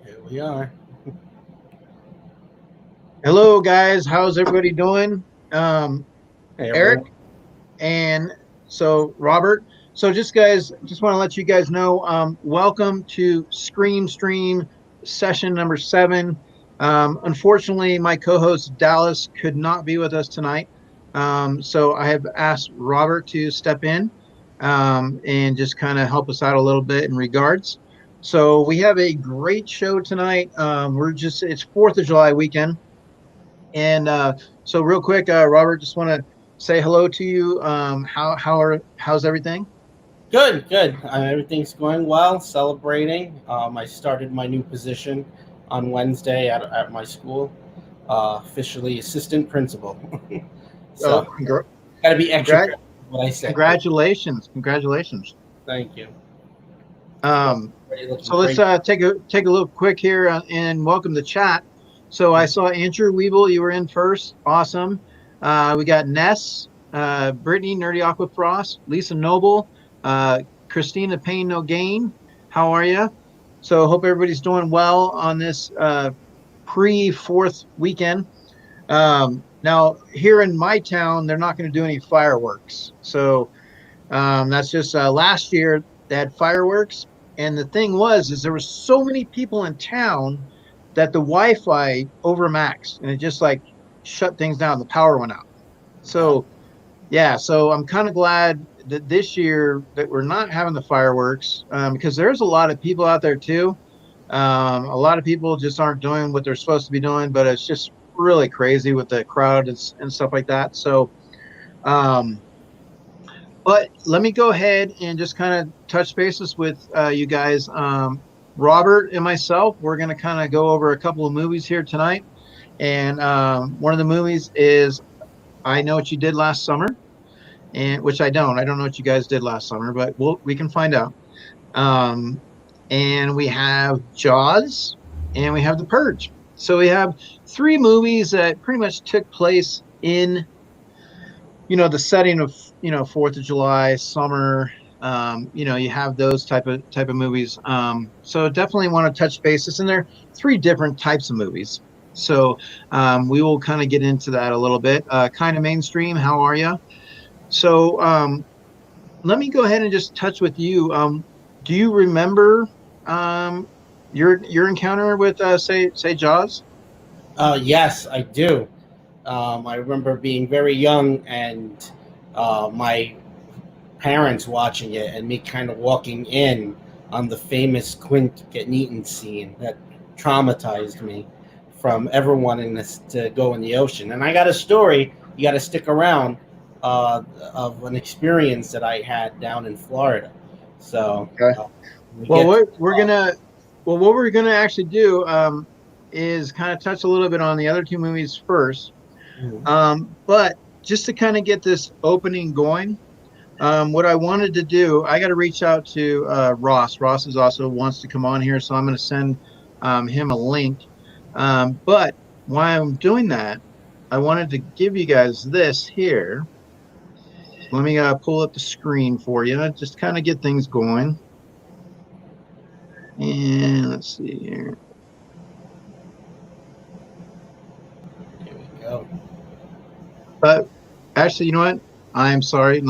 Here we are. Hello, guys. How's everybody doing? Um, Hey, Eric everyone. and Robert. So, just guys, just want to let you guys know. Welcome to Scream Stream session number 7. Unfortunately, my co-host Dallas could not be with us tonight. So I have asked Robert to step in and just kind of help us out a little bit in regards. So we have a great show tonight. It's 4th of July weekend. And so, real quick, Robert, just want to say hello to you. How's everything? Good, good. Everything's going well. Celebrating. I started my new position on Wednesday at my school, officially assistant principal. Oh, So, got to be extra congrat- careful what I say. congratulations, congratulations. Thank you. So, Um, already looking so let's great. take a look quick here and welcome the chat. So I saw Andrew Weeble, you were in first, awesome. We got Ness, Brittany Nerdy Aqua Frost, Lisa Noble, uh, Christina Payne No Gain. How are you? So hope everybody's doing well on this pre fourth weekend. Now here in my town, they're not going to do any fireworks. So that's just last year they had fireworks, and the thing is there was so many people in town that the Wi-Fi overmaxed, and it just like shut things down. The power went out. Uh, So yeah, so I'm kind of glad that this year that we're not having the fireworks because there's a lot of people out there too. A lot of people just aren't doing what they're supposed to be doing, but it's just really crazy with the crowd and stuff like that. So um, but let me go ahead and just kind of touch bases with you guys. Robert and myself, we're going to kind of go over a couple of movies here tonight. And one of the movies is I Know What You Did Last Summer, and which I don't. I don't know what you guys did last summer, but we can find out. Um, and we have Jaws, and we have The Purge. So we have three movies that pretty much took place in the setting of 4th of July, summer. You have those type of movies. So definitely want to touch bases, and there are three different types of movies. So we will kind of get into that a little bit. Kind of mainstream. How are you? So let me go ahead and just touch with you. Do you remember um, your encounter with say Jaws? yes, I do. I remember being very young and my parents watching it and me kind of walking in on the famous Quint getting eaten scene that traumatized me from ever wanting this to go in the ocean. And I got a story, you got to stick around, of an experience that I had down in Florida. So Okay. we Well, get to, what we're gonna actually do is kind of touch a little bit on the other two movies first. But just to kind of get this opening going, what I wanted to do, I got to reach out to Ross. Ross is also wants to come on here, so I'm going to send him a link. But while I'm doing that, I wanted to give you guys this here. So let me pull up the screen for you, just kind of get things going. And let's see here. here we go. But actually, you know what? I'm sorry.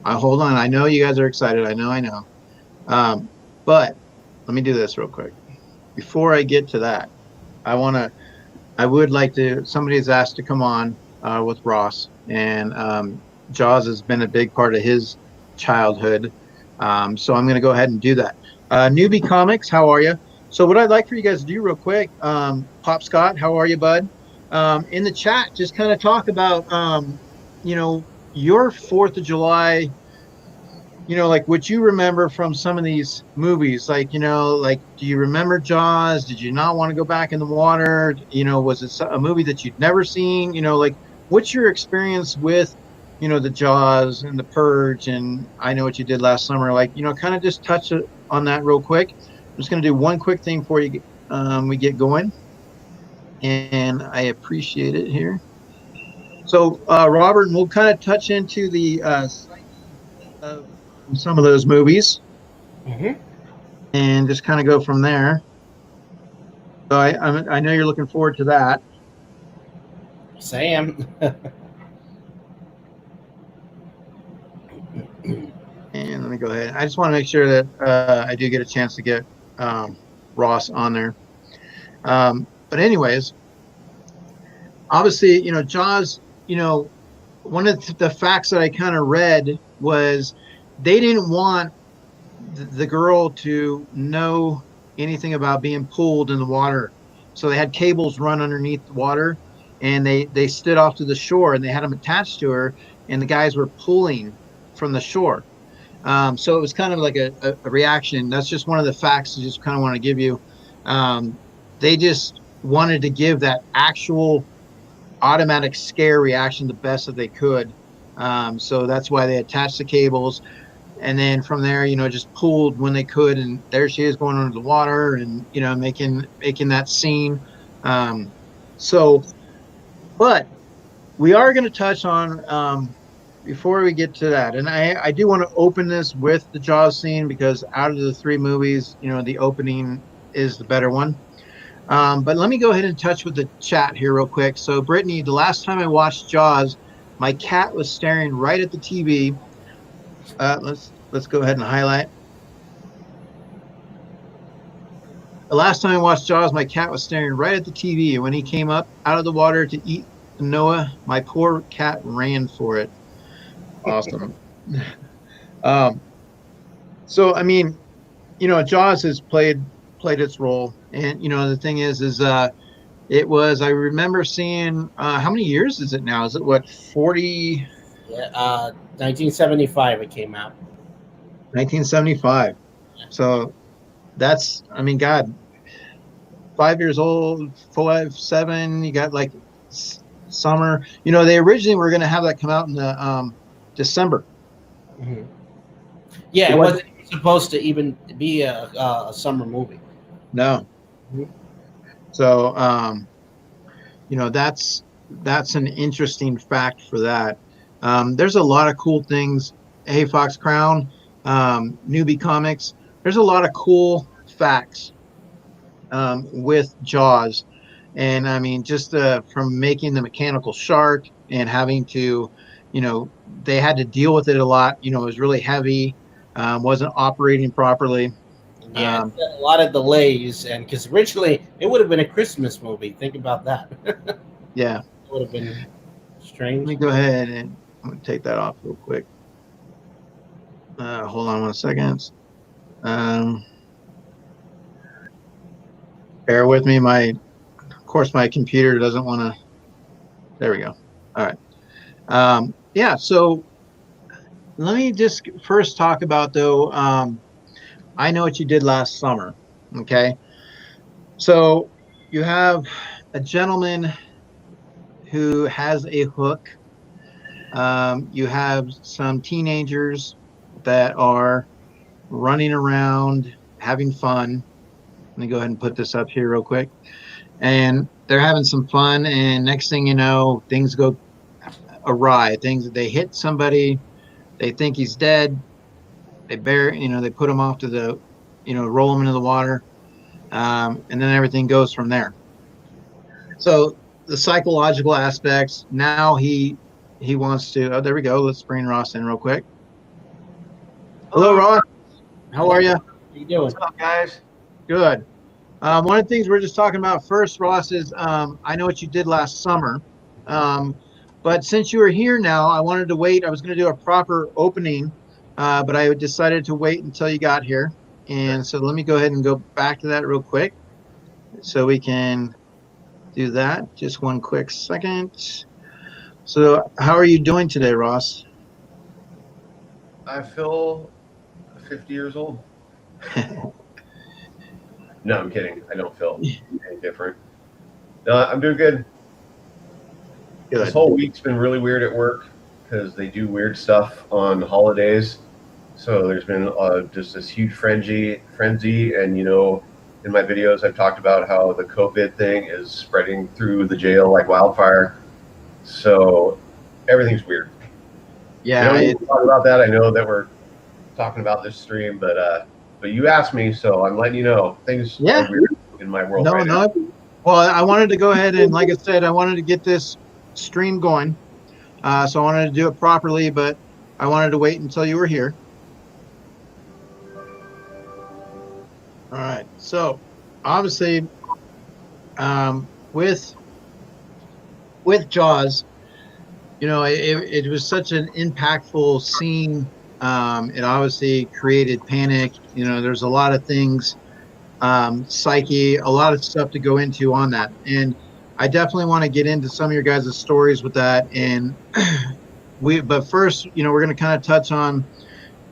I hold on. I know you guys are excited. I know. Um, but let me do this real quick. Before I get to that, I would like to, somebody's asked to come on with Ross, and Jaws has been a big part of his childhood. So I'm going to go ahead and do that. Newbie Comics, how are you? So, what I'd like for you guys to do, real quick, Pop Scott, how are you, bud? In the chat, just kind of talk about, your 4th of July, like what you remember from some of these movies, like, like, do you remember Jaws? Did you not want to go back in the water? Was it a movie that you'd never seen? Like, what's your experience with, the Jaws and the Purge and I Know What You Did Last Summer? Like, kind of just touch on that real quick. I'm just going to do one quick thing for you. We get going, and I appreciate it here. So, Robert, we'll kind of touch into the sightings of some of those movies Hmm. and just kind of go from there. So I know you're looking forward to that. Sam. And let me go ahead. I just want to make sure that I do get a chance to get um, Ross on there. But anyways, obviously, Jaws, one of the facts that I kind of read was they didn't want the girl to know anything about being pulled in the water. So they had cables run underneath the water, and they stood off to the shore, and they had them attached to her, and the guys were pulling from the shore. So it was kind of like a reaction. That's just one of the facts I just kind of want to give you. Um, they just wanted to give that actual automatic scare reaction the best that they could. So that's why they attached the cables. And then from there, just pulled when they could. And there she is going under the water and, making that scene. Um, so, but we are going to touch on before we get to that, and I do want to open this with the Jaws scene because out of the three movies, the opening is the better one. But let me go ahead and touch with the chat here real quick. So, Brittany, the last time I watched Jaws, my cat was staring right at the TV. Let's go ahead and highlight. The last time I watched Jaws, my cat was staring right at the TV. And when he came up out of the water to eat Noah, my poor cat ran for it. Awesome. um, so I mean, Jaws has played its role, and the thing is it was. I remember seeing. How many years is it now? Is it what 40? Yeah, 1975 it came out. 1975. So that's. I mean, God, 5 years old, 7. You got like summer. They originally were going to have that come out in the December. Mm-hmm. Yeah, it wasn't supposed to even be a summer movie. No. Mm-hmm. So that's an interesting fact for that. There's a lot of cool things. Hey, Fox Crown, Newbie Comics. There's a lot of cool facts with Jaws, and I mean, just from making the mechanical shark and having to, they had to deal with it a lot. It was really heavy, wasn't operating properly. Yeah, a lot of delays, and because originally it would have been a Christmas movie. Think about that. Yeah, it would have been let strange. me go ahead and I'm gonna take that off real quick. Hold on 1 second. Um, bear with me. Of course, my computer doesn't want to. There we go. All right. Yeah. So let me just first talk about though. I know what you did last summer. Okay. So you have a gentleman who has a hook. You have some teenagers that are running around having fun. Let me go ahead and put this up here real quick. And they're having some fun. And next thing you know, things go awry. They hit somebody. They think he's dead. They put him off to roll him into the water. And then everything goes from there. So the psychological aspects. Now he wants to. Oh, there we go. Let's bring Ross in real quick. Hello, Ross. How are you? How you doing? What's up, guys? Good. One of the things we're just talking about first, Ross, is I know what you did last summer. But since you are here now, I wanted to wait. I was going to do a proper opening, but I decided to wait until you got here. And so let me go ahead and go back to that real quick so we can do that. Just one quick second. So, how are you doing today, Ross? I feel 50 years old. No, I'm kidding. I don't feel any different. No, I'm doing good. Good. This whole week's been really weird at work because they do weird stuff on holidays. So there's been just this huge frenzy, and in my videos I've talked about how the COVID thing is spreading through the jail like wildfire. So everything's weird. Yeah. We don't talk about that. I know that we're talking about this stream, but you asked me, so I'm letting you know things are weird in my world right now. No, Well, I wanted to go ahead and, like I said, I wanted to get this stream going. So I wanted to do it properly, but I wanted to wait until you were here. All right. So obviously, with Jaws, it was such an impactful scene. It obviously created panic. There's a lot of things, psyche, a lot of stuff to go into on that. And I definitely want to get into some of your guys' stories with that. And but first, we're going to kind of touch on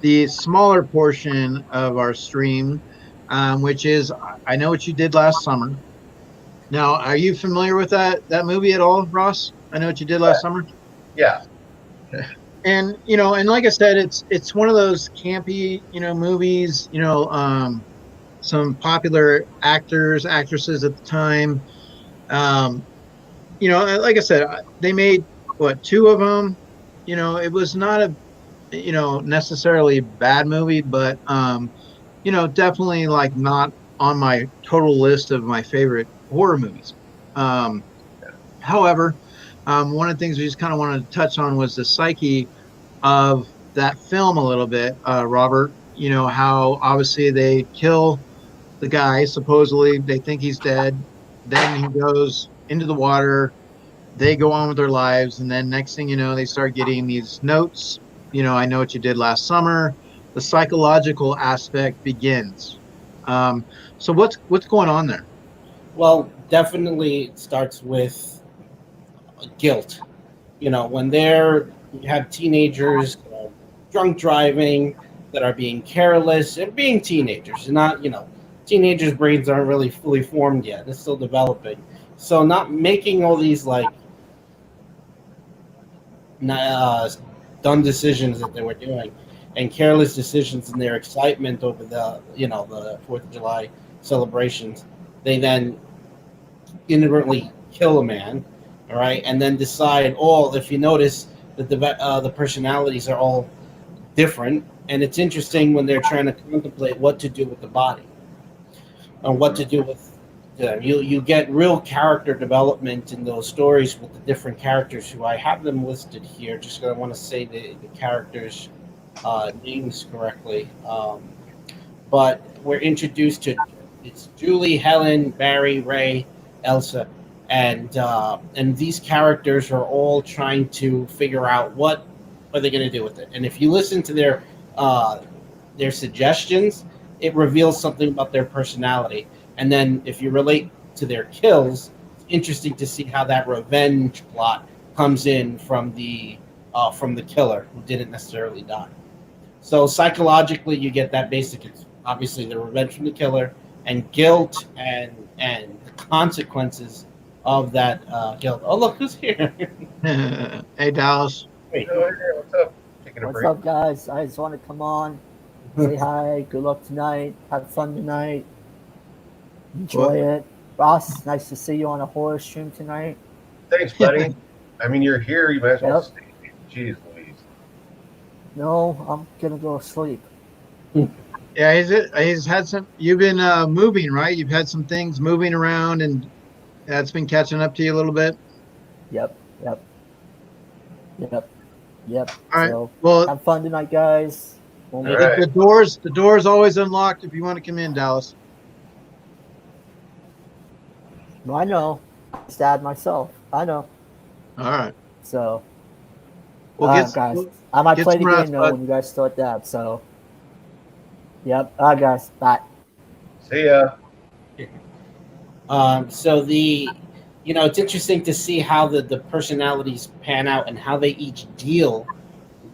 the smaller portion of our stream, which is I Know What You Did Last Summer. Now, are you familiar with that movie at all, Ross? I Know What You Did Last Summer. Yeah. And and like I said, it's one of those campy movies. Some popular actors, actresses at the time. Like I said, they made what, two of them. It was not a necessarily bad movie, but definitely like not on my total list of my favorite horror movies. However, one of the things we just kind of wanted to touch on was the psyche of that film a little bit, Robert. How obviously they kill the guy, supposedly they think he's dead, then he goes into the water, they go on with their lives, and then next thing you know, they start getting these notes. I know what you did last summer. The psychological aspect begins. So what's going on there? Well, definitely it starts with guilt. When you have teenagers that are drunk driving, that are being careless and being teenagers. Not, teenagers' brains aren't really fully formed yet. They're still developing. So not making all these dumb decisions that they were doing, and careless decisions in their excitement over the 4th of July celebrations. They then inadvertently kill a man, all right, and then decide. If you notice that the personalities are all different, and it's interesting when they're trying to contemplate what to do with the body, or what to do with. You get real character development in those stories with the different characters who I have them listed here. Just because I want to say the characters' names correctly. But we're introduced to it's Julie, Helen, Barry, Ray, Elsa, and these characters are all trying to figure out what are they going to do with it. And if you listen to their suggestions, it reveals something about their personality. And then if you relate to their kills, it's interesting to see how that revenge plot comes in from the killer who didn't necessarily die. So psychologically, you get that basic. It's obviously the revenge from the killer and guilt and the consequences of that guilt. Oh, look who's here! Hey, Dallas. Wait. Oh, hey, what's up? Taking a What's break. up, guys? I just want to come on, say hi, good luck tonight, have fun tonight, enjoy it. Ross, nice to see you on a horror stream tonight. Thanks, buddy. I mean, you're here. You might as well Yep. stay. Jeez Louise. No, I'm gonna go to sleep. Yeah, he's had some. You've been moving, right? You've had some things moving around, and that's been catching up to you a little bit. Yep. All right. So Well, have fun tonight, guys. We'll meet- All right. the door's always unlocked if you want to come in, Dallas. I know. Just add myself. I know. All right. So, Well, guys, I might get play the some rest, game though bud. when you guys start that. So, yep. All right, guys. Bye. See ya. So it's interesting to see how the personalities pan out and how they each deal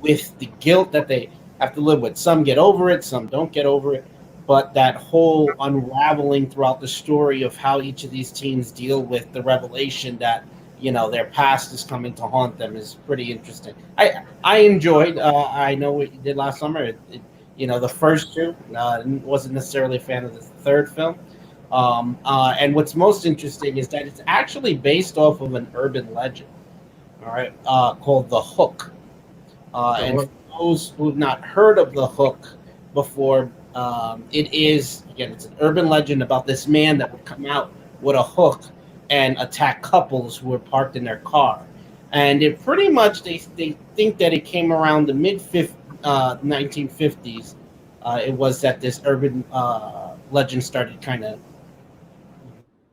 with the guilt that they have to live with. Some get over it, some don't get over it. But that whole unraveling throughout the story of how each of these teens deal with the revelation that their past is coming to haunt them is pretty interesting. I enjoyed. I Know What You Did Last Summer. The first two. Wasn't necessarily a fan of the third film. And what's most interesting is that it's actually based off of an urban legend. All right, called The Hook. And for those who've not heard of The Hook before, it's an urban legend about this man that would come out with a hook and attack couples who were parked in their car. And it pretty much, they think that it came around the 1950s. It was that this urban legend started kind of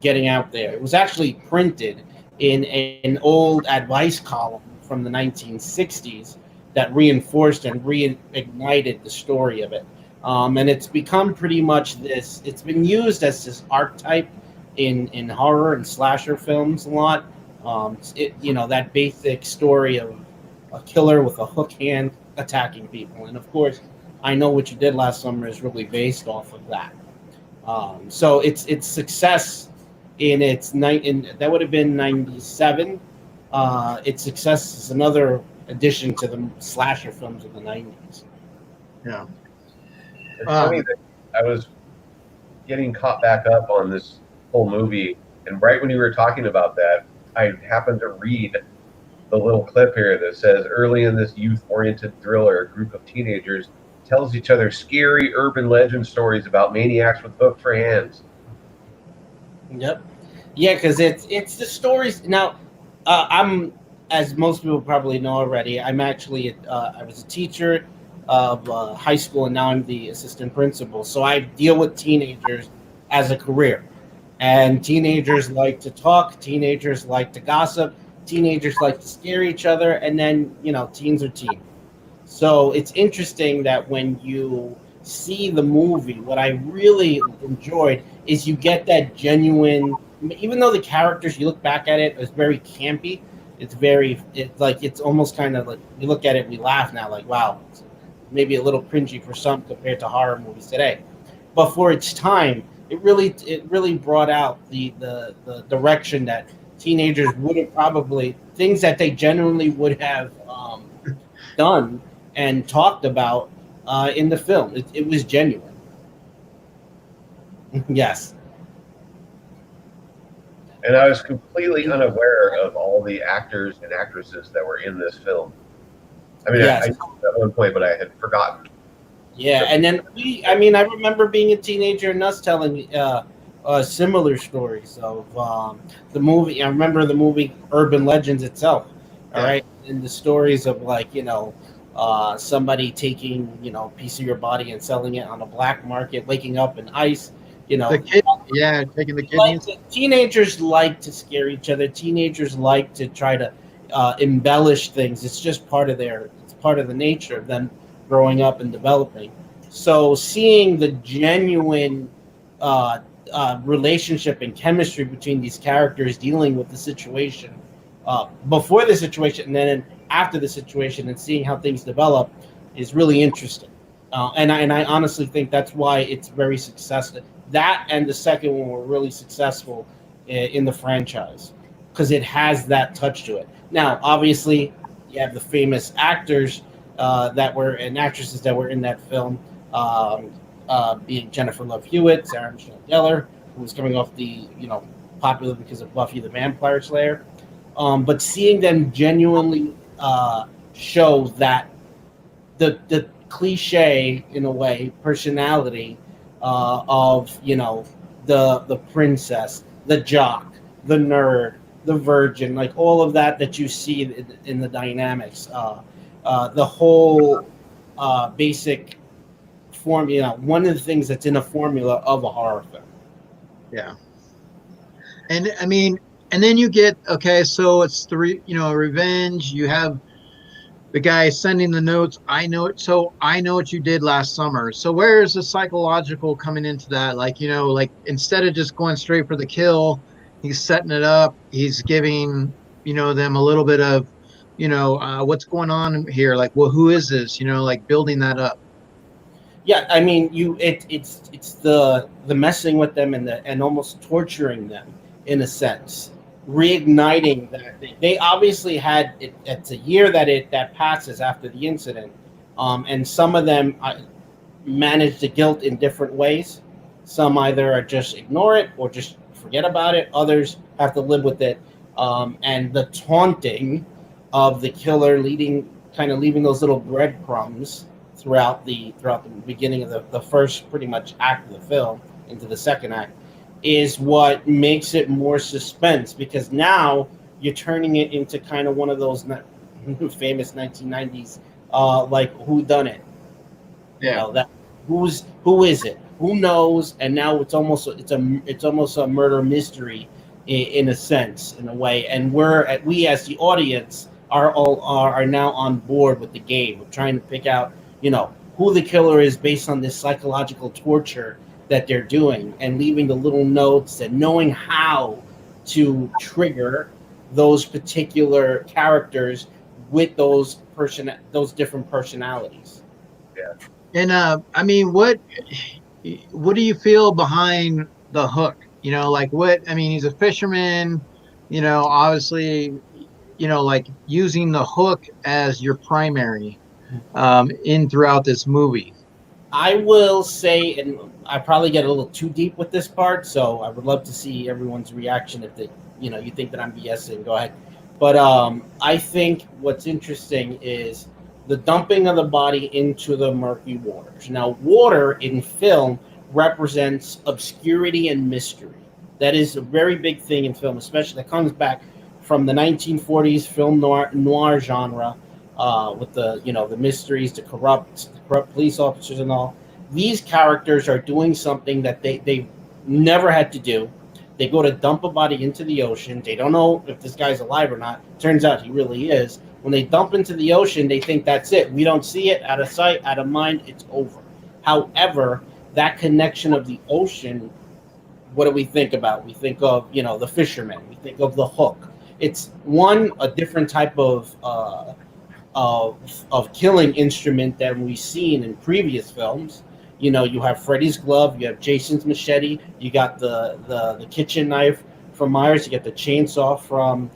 getting out there. It was actually printed in an old advice column from the 1960s that reinforced and reignited the story of it. And it's become pretty much this. It's been used as this archetype in horror and slasher films a lot. That basic story of a killer with a hook hand attacking people, and of course, I Know What You Did Last Summer is really based off of that. So its success in its night in that would have been 97. Its success is another addition to the slasher films of the 90s. Yeah. It's funny that I was getting caught back up on this whole movie, and right when you were talking about that, I happened to read the little clip here that says, early in this youth-oriented thriller, a group of teenagers tells each other scary urban legend stories about maniacs with hook for hands. Yep. Yeah, because it's the stories. Now, I'm, as most people probably know already, I'm actually I was a teacher of high school, and now I'm the assistant principal. So I deal with teenagers as a career, and teenagers like to talk, teenagers like to gossip, teenagers like to scare each other, and then teens are teens. So it's interesting that when you see the movie, what I really enjoyed is you get that genuine, even though the characters, you look back at it, it's very campy. It's almost kind of like, we look at it, we laugh now, like, wow, it's maybe a little cringy for some compared to horror movies today. But for its time, it really brought out the direction that teenagers would have probably, things that they genuinely would have done and talked about in the film. It was genuine. Yes. And I was completely unaware of all the actors and actresses that were in this film. I mean, Yes. I knew at one point, but I had forgotten. Yeah, and then I remember being a teenager and us telling similar stories of the movie. I remember the movie Urban Legends itself. All right, and the stories of somebody taking a piece of your body and selling it on a black market, waking up in ice. The kid, taking the kidneys. Teenagers like to scare each other. Teenagers like to try to embellish things. It's just it's part of the nature of them growing up and developing. So seeing the genuine relationship and chemistry between these characters dealing with the situation before the situation and then after the situation, and seeing how things develop is really interesting. And I honestly think that's why it's very successful. That and the second one were really successful in the franchise because it has that touch to it. Now, obviously, you have the famous actors and actresses that were in that film, being Jennifer Love Hewitt, Sarah Michelle Gellar, who was coming off the popular because of Buffy the Vampire Slayer. But seeing them genuinely show that the cliche, in a way, personality of the princess, the jock, the nerd, the virgin, like all of that you see in the dynamics, the whole basic formula. One of the things that's in a formula of a horror film. Yeah. And I mean, and then you get, so it's revenge. You have the guy sending the notes. I know it. So I know what you did last summer. So where is the psychological coming into that? Instead of just going straight for the kill, he's setting it up. He's giving, them a little bit of, what's going on here? Like, well, who is this? Building that up. Yeah, I mean, it's the messing with them and almost torturing them in a sense, reigniting that. They obviously had it. It's a year that passes after the incident, and some of them manage the guilt in different ways. Some either just ignore it or just forget about it. Others have to live with it, and the taunting of the killer leaving those little breadcrumbs throughout the beginning of the first pretty much act of the film into the second act is what makes it more suspense, because now you're turning it into kind of one of those famous 1990s like who done it, you know, that who is it, who knows, and now it's almost a murder mystery in a sense, in a way, and we as the audience are now on board with the game. We're trying to pick out, you know, who the killer is based on this psychological torture that they're doing, and leaving the little notes and knowing how to trigger those particular characters with those different personalities. Yeah. And I mean, what do you feel behind the hook? You know, like what? I mean, he's a fisherman. You know, obviously, you know, like using the hook as your primary in throughout this movie. I will say, and I probably get a little too deep with this part, so I would love to see everyone's reaction. If you think that I'm BSing, go ahead. But I think what's interesting is the dumping of the body into the murky waters. Now, water in film represents obscurity and mystery. That is a very big thing in film, especially that comes back from the 1940s film noir genre, with the mysteries, the corrupt police officers, and all. These characters are doing something that they never had to do. They go to dump a body into the ocean. They don't know if this guy's alive or not. Turns out he really is. When they dump into the ocean, they think that's it. We don't see it, out of sight, out of mind. It's over. However, that connection of the ocean, what do we think about? We think of, the fishermen. We think of the hook. It's a different type of killing instrument than we've seen in previous films. You have Freddy's glove, you have Jason's machete, you got the kitchen knife from Myers, you get the chainsaw from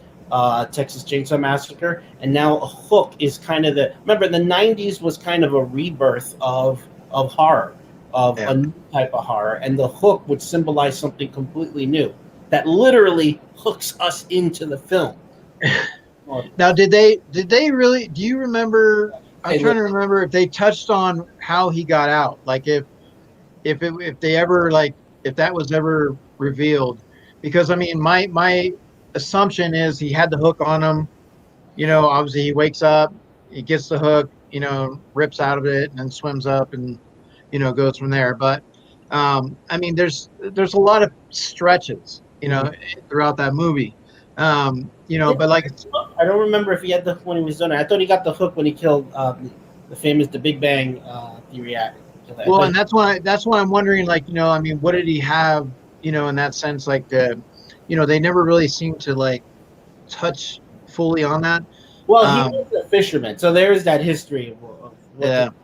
Texas Chainsaw Massacre, and now a hook is kind of remember the 90s was kind of a rebirth of horror, of a new type of horror, and the hook would symbolize something completely new that literally hooks us into the film. Now, did they really? Do you remember? I'm trying to remember if they touched on how he got out. Like if they ever, like, if that was ever revealed. Because I mean, my assumption is he had the hook on him. Obviously he wakes up, he gets the hook, rips out of it, and then swims up and goes from there. But I mean, there's a lot of stretches, throughout that movie. But like, I don't remember if he had the hook when he was done it. I thought he got the hook when he killed the Big Bang Theory actor. Well, and that's why I'm wondering, like, I mean, what did he have, in that sense? Like, they never really seemed to like touch fully on that. Well, he was a fisherman, so there is that history of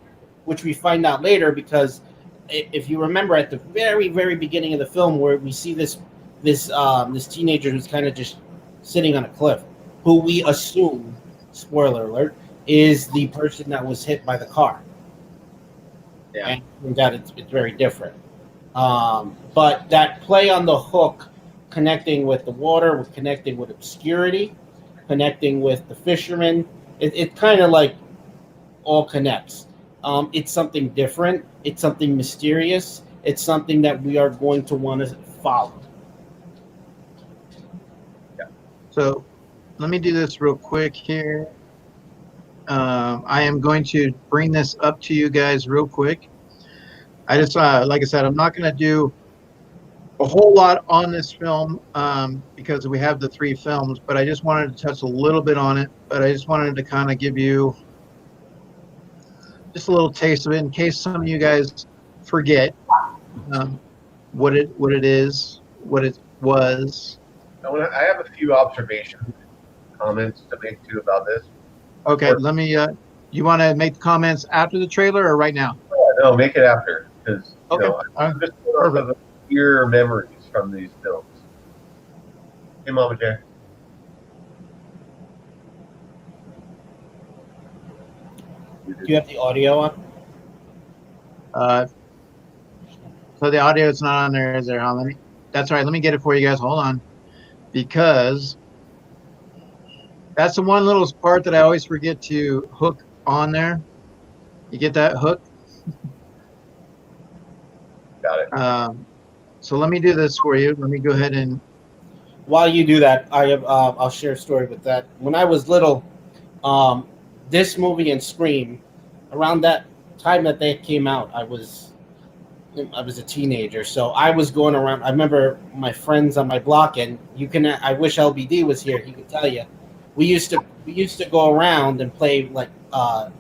which we find out later, because if you remember at the very, very beginning of the film, where we see this teenager who's kind of just sitting on a cliff, who we assume, spoiler alert, is the person that was hit by the car. Yeah. And it turns out it's very different. But that play on the hook, connecting with the water, connecting with obscurity, connecting with the fishermen, it kind of like all connects. It's something different. It's something mysterious. It's something that we are going to want to follow. So let me do this real quick here. I am going to bring this up to you guys real quick. I just, like I said, I'm not going to do a whole lot on this film because we have the 3 films, but I just wanted to touch a little bit on it. But I just wanted to kind of give you just a little taste of it in case some of you guys forget what it is, what it was. I have a few observations, comments to make too about this. Okay, let me. You want to make the comments after the trailer or right now? No, make it after, because I'm just Perfect. of pure memories from these films. Hey, Mama J. Do you have the audio on? So the audio is not on there, is there? Huh? That's all right. Let me get it for you guys. Hold on, because that's the one little part that I always forget to hook on there. You get that hook? Got it. So let me do this for you. Let me go ahead and. While you do that, I'll share a story with that. When I was little, um, this movie and Scream, around that time that they came out, I was a teenager, so I was going around. I remember my friends on my block, and you can. I wish LBD was here. He could tell you. We used to go around and play like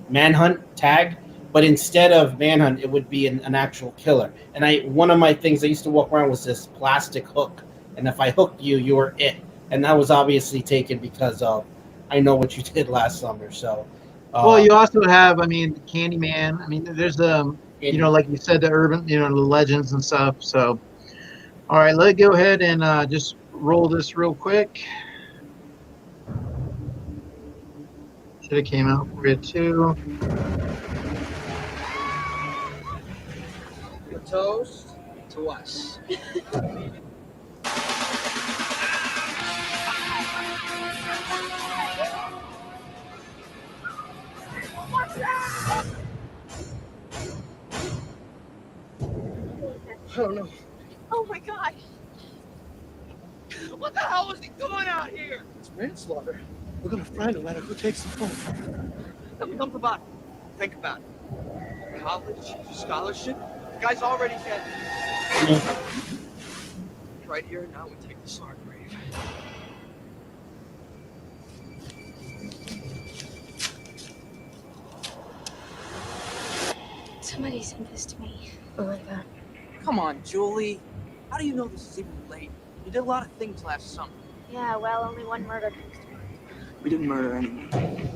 manhunt tag, but instead of manhunt, it would be an actual killer. And one of my things I used to walk around was this plastic hook, and if I hooked you, you were it. And that was obviously taken because of I know what you did last summer. So, Well, uh, you also have, I mean, Candyman. I mean, there's like you said, the urban, the legends and stuff. So, all right, let's go ahead and just roll this real quick. Should have came out for you too. A toast to us. I don't know. Oh my God. What the hell was he doing out here? It's manslaughter. We're gonna find no matter who takes the phone. Think about it. Think about it. College, scholarship, the guy's already dead. Right here now we take this to our grave. Somebody sent this to me. Oh my God. Come on, Julie. How do you know this is even late? You did a lot of things last summer. Yeah, well, only one murder comes to mind. We didn't murder anyone.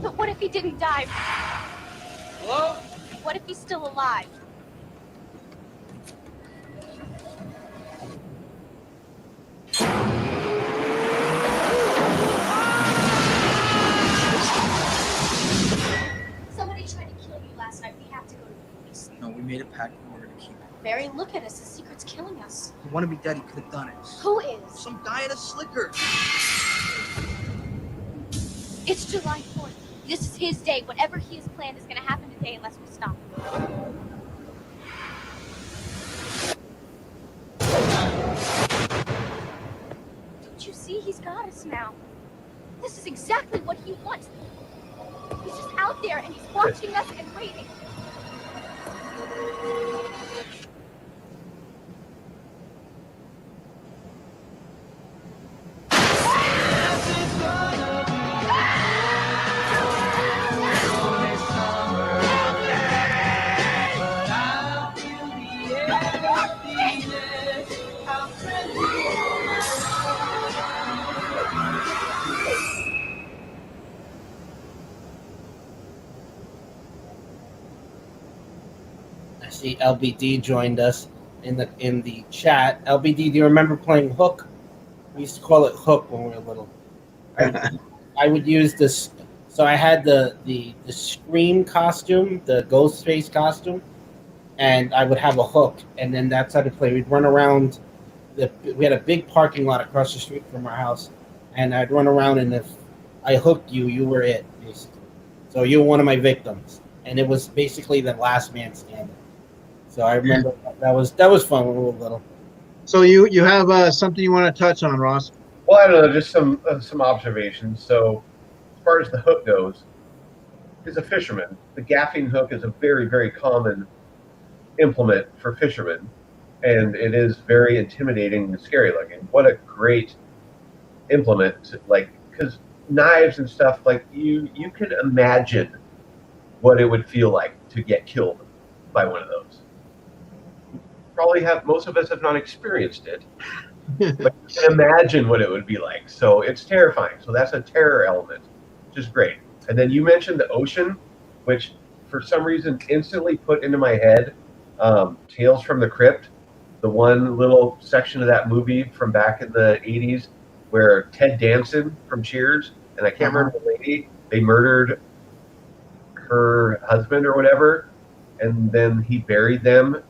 But what if he didn't die? Hello? What if he's still alive? Somebody tried to kill you last night. We have to go to the police. No, we made a pact in order to keep it. Barry, look at us. The secret's killing us. If you want to be dead, he could have done it. Who is? Some guy at a slicker. It's July 4th. This is his day. Whatever he has planned is going to happen today unless we stop him. Don't you see? He's got us now. This is exactly what he wants. He's just out there and he's watching us and waiting. I see LBD joined us in the chat. LBD, do you remember playing Hook? We used to call it Hook when we were little. I would use this. So I had the Scream costume, the Ghostface costume, and I would have a hook, and then that's how to play. We'd run around. We had a big parking lot across the street from our house, and I'd run around, and if I hooked you, you were it, basically. So you were one of my victims, and it was basically the last man standing. So I remember that was fun when we were little. So you have something you want to touch on, Ross? Well, I don't know, just some observations. So, as far as the hook goes, as a fisherman, the gaffing hook is a very, very common implement for fishermen, and it is very intimidating and scary looking. What a great implement! Like, because knives and stuff, like you can imagine what it would feel like to get killed by one of those. Probably most of us have not experienced it. But you can imagine what it would be like. So it's terrifying. So that's a terror element, which is great. And then you mentioned the ocean, which for some reason instantly put into my head Tales from the Crypt, the one little section of that movie from back in the 80s where Ted Danson from Cheers, and I can't remember the lady, they murdered her husband or whatever, and then he buried them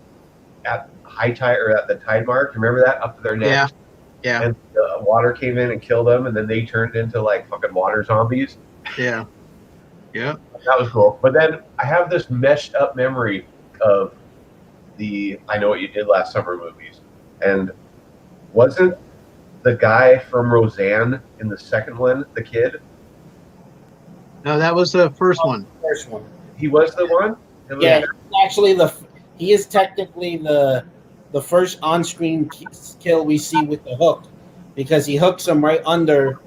at high tide or at the tide mark. Remember that up to their necks? Yeah. And the water came in and killed them, and then they turned into like fucking water zombies. Yeah. That was cool. But then I have this meshed up memory of the I Know What You Did Last Summer movies, and Wasn't the guy from Roseanne in the second one the kid? No, that was the first one. First one. He was the one. It was- Yeah, actually, he is technically the first on-screen kill we see with the hook, because he hooks him right under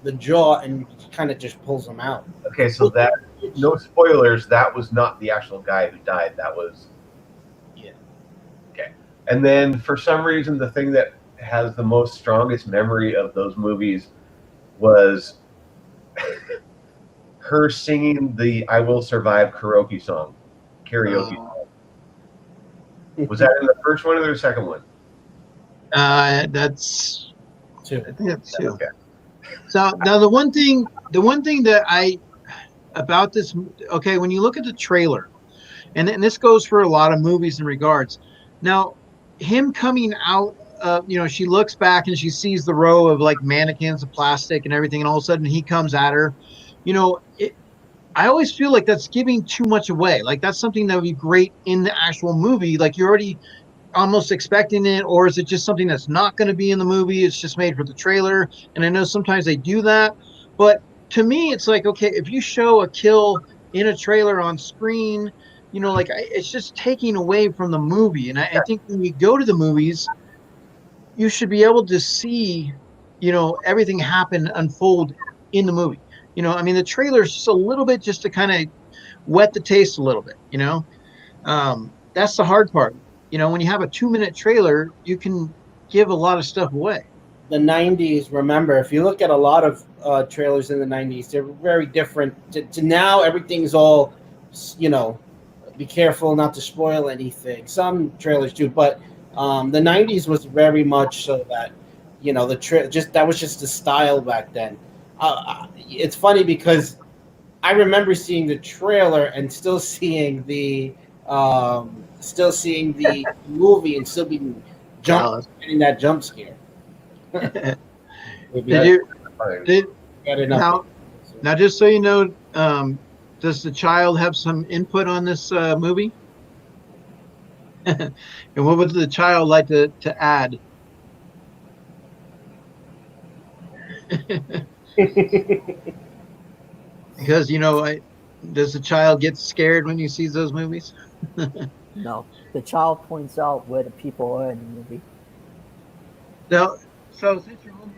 the jaw and kind of just pulls him out. Okay, so that, no spoilers, that was not the actual guy who died. That was, Yeah. Okay. And then for some reason, the thing that has the most strongest memory of those movies was her singing the "I Will Survive" karaoke song. Was that in the first one or the second one? That's Two. I think that's two. Okay. So now the one thing that I about this, okay, when you look at the trailer, and this goes for a lot of movies in regards. Now, him coming out, she looks back and she sees the row of like mannequins of plastic and everything, and all of a sudden he comes at her. I always feel like that's giving too much away. Like that's something that would be great in the actual movie. Like you're already almost expecting it, or is it just something that's not going to be in the movie? It's just made for the trailer. And I know sometimes they do that, but to me, it's like, okay, if you show a kill in a trailer on screen, it's just taking away from the movie. And I think when you go to the movies, you should be able to see, everything happen, unfold in the movie. I mean, the trailer is just a little bit just to kind of wet the taste a little bit, that's the hard part. When you have a 2-minute trailer, you can give a lot of stuff away. The 90s, remember, if you look at a lot of trailers in the 90s, they're very different to now. Everything's all, be careful not to spoil anything. Some trailers do, but the 90s was very much so that, that was just the style back then. It's funny because I remember seeing the trailer and still seeing the movie and still being getting that jump scare. Now, just so you know, does the child have some input on this movie? And what would the child like to add? Because does the child get scared when he sees those movies? No, the child points out where the people are in the movie. Now, so since you're home,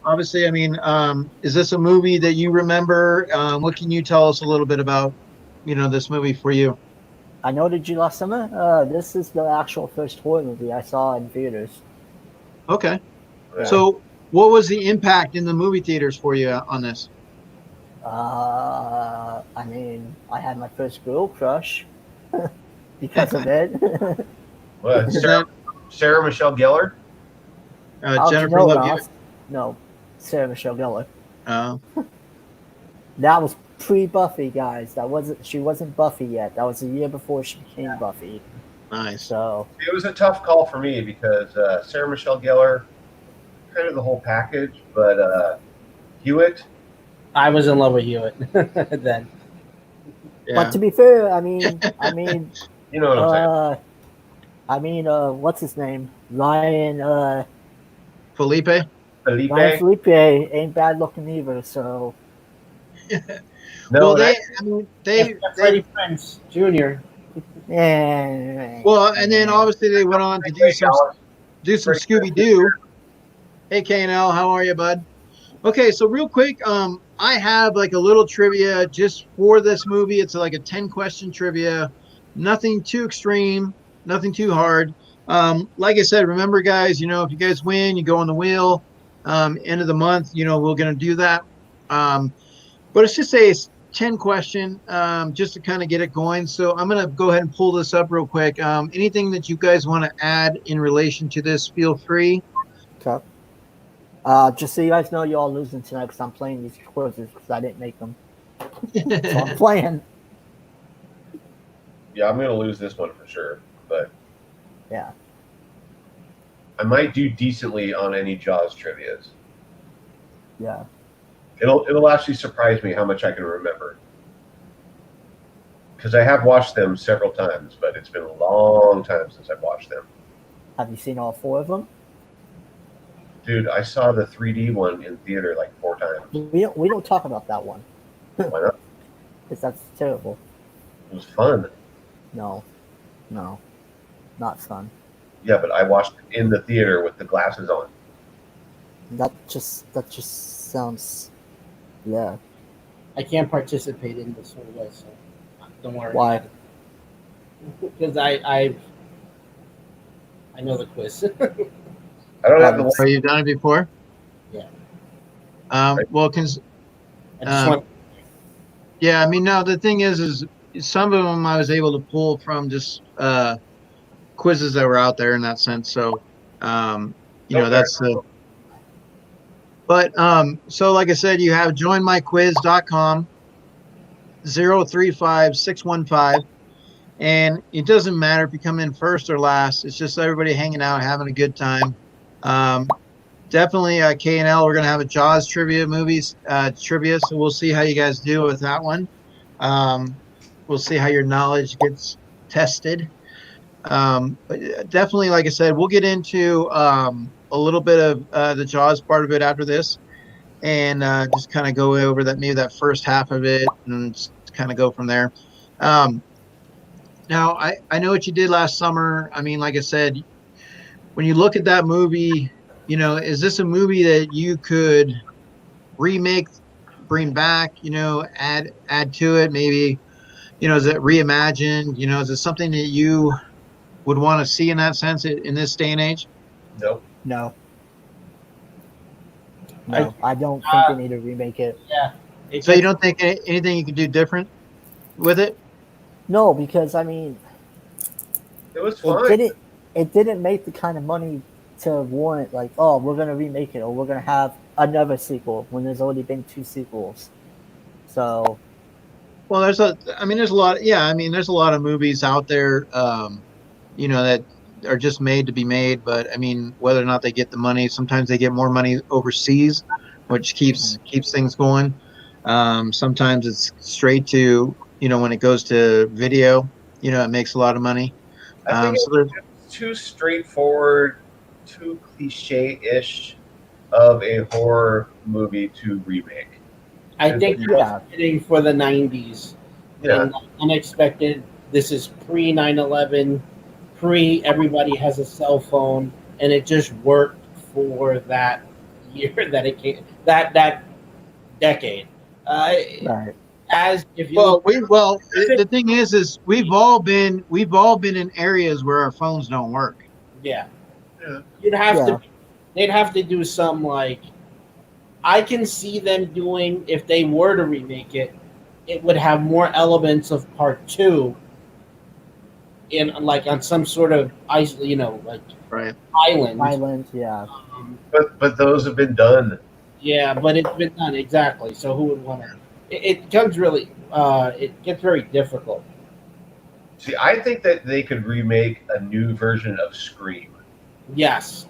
obviously, I mean, is this a movie that you remember? What can you tell us a little bit about, this movie for you? I noted you last summer. This is the actual first horror movie I saw in theaters. Okay. Yeah. So what was the impact in the movie theaters for you on this? I mean, I had my first girl crush because of it. What, Sarah Michelle Gellar? Jennifer Love Hewitt? No, Sarah Michelle Gellar. Oh. That was pre-Buffy, guys. She wasn't Buffy yet. That was a year before she became Buffy. Nice. So it was a tough call for me because Sarah Michelle Gellar, kind of the whole package, but Hewitt. I was in love with Hewitt then. Yeah. But to be fair, I mean, you know what I'm saying. I mean, what's his name? Ryan Felipe Felipe ain't bad looking either, so. No, well, they Freddie Prinze Jr. Yeah. Well, and then obviously they went on to do some Scooby Doo. Hey, KNL, how are you, bud? Okay, so real quick, I have like a little trivia just for this movie. It's like a 10-question trivia, nothing too extreme, nothing too hard. Like I said, remember, guys, if you guys win, you go on the wheel. End of the month, we're gonna do that. But it's just a 10-question, just to kind of get it going. So I'm gonna go ahead and pull this up real quick. Anything that you guys want to add in relation to this, feel free. Okay. Just so you guys know, you're all losing tonight because I'm playing these quizzes because I didn't make them. So I'm playing. Yeah, I'm gonna lose this one for sure, but yeah, I might do decently on any Jaws trivias. Yeah. It'll actually surprise me how much I can remember. Because I have watched them several times, but it's been a long time since I've watched them. Have you seen all 4 of them? Dude, I saw the 3D one in theater like 4 times. We don't talk about that one Why not? because that's terrible. It was fun. No, not fun. Yeah, but I watched it in the theater with the glasses on. That just sounds, yeah. I can't participate in this whole way, so don't worry. Why? Because I know the quiz. I don't have the Oh, you've done it before? Yeah. Well, I just Um, want. yeah, I mean, no, the thing is some of them I was able to pull from just quizzes that were out there in that sense. So, that's the. But so like I said, you have joinmyquiz.com 035-615, and it doesn't matter if you come in first or last. It's just everybody hanging out, having a good time. Definitely K&L, we're going to have a Jaws trivia, so we'll see how you guys do with that one. We'll see how your knowledge gets tested. But definitely, like I said, we'll get into a little bit of the Jaws part of it after this, and just kind of go over that first half of it and kind of go from there. Now, I know what you did last summer. I mean, like I said, when you look at that movie, is this a movie that you could remake, bring back, add to it? Maybe, is it reimagined? Is it something that you would want to see in that sense in this day and age? Nope. No, I don't think they need to remake it. Yeah. So you don't think anything you could do different with it? No, because I mean, It was fine. it didn't make the kind of money to warrant like, oh, we're gonna remake it or we're gonna have another sequel when there's already been 2 sequels. So Well, there's a lot. Yeah, I mean, there's a lot of movies out there, that are just made to be made. But I mean, whether or not they get the money, sometimes they get more money overseas, which keeps things going. Sometimes it's straight to, when it goes to video, it makes a lot of money. I think So there's, it's too straightforward, too cliche-ish of a horror movie to remake. I think it was fitting for the 90s. Yeah. And unexpected. This is pre 9/11, pre everybody has a cell phone, and it just worked for that year that it came, that decade. right. As if you the thing is we've all been in areas where our phones don't work. yeah, Yeah. you'd have to. They'd have to do some like. I can see them doing if they were to remake it. It would have more elements of part 2 in like on some sort of like Right. island. Yeah. But those have been done. Yeah, but it's been done exactly. So who would want to? It becomes really. It gets very difficult. See, I think that they could remake a new version of Scream. Yes,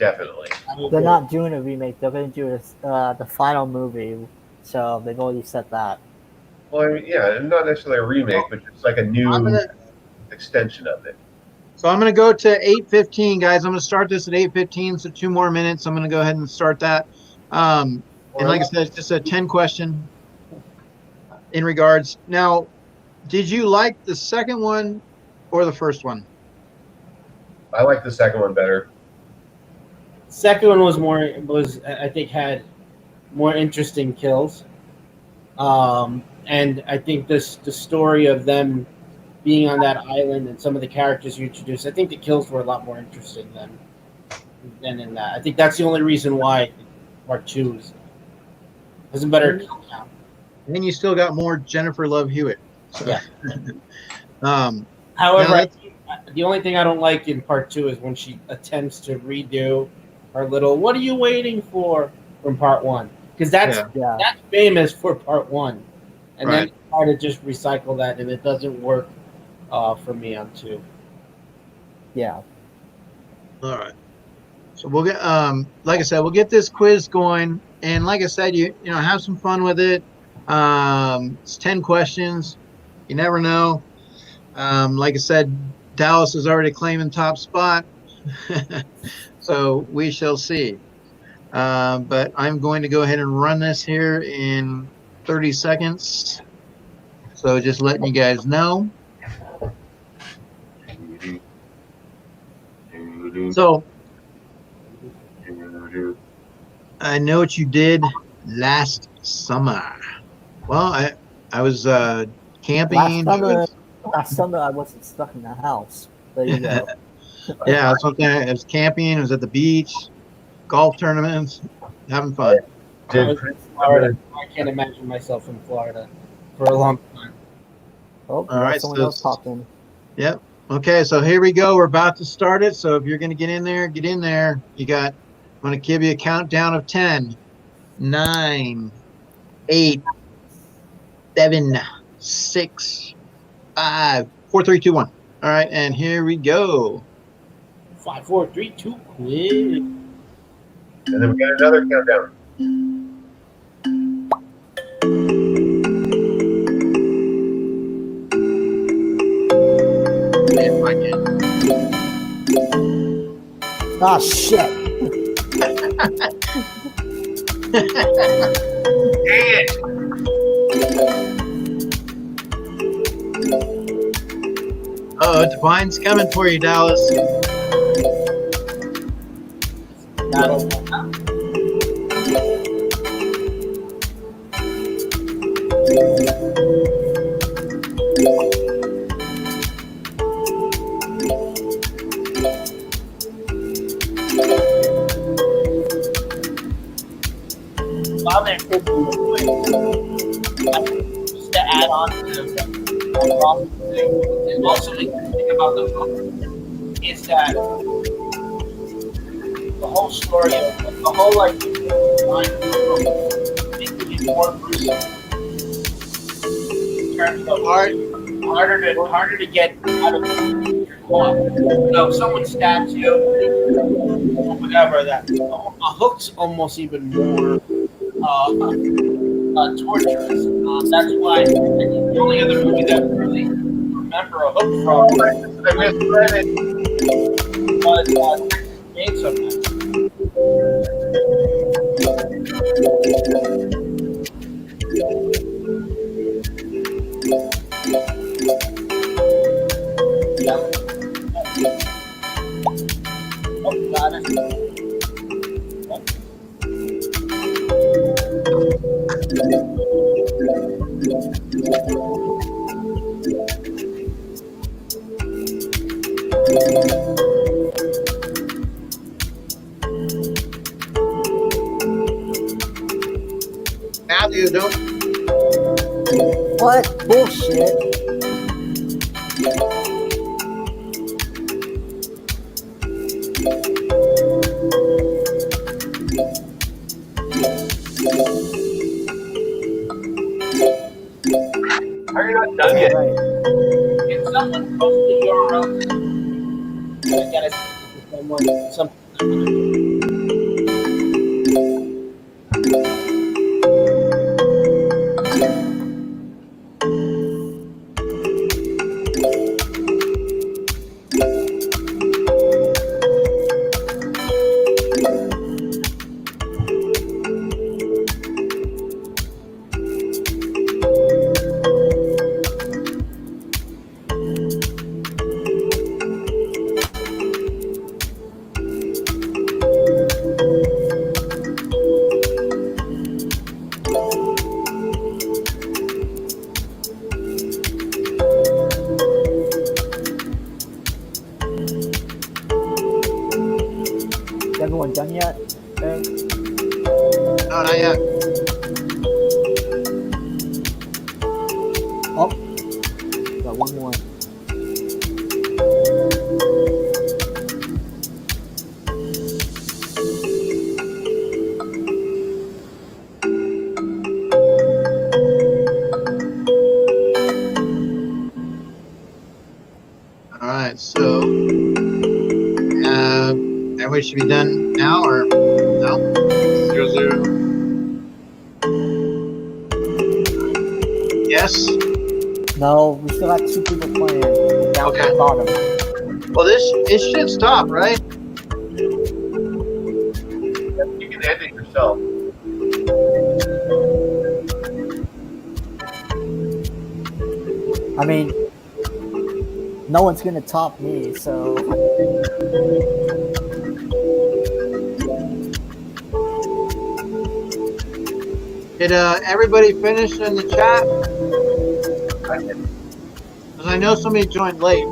Definitely. They're not doing a remake. They're going to do the final movie. So they've already said that. Well, I mean, yeah, not necessarily a remake, but just like a new extension of it. So I'm going to go to 8:15, guys. I'm going to start this at 8:15, so 2 more minutes. I'm going to go ahead and start that. And like I said, it's just a 10 question in regards. Now, did you like the second one or the first one? I like the second one better. Second one was I think had more interesting kills, and I think the story of them being on that island and some of the characters you introduced, I think the kills were a lot more interesting than in that. I think that's the only reason why part 2 has a better kill count. And then you still got more Jennifer Love Hewitt. So. Yeah. However, the only thing I don't like in part 2 is when she attempts to redo her little "What are you waiting for?" from part 1, because that's famous for part 1, and then they try to just recycle that, and it doesn't work for me on 2. Yeah. All right. So we'll get, like I said, we'll get this quiz going, and like I said, you have some fun with it. It's 10 questions. You never know. Like I said, Dallas is already claiming top spot. So we shall see. But I'm going to go ahead and run this here in 30 seconds. So just letting you guys know. So I know what you did last summer. Well, I was camping. Last summer I wasn't stuck in the house. There you go. Yeah, that's something. I was camping. I was at the beach, golf tournaments, having fun. I was in Florida. I can't imagine myself in Florida for a long time. Oh, All right, someone so else popped in. Yep. Okay, so here we go. We're about to start it. So if you're going to get in there, get in there. I'm going to give you a countdown of 10, 9, 8, 7, 6, 5, 4, 3, 2, 1. All right, and here we go. 5, 4, 3, 2, quick. And then we got another countdown. Ah, shit. Oh, Divine's coming for you, Dallas. While they're cooking the just to add on to the thing, and also the thing about the book is that the whole story of the whole like line of the book making it more gruesome in terms of harder to get out of your caught. You know, if someone stabs you or whatever, that a hook's almost even more torturous. That's why I think the only other movie that I really remember a hook from was Chainsaw Massacre. Oh, got it. Matthew, don't. What? Bullshit. Are you not done yet? Right. Can someone post the URL? I gotta someone something. Is everyone done yet? Eric? No, not yet. Oh, got one more. All right, so everybody should be done now, or no? 0, 0. Yes. No, we still got two people playing down Okay. at the bottom. Well, it should stop, right? You can end it yourself. I mean, no one's gonna top me, so Did everybody finish in the chat? Because I know somebody joined late.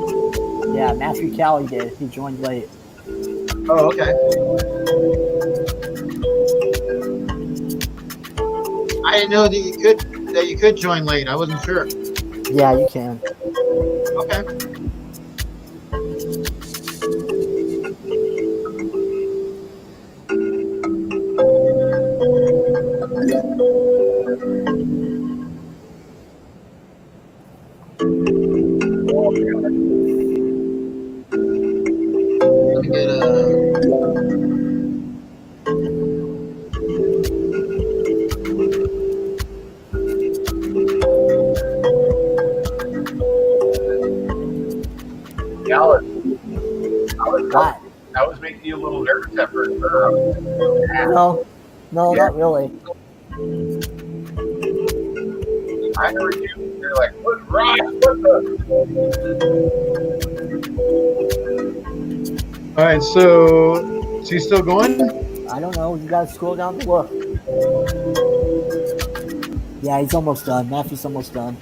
yeah, Matthew Calley did. He joined late. Oh, okay. I didn't know that you could join late. I wasn't sure. Yeah, you can. Okay. Let me get Dallas, What? I was making you a little nervous at first. No, no, Yeah. not really. I heard you. You're like, what Ross? What the? All right, so is he still going? I don't know. You guys scroll down to look. Yeah, he's almost done. Matthew's almost done.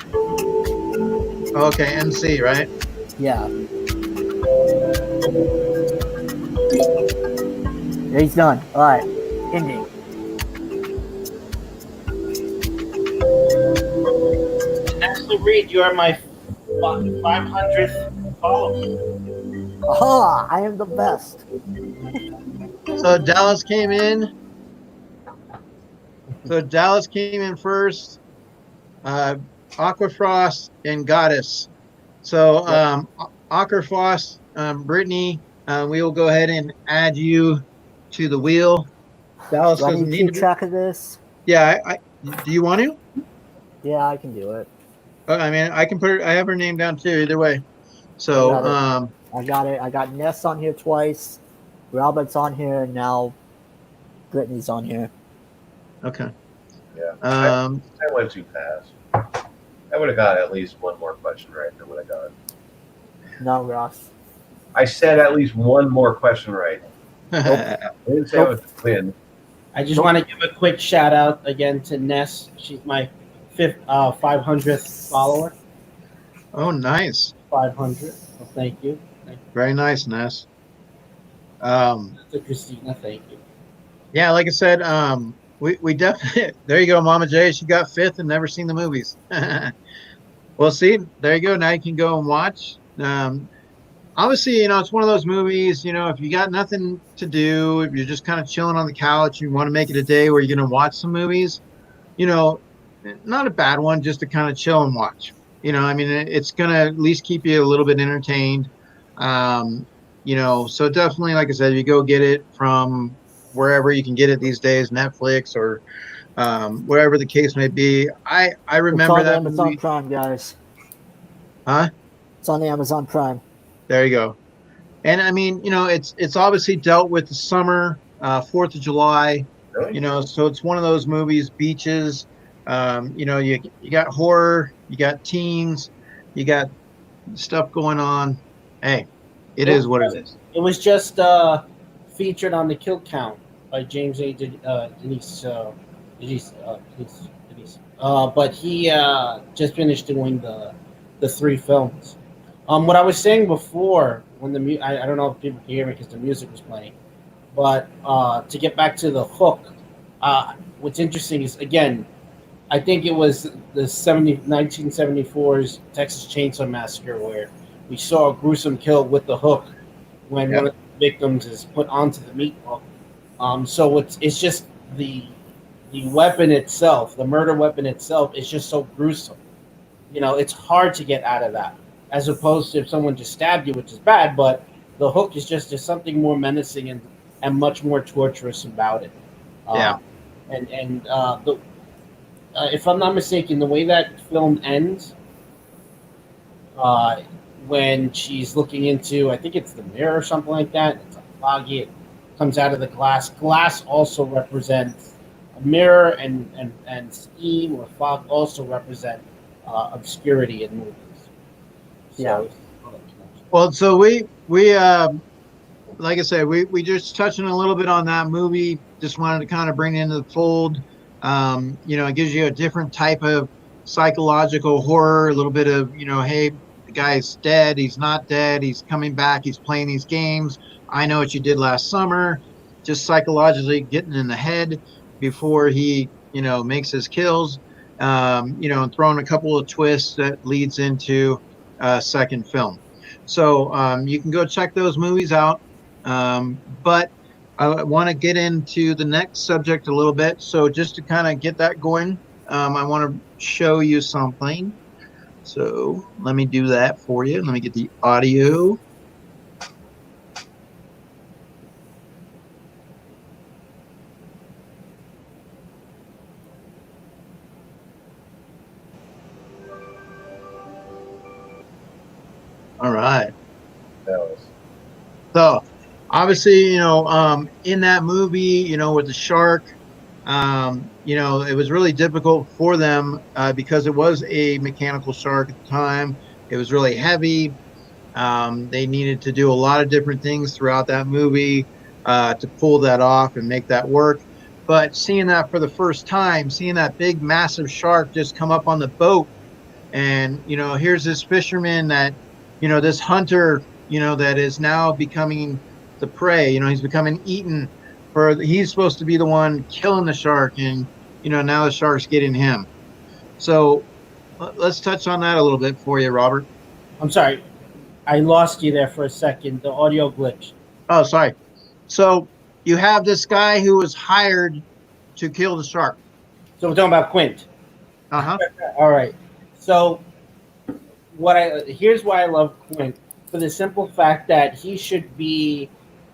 Okay, MC, right? Yeah. Yeah, he's done. All right. Ending. Ashley Reed, you are my 500th follower. Aha! I am the best. So Dallas came in. So Dallas came in first. Aquafrost and Goddess. So Aquafrost, Brittany, we will go ahead and add you to the wheel. Dallas Do I need doesn't to need keep to. track of this? Yeah, do you want to? Yeah, I can do it. I mean, I can put her. I have her name down too. Either way. So I got it. I got Ness on here twice. Robert's on here, and now Brittany's on here. okay. Yeah. Um, I went too fast. I would have got at least one more question right than what I got. No, Ross. I said at least one more question right. I didn't say I was a win. I just want to give a quick shout out again to Ness. She's my 500th follower. oh, nice. 500. Well, thank you. Very nice, Ness. To Christina, thank you. Yeah, like I said, we definitely there you go, Mama J. She got fifth and never seen the movies. Well, see, there you go. Now you can go and watch. Obviously, it's one of those movies. If you got nothing to do, if you're just kind of chilling on the couch, you want to make it a day where you're going to watch some movies. Not a bad one, just to kind of chill and watch. I mean, it's going to at least keep you a little bit entertained. So definitely, like I said, you go get it from wherever you can get it these days, Netflix or whatever the case may be. I remember it's on that Amazon movie. Prime, guys. Huh? It's on Amazon Prime. There you go. And I mean, it's obviously dealt with the summer, 4th of July. Really? So it's one of those movies, beaches. You got horror, you got teens, you got stuff going on. Hey, it is what it is. It was just featured on the Kill Count by James A. Denise. But he just finished doing the 3 films. What I was saying before, when I don't know if people can hear me because the music was playing, but to get back to the hook, what's interesting is, again, I think it was the 1974's Texas Chainsaw Massacre where we saw a gruesome kill with the hook when one of the victims is put onto the meat hook. So it's just the weapon itself, the murder weapon itself, is just so gruesome. It's hard to get out of that, as opposed to if someone just stabbed you, which is bad, but the hook is just something more menacing and much more torturous about it. If I'm not mistaken, the way that film ends, when she's looking into, I think it's the mirror or something like that. It's like foggy. It comes out of the glass. Glass also represents a mirror, and steam or fog also represent obscurity in movies. Yeah. So, Well, so we like I said, we just touching a little bit on that movie. Just wanted to kind of bring it into the fold. It gives you a different type of psychological horror, a little bit of, hey, the guy's dead, he's not dead, he's coming back, he's playing these games. I know what you did last summer. Just psychologically getting in the head before he, makes his kills. And throwing a couple of twists that leads into a second film. So you can go check those movies out. But I want to get into the next subject a little bit. So just to kind of get that going, I want to show you something. So let me do that for you. Let me get the audio. All right. That was So obviously, in that movie, with the shark, it was really difficult for them because it was a mechanical shark at the time. It was really heavy. They needed to do a lot of different things throughout that movie to pull that off and make that work. But seeing that for the first time, seeing that big, massive shark just come up on the boat, and here's this fisherman that, this hunter, that is now becoming the prey. He's becoming eaten. He's supposed to be the one killing the shark, and now the shark's getting him. So let's touch on that a little bit for you, Robert. I'm sorry, I lost you there for a second. The audio glitched. Oh, sorry. So you have this guy who was hired to kill the shark. So we're talking about Quint. Uh-huh. All right. So here's why I love Quint, for the simple fact that he should be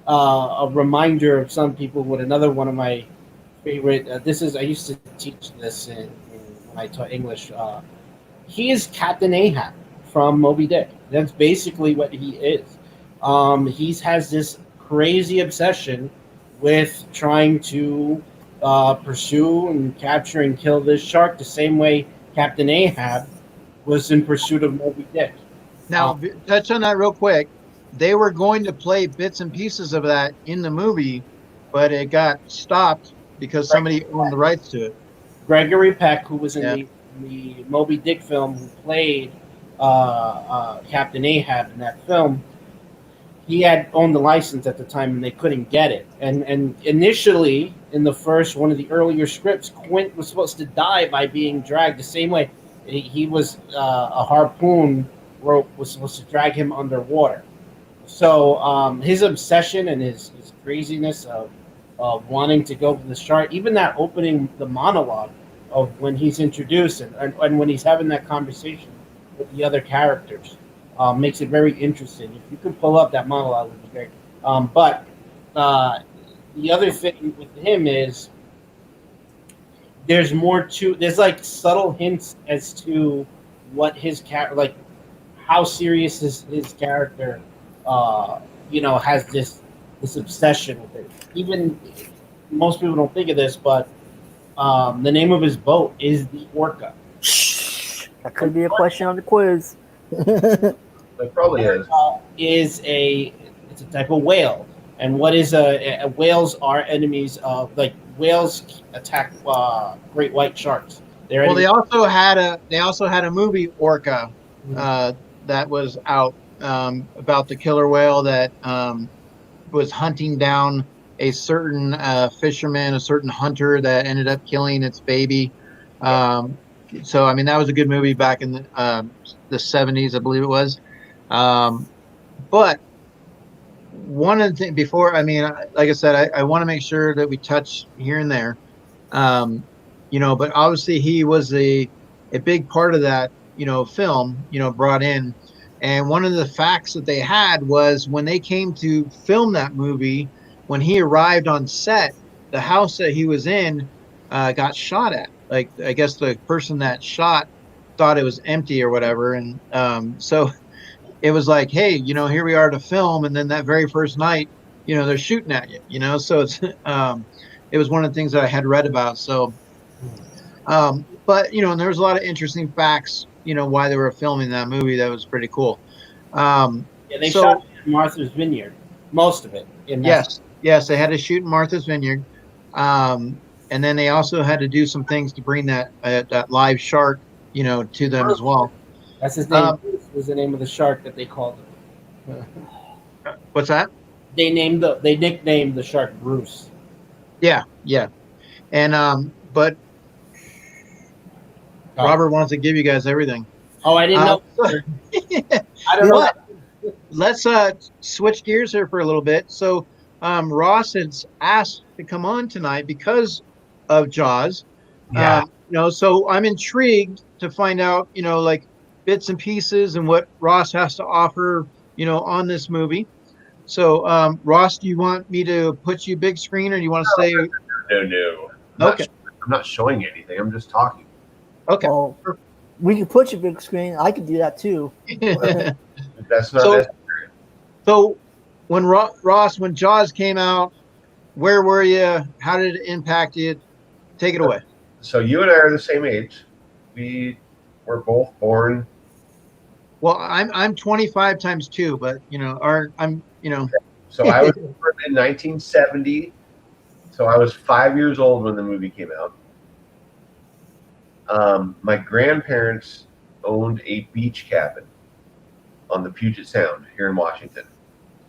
a reminder of some people. With another one of my favorite. I used to teach this when I taught English. He is Captain Ahab from Moby Dick. That's basically what he is. He has this crazy obsession with trying to pursue and capture and kill this shark, the same way Captain Ahab was in pursuit of Moby Dick. Now, touch on that real quick. They were going to play bits and pieces of that in the movie, but it got stopped because somebody owned the rights to it. Gregory Peck, who was in the Moby Dick film, who played Captain Ahab in that film, he had owned the license at the time, and they couldn't get it. And initially, in the first one of the earlier scripts, Quint was supposed to die by being dragged the same way he was a harpoon rope was supposed to drag him underwater. So his obsession and his craziness of wanting to go for the shark, even that opening, the monologue of when he's introduced and when he's having that conversation with the other characters, makes it very interesting. If you could pull up that monologue, it would be great. But the other thing with him is there's like subtle hints as to what his character, like how serious his character, has this obsession with it. Even most people don't think of this, but the name of his boat is the Orca. That could be a question on the quiz. it probably is. It's a type of whale, and what is whales are enemies of, like, whales attack great white sharks. Well, they also had a movie, Orca, that was out about the killer whale that was hunting down a certain fisherman, a certain hunter that ended up killing its baby. So, I mean, that was a good movie back in the 70s, I believe it was. But one of the things before, I mean, like I said, I want to make sure that we touch here and there. But obviously he was a big part of that, film, brought in. And one of the facts that they had was when they came to film that movie, when he arrived on set, the house that he was in got shot at. Like, I guess the person that shot thought it was empty or whatever. And so it was like, hey, here we are to film, and then that very first night, they're shooting at you. So it's it was one of the things that I had read about. So, but and there was a lot of interesting facts, why they were filming that movie. That was pretty cool. Yeah, they shot So it in Martha's Vineyard, most of it in yes, they had to shoot in Martha's Vineyard, and then they also had to do some things to bring that live shark, to them as well. That's his name. Bruce was the name of the shark that they called him. What's that? They nicknamed the shark Bruce. Yeah, and but Robert wants to give you guys everything. Oh, I didn't know. I don't know. Let's switch gears here for a little bit. So Ross has asked to come on tonight because of Jaws. Yeah. So I'm intrigued to find out, like bits and pieces and what Ross has to offer, on this movie. So Ross, do you want me to put you big screen, or do you want to stay? No. Okay. I'm not showing anything. I'm just talking. Okay. Well, we can put you big screen. I can do that too. That's not necessary. So when Ross, when Jaws came out, where were you? How did it impact you? Take it away. So you and I are the same age. We were both born. Well, I'm 25 times 2, but I'm. So I was born in 1970. So I was 5 years old when the movie came out. My grandparents owned a beach cabin on the Puget Sound here in Washington.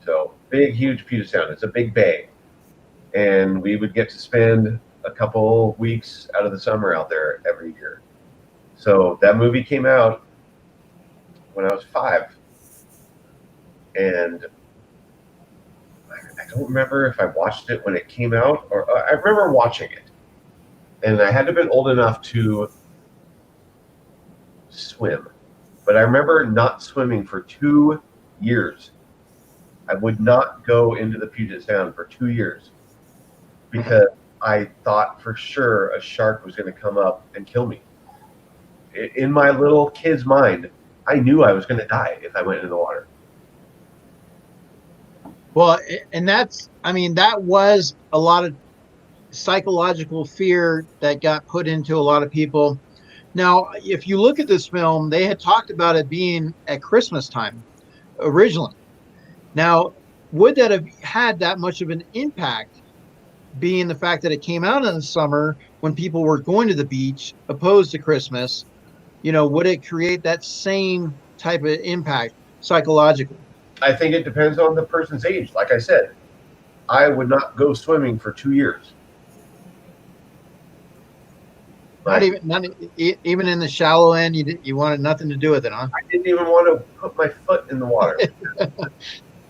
So big, huge Puget Sound. It's a big bay. And we would get to spend a couple weeks out of the summer out there every year. So that movie came out when I was 5. And I don't remember if I watched it when it came out, or I remember watching it. And I had to have been old enough to swim. But I remember not swimming for 2 years. I would not go into the Puget Sound for 2 years because I thought for sure a shark was going to come up and kill me. In my little kid's mind, I knew I was going to die if I went into the water. Well, and that was a lot of psychological fear that got put into a lot of people. Now, if you look at this film, they had talked about it being at Christmas time originally. Now, would that have had that much of an impact, being the fact that it came out in the summer when people were going to the beach opposed to Christmas? Would it create that same type of impact psychologically? I think it depends on the person's age. Like I said, I would not go swimming for 2 years. Not even in the shallow end, you wanted nothing to do with it, huh? I didn't even want to put my foot in the water.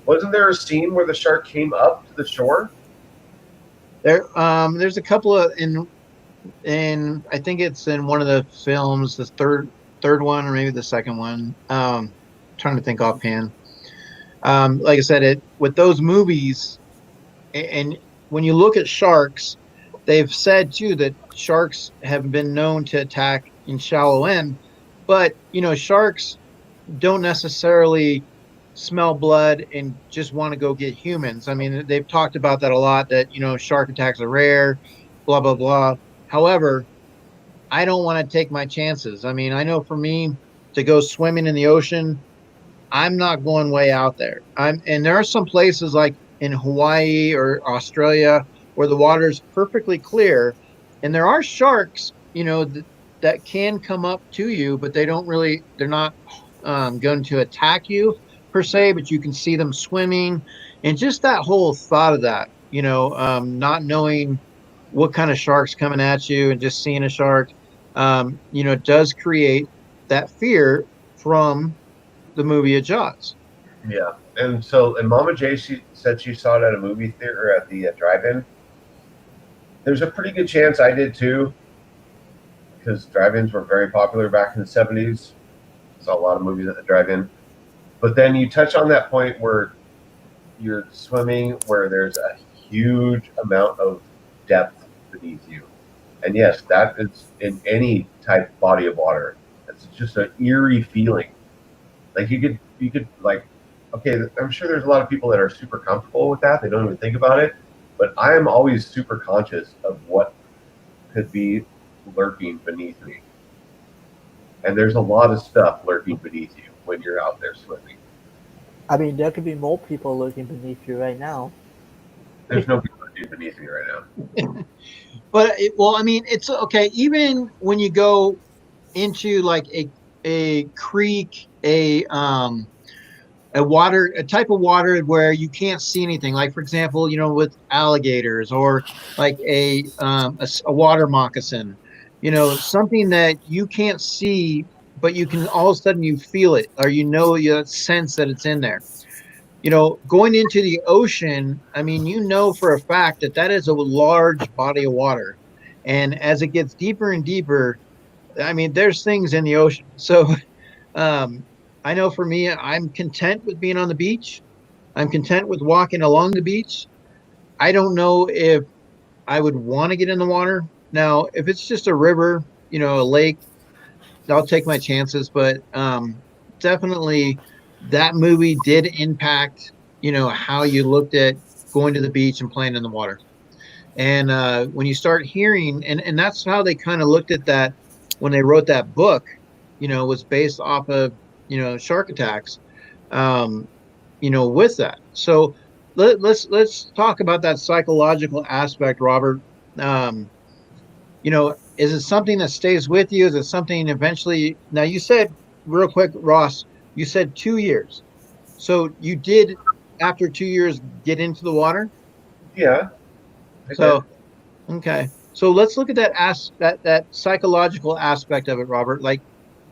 Wasn't there a scene where the shark came up to the shore? There's a couple of in I think it's in one of the films, the third one or maybe the second one. Trying to think offhand. Like I said, with those movies, and when you look at sharks, they've said too that sharks have been known to attack in shallow end, but sharks don't necessarily smell blood and just want to go get humans. I mean, they've talked about that a lot, that shark attacks are rare, blah blah blah. However, I don't want to take my chances. I mean, I know for me to go swimming in the ocean, I'm not going way out there. And there are some places like in Hawaii or Australia where the water is perfectly clear, and there are sharks, that can come up to you, but they're not going to attack you per se, but you can see them swimming. And just that whole thought of that, not knowing what kind of shark's coming at you and just seeing a shark, does create that fear from the movie of Jaws. Yeah. And Mama J, she said she saw it at a movie theater at the drive-in. There's a pretty good chance I did too, because drive-ins were very popular back in the 70s. Saw a lot of movies at the drive-in. But then you touch on that point where you're swimming, where there's a huge amount of depth beneath you. And yes, that is in any type body of water. It's just an eerie feeling. Like you could like, okay, I'm sure there's a lot of people that are super comfortable with that. They don't even think about it. But I am always super conscious of what could be lurking beneath me. And there's a lot of stuff lurking beneath you when you're out there swimming. I mean, there could be more people looking beneath you right now. There's nobody lurking beneath me right now. But well, I mean, it's okay. Even when you go into like a creek, a water, a type of water where you can't see anything, like for example, with alligators, or like a water moccasin, something that you can't see, but you can all of a sudden you feel it, or you sense that it's in there. Going into the ocean, I mean, for a fact that that is a large body of water. And as it gets deeper and deeper, I mean, there's things in the ocean. So um, I know for me, I'm content with being on the beach. I'm content with walking along the beach. I don't know if I would want to get in the water. Now, if it's just a river, a lake, I'll take my chances. But definitely, that movie did impact, how you looked at going to the beach and playing in the water. And when you start hearing, and that's how they kind of looked at that when they wrote that book, was based off of, shark attacks, um, with that. So let's talk about that psychological aspect, Robert. Um, is it something that stays with you? Is it something eventually? Now, you said, real quick, Ross, you said 2 years. So you did, after 2 years, get into the water? Yeah, I did. So, okay. So let's look at that psychological aspect of it, Robert. Like,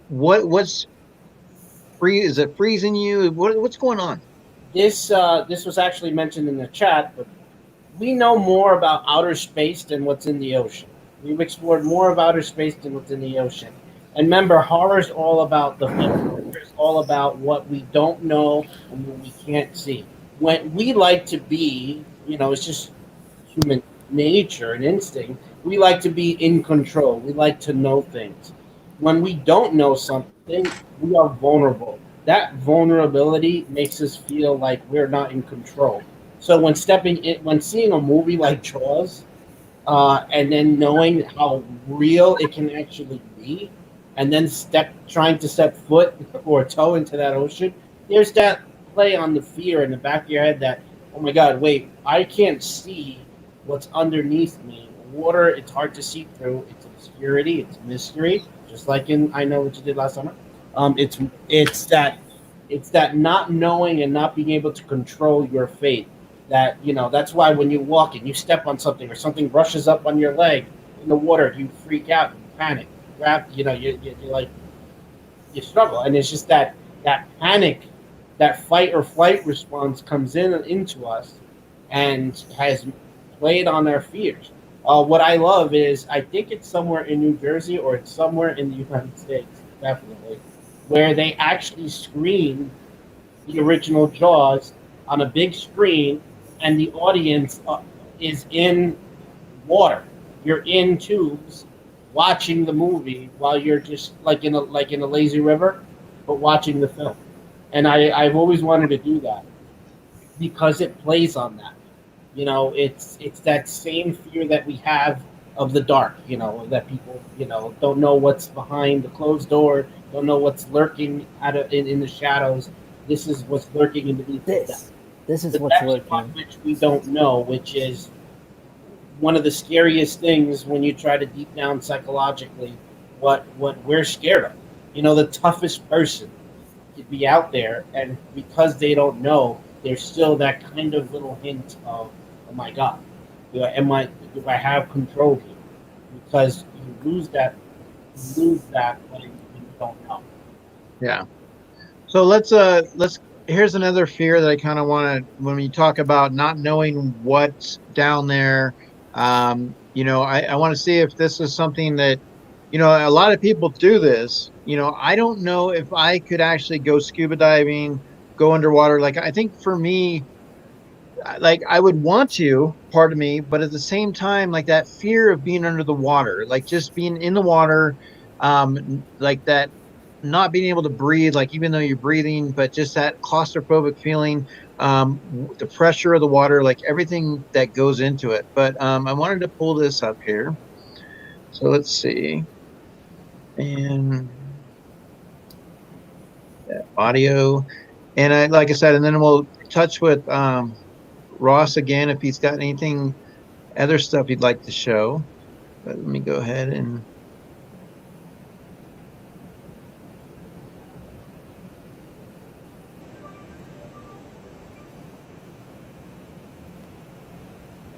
what's free? Is it freezing you? What's going on? This was actually mentioned in the chat, but we know more about outer space than what's in the ocean. We've explored more of outer space than what's in the ocean. And remember, horror is all about the future. It's all about what we don't know and what we can't see. When we like to be, it's just human nature and instinct. We like to be in control. We like to know things. When we don't know something, we are vulnerable. That vulnerability makes us feel like we're not in control. So when seeing a movie like Jaws, and then knowing how real it can actually be, and then trying to step foot or toe into that ocean, there's that play on the fear in the back of your head that, oh my God, wait, I can't see what's underneath me. Water, it's hard to see through. It's obscurity, it's mystery, just like in I Know What You Did Last Summer. It's it's that it's that not knowing and not being able to control your fate. That that's why when you walk and you step on something or something brushes up on your leg in the water, you freak out, you panic, you grab, you're like you struggle, and it's just that panic, that fight or flight response comes into us, and has played on our fears. What I love is I think it's somewhere in New Jersey or it's somewhere in the United States, definitely, where they actually screen the original Jaws on a big screen, and the audience is in water. You're in tubes watching the movie while you're just like in a lazy river, but watching the film. And I've always wanted to do that because it plays on that. It's that same fear that we have of the dark. That people don't know what's behind the closed door, don't know what's lurking in the shadows. This is what's lurking in beneath the depth. This is The what's depth lurking. which we don't know, which is one of the scariest things when you try to deep down psychologically what we're scared of. The toughest person could be out there, and because they don't know, there's still that kind of little hint of, oh my God, do I have control here? Because you lose that when you don't know. Yeah. So let's here's another fear that I kind of want to, when we talk about not knowing what's down there. I want to see if this is something that, a lot of people do this. I don't know if I could actually go scuba diving, go underwater. Like, I think for me, like, I would want to, part of me, but at the same time, like, that fear of being under the water, like just being in the water, like that. not being able to breathe, like even though you're breathing, but just that claustrophobic feeling, the pressure of the water, like everything that goes into it. But I wanted to pull this up here. So let's see. And audio. And like I said, and then we'll touch with Ross again if he's got anything, other stuff he'd like to show. But let me go ahead and.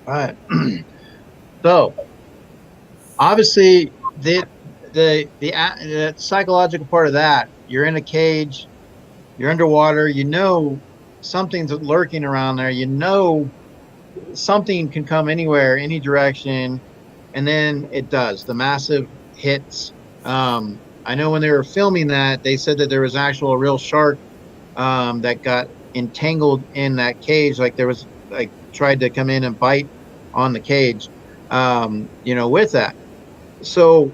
All right. So obviously the psychological part of that, you're in a cage, you're underwater, something's lurking around there, something can come anywhere, any direction, and then it does. The massive hits. I know when they were filming that, they said that there was actual a real shark that got entangled in that cage, like there was like tried to come in and bite on the cage, with that. So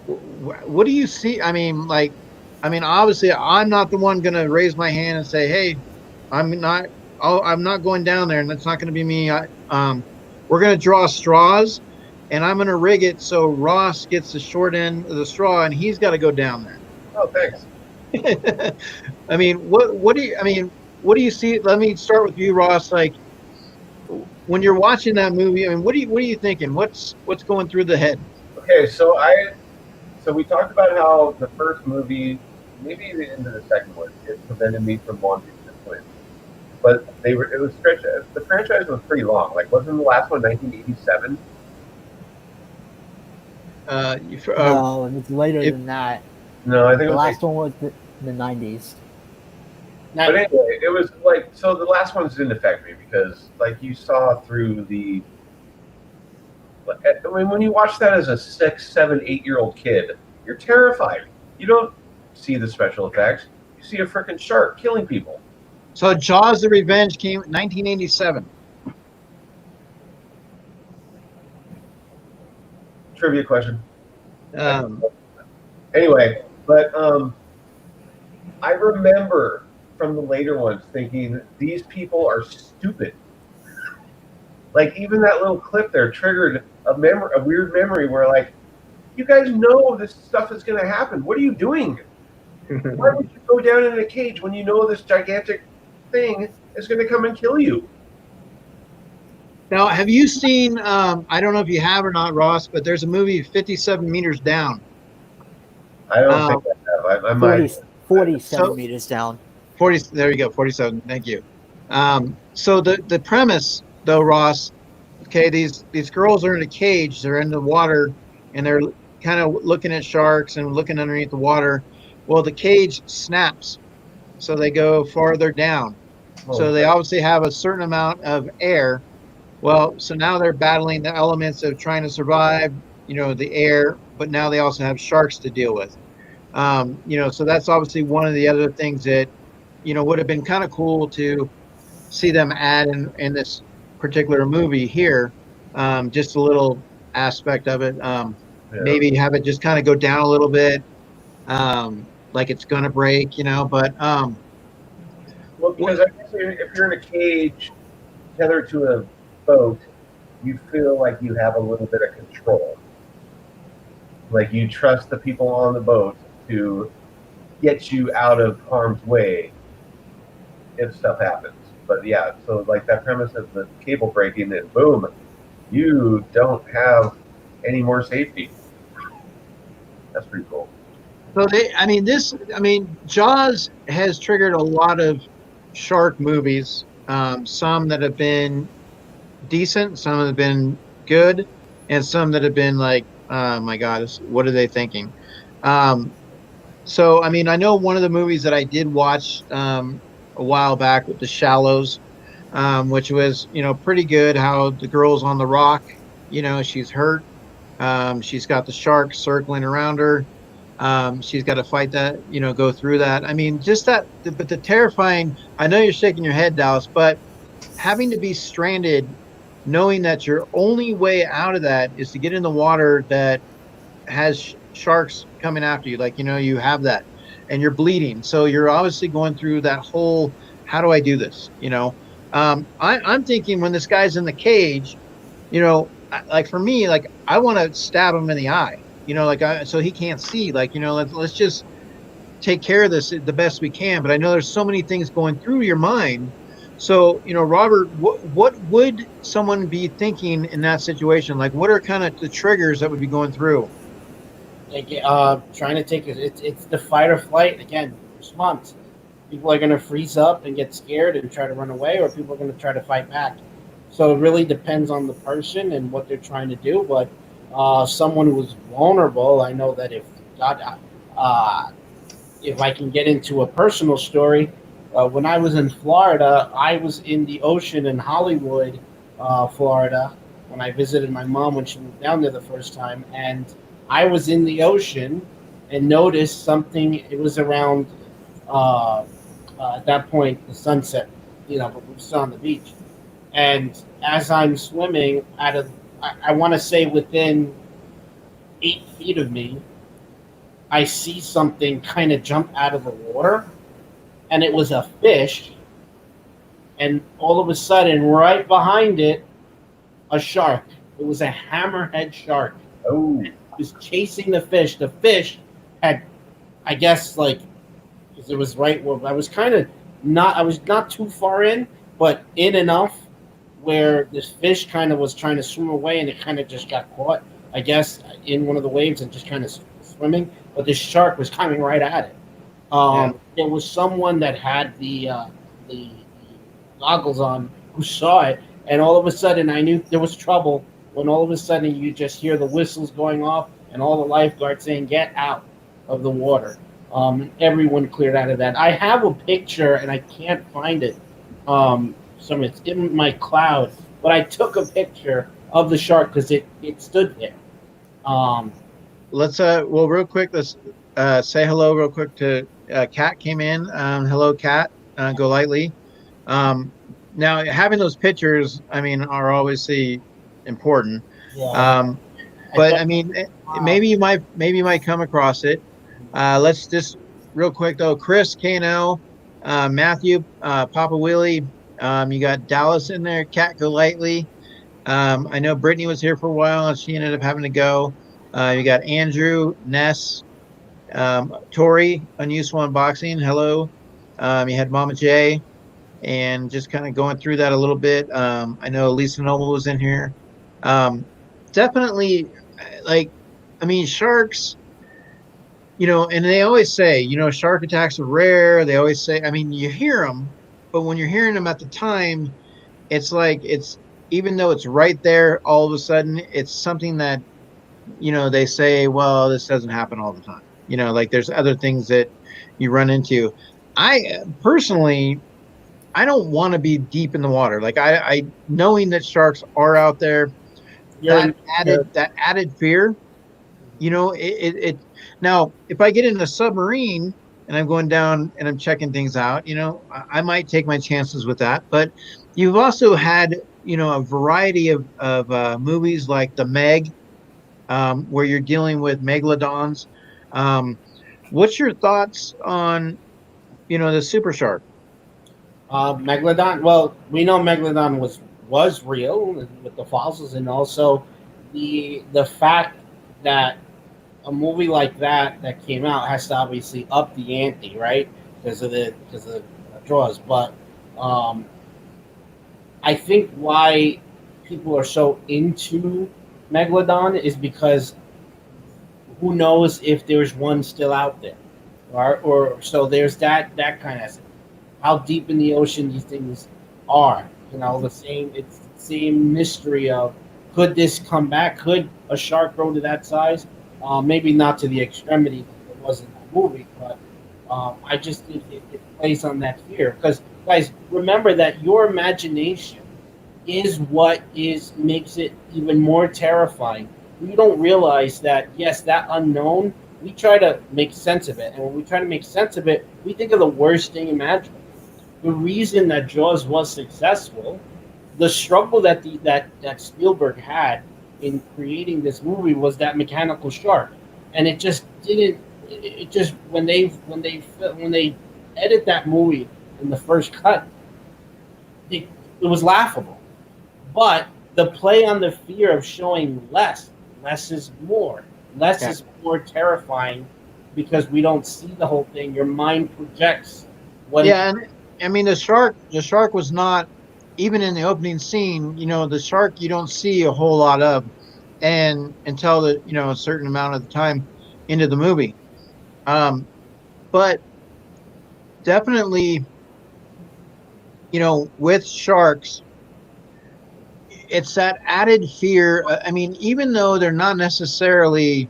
what do you see? Obviously, I'm not the one going to raise my hand and say, "Hey, I'm not. I'm not going down there, and that's not going to be me." We're going to draw straws, and I'm going to rig it so Ross gets the short end of the straw, and he's got to go down there. Oh, thanks. What do you see? Let me start with you, Ross. Like when you're watching that movie, what are you thinking? What's going through the head? Okay, so we talked about how the first movie, maybe the end of the second one, it prevented me from wanting to swim. But it was stretched. The franchise was pretty long. Like, wasn't the last one 1987? No, it was later than that. No, I think the last one was the 90s. But anyway, it was like, so the last ones didn't affect me because, like, you saw through the. I mean, when you watch that as a 6, 7, 8-year-old kid, you're terrified. You don't see the special effects. You see a freaking shark killing people. So Jaws: The Revenge came in 1987. Trivia question. Anyway, but I remember from the later ones thinking these people are stupid. Like even that little clip there triggered a weird memory where like, you guys know this stuff is going to happen. What are you doing? Why would you go down in a cage when you know this gigantic thing is going to come and kill you? Now, have you seen? I don't know if you have or not, Ross, but there's a movie 57 Meters Down. I don't think I have. I might. 47 meters down. 40. There you go. 47. Thank you. So the premise, though, Ross. Okay, these girls are in a cage. They're in the water, and they're kind of looking at sharks and looking underneath the water. Well, the cage snaps, so they go farther down. So they obviously have a certain amount of air. Well, so now they're battling the elements of trying to survive, the air, but now they also have sharks to deal with. So that's obviously one of the other things that, would have been kind of cool to see them add in this particular movie here. Just a little aspect of it. Maybe have it just kind of go down a little bit, like it's going to break, but. Well, because I guess if you're in a cage tethered to a boat, you feel like you have a little bit of control. Like you trust the people on the boat to get you out of harm's way if stuff happens. But yeah, so like that premise of the cable breaking and boom, you don't have any more safety. That's pretty cool. So Jaws has triggered a lot of shark movies. Some that have been decent, some that have been good, and some that have been like, oh my God, what are they thinking? So, I know one of the movies that I did watch a while back with The Shallows, which was, pretty good. How the girl's on the rock, she's hurt. She's got the shark circling around her. She's got to fight that, go through that. Just that, but the terrifying, I know you're shaking your head, Dallas, but having to be stranded, knowing that your only way out of that is to get in the water that has sharks coming after you. Like, you have that. and you're bleeding. So you're obviously going through that whole, how do I do this? I'm thinking when this guy's in the cage, like for me, like I want to stab him in the eye, so he can't see. Like, let's just take care of this the best we can. But I know there's so many things going through your mind. So, Robert, what would someone be thinking in that situation? Like, what are kind of the triggers that would be going through? Like, trying to take it. It's the fight or flight again response. People are going to freeze up and get scared and try to run away, or people are going to try to fight back. So it really depends on the person and what they're trying to do. But someone who's vulnerable, I know that uh, if I can get into a personal story, when I was in Florida, I was in the ocean in Hollywood, Florida, when I visited my mom when she moved down there the first time, and I was in the ocean and noticed something. It was around uh, at that point the sunset, but we were still on the beach. And as I'm swimming, I want to say within 8 feet of me, I see something kind of jump out of the water, and it was a fish. And all of a sudden, right behind it, a shark. It was a hammerhead shark. Oh, It was chasing the fish. The fish had, I guess, like, 'cause it was right where I was kind of not. I was not too far in, but in enough where this fish kind of was trying to swim away, and it kind of just got caught, I guess, in one of the waves and just kind of swimming. But this shark was coming right at it. Yeah. There was someone that had the goggles on who saw it, and all of a sudden I knew there was trouble. When all of a sudden you just hear the whistles going off and all the lifeguards saying, "Get out of the water." Everyone cleared out of that. I have a picture and I can't find it. So it's in my cloud, but I took a picture of the shark because it stood there. Um, Let's real quick, let's say hello real quick to Kat came in. Hello, Kat. Go lightly. Um, Now having those pictures, I mean, are obviously important. yeah, Um, I but thought, I mean, wow. maybe you might come across it. Let's just real quick though. Chris, Kano, Matthew, Papa Willie. You got Dallas in there. Cat Go Lightly. I know Brittany was here for a while and she ended up having to go. You got Andrew, Ness, Tori, Unuseful Unboxing. Hello. You had Mama J, and just kind of going through that a little bit. I know Lisa Noble was in here. Um, Definitely, like, I mean, sharks, and they always say, shark attacks are rare. They always say, I mean, you hear them, but when you're hearing them at the time, it's like even though it's right there, all of a sudden, it's something that, they say, well, this doesn't happen all the time. Like there's other things that you run into. I personally, I don't want to be deep in the water. Like I knowing that sharks are out there, You're in. that added fear, it now if I get in a submarine and I'm going down and I'm checking things out, I might take my chances with that. But you've also had, a variety of movies like The Meg, where you're dealing with megalodons. Um, what's your thoughts on, the super shark? Megalodon. Well, we know Megalodon was real with the fossils, and also the fact that a movie like that came out has to obviously up the ante, right? Because of the draws. But um, I think why people are so into Megalodon is because who knows if there's one still out there, or so there's that kind of how deep in the ocean these things are. The same, it's the same mystery of could this come back? Could a shark grow to that size? Maybe not to the extremity that it was in that movie, but I just think it plays on that fear. Because guys, remember that your imagination is what is makes it even more terrifying. We don't realize that yes, that unknown. We try to make sense of it, and when we try to make sense of it, we think of the worst thing imaginable. The reason that Jaws was successful, the struggle that Spielberg had in creating this movie was that mechanical shark, and it just didn't. it just when they edit that movie in the first cut, it was laughable. But the play on the fear of showing less is more. Less Yeah. is more terrifying because we don't see the whole thing. Your mind projects what it. Yeah, and I mean the shark was not even in the opening scene. The shark you don't see a whole lot of, and until a certain amount of the time into the movie. But definitely, with sharks, it's that added fear. I mean, even though they're not necessarily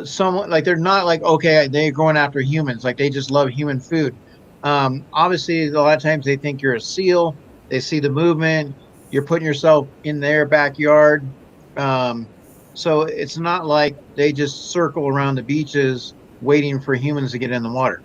someone like they're not like okay they're going after humans like they just love human food. Obviously a lot of times they think you're a seal, they see the movement, you're putting yourself in their backyard. So it's not like they just circle around the beaches waiting for humans to get in the water.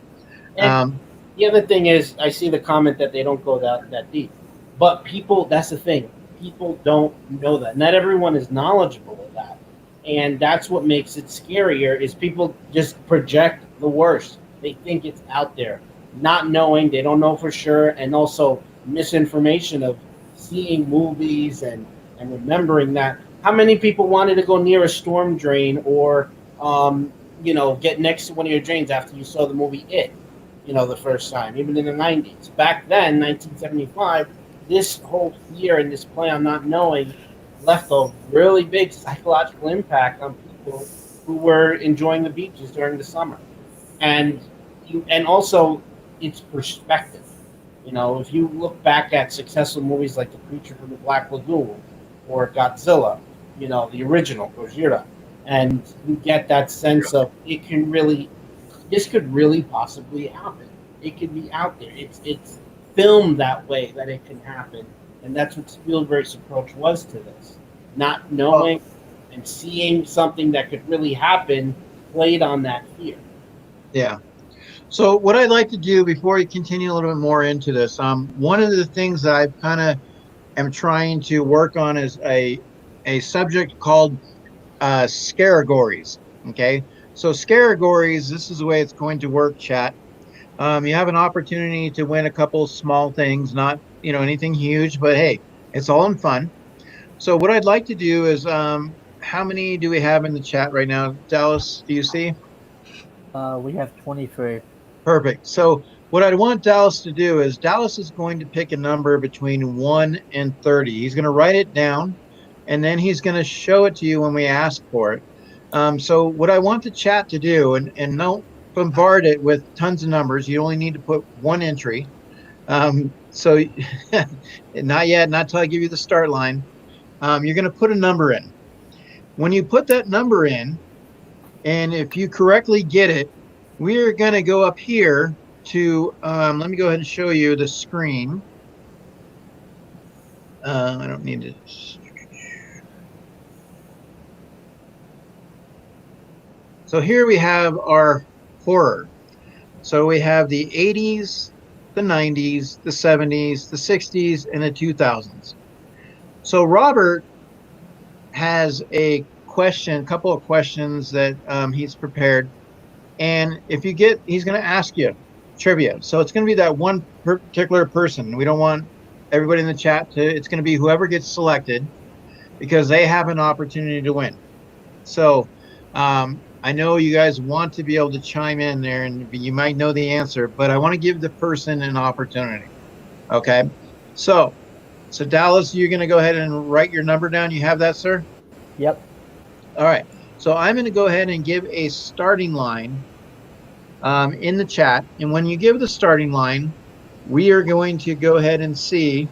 And um, the other thing is, I see the comment that they don't go that deep, but people. That's the thing. People don't know that. Not everyone is knowledgeable of that, and that's what makes it scarier. Is people just project the worst. They think it's out there, not knowing. They don't know for sure, and also misinformation of seeing movies and remembering that. How many people wanted to go near a storm drain or get next to one of your drains after you saw the movie It? The first time, even in the 90s. Back then, 1975, this whole fear and this play on not knowing left a really big psychological impact on people who were enjoying the beaches during the summer. And and also it's perspective. If you look back at successful movies like The Creature from the Black Lagoon or Godzilla, the original Gojira, and you get that sense of this could really possibly happen. It could be out there. It's filmed that way that it can happen, and that's what Spielberg's approach was to this. Not well, knowing and seeing something that could really happen played on that fear. yeah. So what I'd like to do before we continue a little bit more into this, one of the things that I've kind of am trying to work on is a subject called Scareagories. Okay, so Scareagories, this is the way it's going to work, chat. You have an opportunity to win a couple small things, not anything huge, but hey, it's all in fun. So what I'd like to do is, how many do we have in the chat right now? Dallas, do you see? We have 23. Perfect. So what I'd want Dallas to do is Dallas is going to pick a number between 1 and 30. He's going to write it down and then he's going to show it to you when we ask for it. So what I want the chat to do, and don't bombard it with tons of numbers. You only need to put one entry. So not yet, not till I give you the start line. You're going to put a number in. When you put that number in, and if you correctly get it, we're going to go up here to, let me go ahead and show you the screen. I don't need to. So here we have our horror. So we have the 80s, the 90s, the 70s, the 60s, and the 2000s. So Robert has a couple of questions that he's prepared. And if you get, he's going to ask you trivia. So it's going to be that one particular person. We don't want everybody in the chat to, it's going to be whoever gets selected because they have an opportunity to win. So I know you guys want to be able to chime in there and you might know the answer, but I want to give the person an opportunity. Okay. So Dallas, you're going to go ahead and write your number down. You have that, sir? Yep. All right. So I'm going to go ahead and give a starting line in the chat. And when you give the starting line, we are going to go ahead and see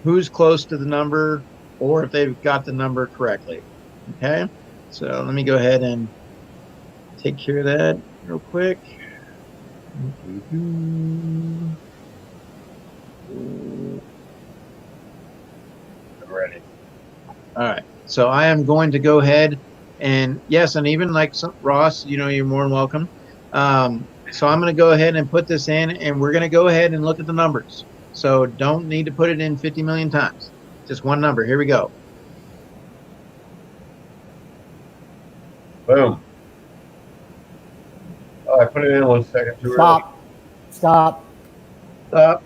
who's close to the number or if they've got the number correctly. Okay. So let me go ahead and take care of that real quick. Ready. All right. So I am going to go ahead and yes, and even like Ross, you're more than welcome. So I'm going to go ahead and put this in and we're going to go ahead and look at the numbers. So don't need to put it in 50 million times. Just one number. Here we go. Boom. I put it in 1 second too early. Stop. Stop.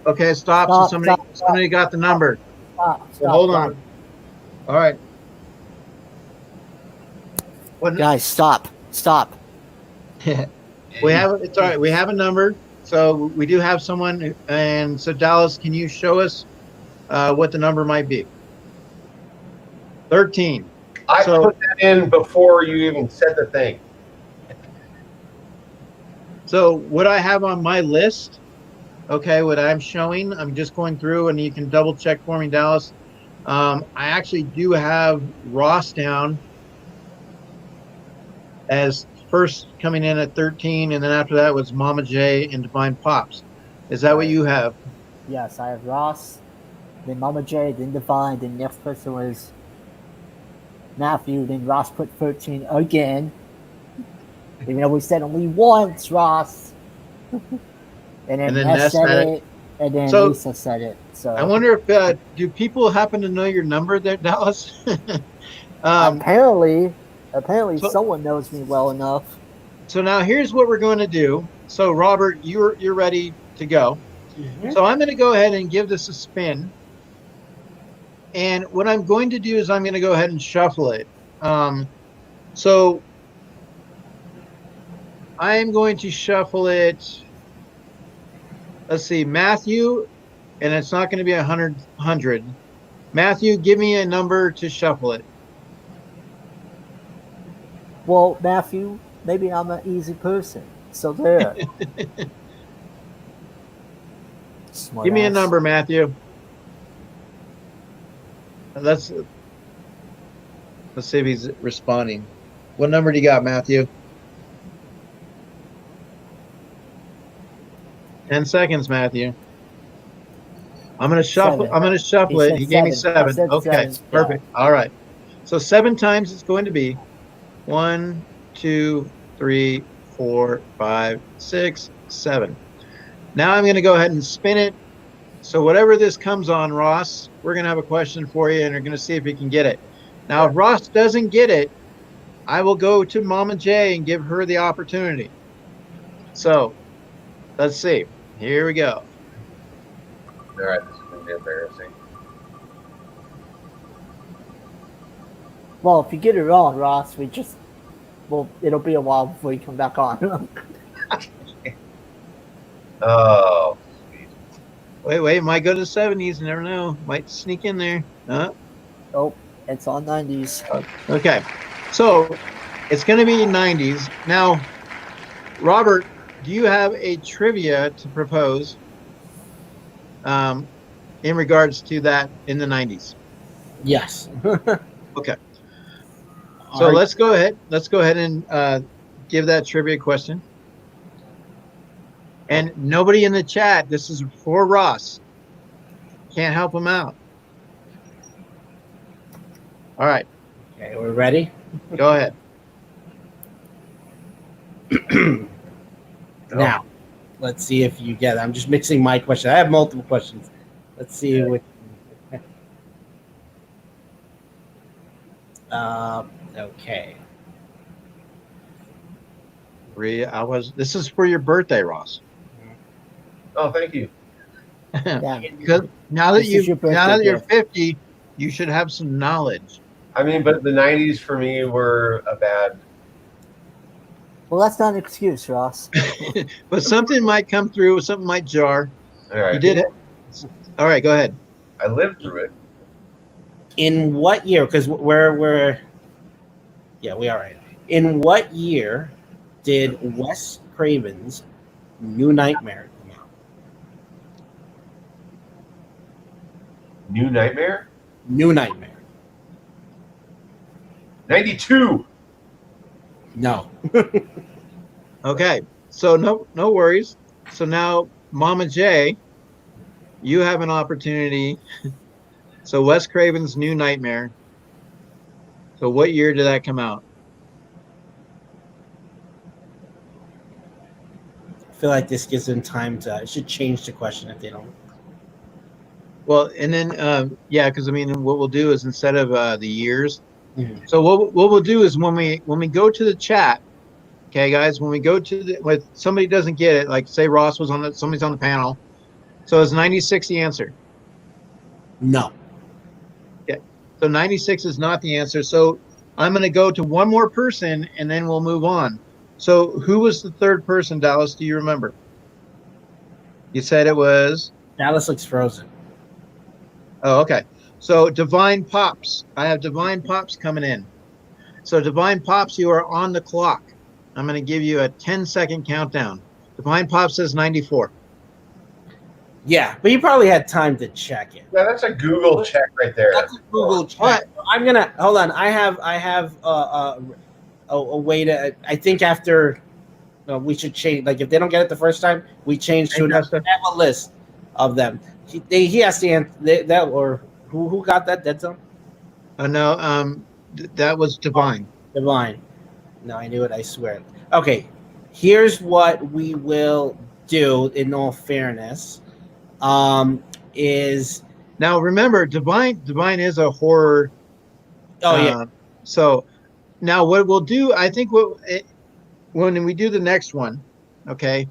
Okay, stop. So somebody got the number. Stop. So hold on. All right. What? Guys, stop. Stop. We have it's all right. We have a number. So we do have someone, and so Dallas, can you show us what the number might be? 13. I put that in before you even said the thing. So what I have on my list, okay, what I'm showing, I'm just going through, and you can double check for me, Dallas. I actually do have Ross down as first coming in at 13, and then after that was Mama J and Divine Pops. Is that what you have? Yes, I have Ross, then Mama J, then Divine, then next person was Matthew, then Ross put 13 again. Even though we said only once, Ross. And then Ness said it, and then Lisa said it. So I wonder if do people happen to know your number there, Dallas? apparently someone knows me well enough. So now here's what we're going to do. So Robert, you're ready to go. Mm-hmm. So I'm going to go ahead and give this a spin. And what I'm going to do is I'm going to go ahead and shuffle it. So I am going to shuffle it. Let's see, Matthew, and it's not going to be 100. Matthew, give me a number to shuffle it. Well, Matthew, maybe I'm an easy person. So there. Give me a number, Matthew. Let's see if he's responding. What number do you got, Matthew? 10 seconds, Matthew. I'm gonna shuffle. 7. I'm gonna shuffle it. He gave me 7. Okay, 7. perfect. Yeah. All right. So 7 times it's going to be 1, 2, 3, 4, 5, 6, 7. Now I'm gonna go ahead and spin it. So whatever this comes on, Ross, we're gonna have a question for you, and we're gonna see if you can get it. Now, if Ross doesn't get it, I will go to Mama J and give her the opportunity. So let's see. Here we go. All right, this is going to be embarrassing. Well, if you get it wrong, Ross, it'll be a while before you come back on. Oh, sweet. Wait, might go to the 70s. You never know. Might sneak in there. Oh, it's on 90s. Okay, so it's going to be 90s. Now, Robert, do you have a trivia to propose in regards to that in the 90s? Yes. Okay. So let's go ahead. Let's go ahead and give that trivia question. And nobody in the chat. This is for Ross. Can't help him out. All right. Okay, we're ready? Go ahead. Now, let's see if you get it. I'm just mixing my question. I have multiple questions. Let's see what. Okay. This is for your birthday, Ross. Oh, thank you. Because now that you're 50, you should have some knowledge. I mean, but the 90s for me were a bad. Well, that's not an excuse, Ross. But something might come through. Something might jar. All right. You did it. All right, go ahead. I lived through it. In what year? Because we're yeah, we are right. In what year did Wes Craven's New Nightmare come out? New Nightmare? New Nightmare. 92. No. Okay, so no worries. So now, Mama J, you have an opportunity. So Wes Craven's New Nightmare. So what year did that come out? I feel like this gives them time to. I should change the question if they don't. Well, and then yeah, because I mean, what we'll do is instead of the years. Mm-hmm. So what we'll do is when we go to the chat, Okay, guys, when we go to when somebody doesn't get it, like say Ross was on somebody's on the panel. So is 96 the answer? No. Okay. So 96 is not the answer. So I'm going to go to one more person and then we'll move on. So who was the third person, Dallas? Do you remember? You said it was. Dallas looks frozen. Oh, okay. So Divine Pops. I have Divine Pops coming in. So Divine Pops, you are on the clock. I'm going to give you a 10-second countdown. Divine Pops says 94. Yeah, but you probably had time to check it. Yeah, that's a Google check right there. That's a Google check. What? I'm gonna hold on. I have a way to. I think after we should change. Like if they don't get it the first time, we change to another. I have a list of them. He has to answer that, or who got that dead zone? No, that was Divine. Divine. No, I knew it. I swear. Okay, here's what we will do. In all fairness, is now remember Divine is a horror. Oh yeah. So now what we'll do, I think when we do the next one, okay,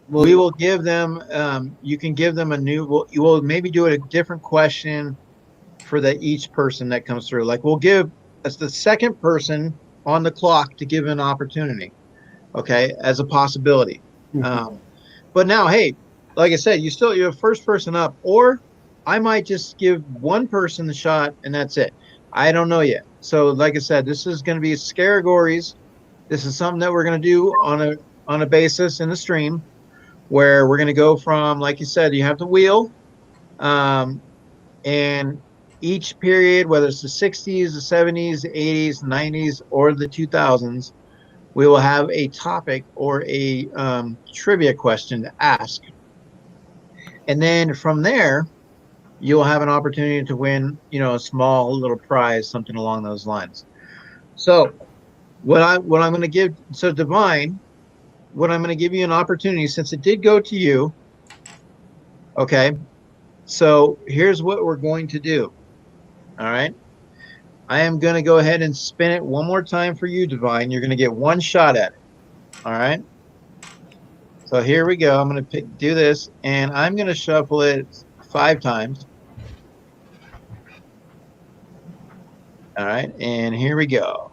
we will give them. You can give them a new. We'll maybe do a different question for each person that comes through. Like we'll give as the second person on the clock to give an opportunity, okay, as a possibility. But now, hey, like I said, you're first person up, or I might just give one person the shot and that's it. I don't know yet. So, like I said, this is going to be Scareagories. This is something that we're going to do on a basis in the stream, where we're going to go from, like you said, you have the wheel, and each period, whether it's the 60s, the 70s, the 80s, 90s, or the 2000s, we will have a topic or a trivia question to ask. And then from there, you'll have an opportunity to win, a small little prize, something along those lines. So what I'm going to give, so Divine, what I'm going to give you an opportunity, since it did go to you. Okay. So here's what we're going to do. All right. I am going to go ahead and spin it one more time for you, Divine. You're going to get one shot at it. All right. So here we go. I'm going to do this, and I'm going to shuffle it 5 times. All right. And here we go.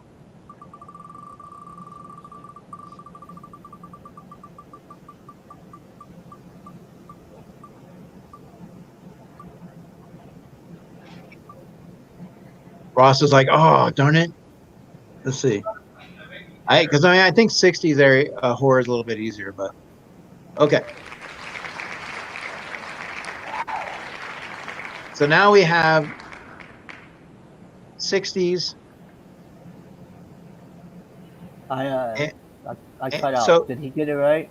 Ross is like, oh, darn it. Let's see. I think 60s area horror is a little bit easier, but okay. So now we have 60s. I cut out. Did he get it right?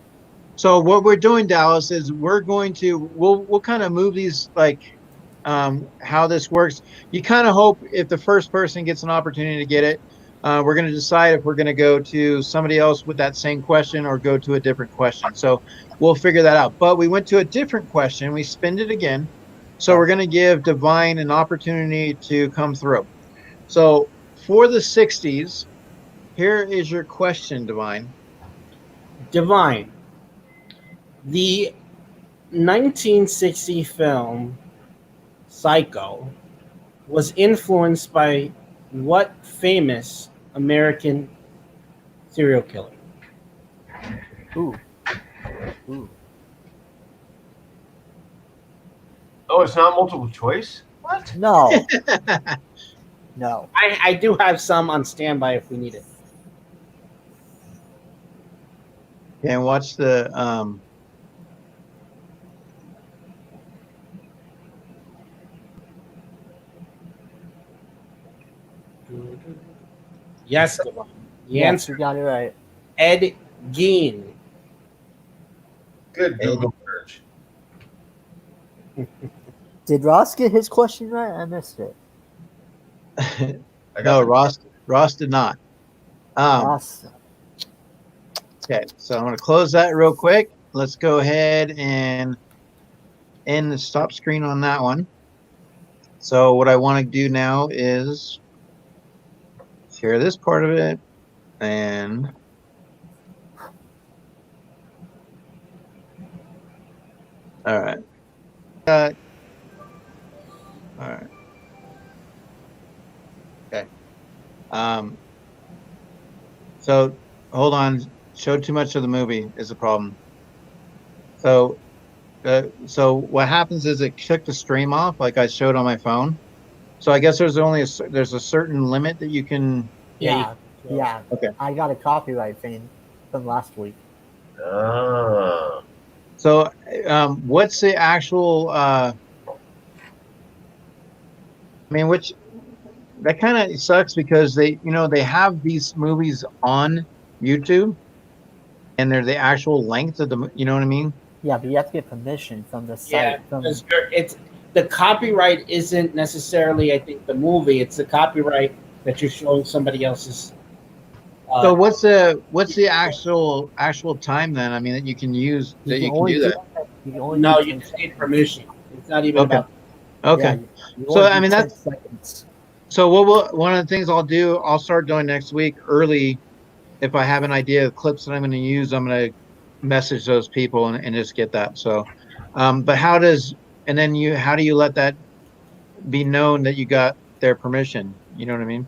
So what we're doing, Dallas, is we'll kind of move these, like how this works. You kind of hope if the first person gets an opportunity to get it, we're going to decide if we're going to go to somebody else with that same question or go to a different question. So we'll figure that out. But we went to a different question. We spinned it again. So we're going to give Divine an opportunity to come through. So for the 60s, here is your question, Divine. Divine. The 1960 film Psycho was influenced by what famous American serial killer? Ooh. Oh, it's not multiple choice? What? No. No. I do have some on standby if we need it. And watch the Yes, Yes, you got it right. Ed Gein. Good Google search. Did Ross get his question right? I missed it. No, Ross did not. Ross. Okay, so I'm going to close that real quick. Let's go ahead and end the stop screen on that one. So what I want to do now is share this part of it, and All right. All right. Okay. So hold on. Showed too much of the movie is the problem. So what happens is it took the stream off, like I showed on my phone. So I guess there's a certain limit that you can. Yeah, yeah. Okay. I got a copyright thing from last week. Ah. So what's the actual? I mean, which that kind of sucks because they have these movies on YouTube and they're the actual length of the. You know what I mean? Yeah, but you have to get permission from the Yeah, site. From because it's the copyright isn't necessarily, I think, the movie. It's the copyright that you're showing somebody else's. So what's the actual time then? I mean, that you can use you that can you can only do do that. you can only No, do you 10 just need seconds. permission. It's not even Okay. about. Okay. Yeah, you So only I do mean 10 that's seconds. so one of the things I'll start doing next week early. If I have an idea of clips that I'm going to use, I'm going to message those people and just get that. So, but how do you let that be known that you got their permission? You know what I mean?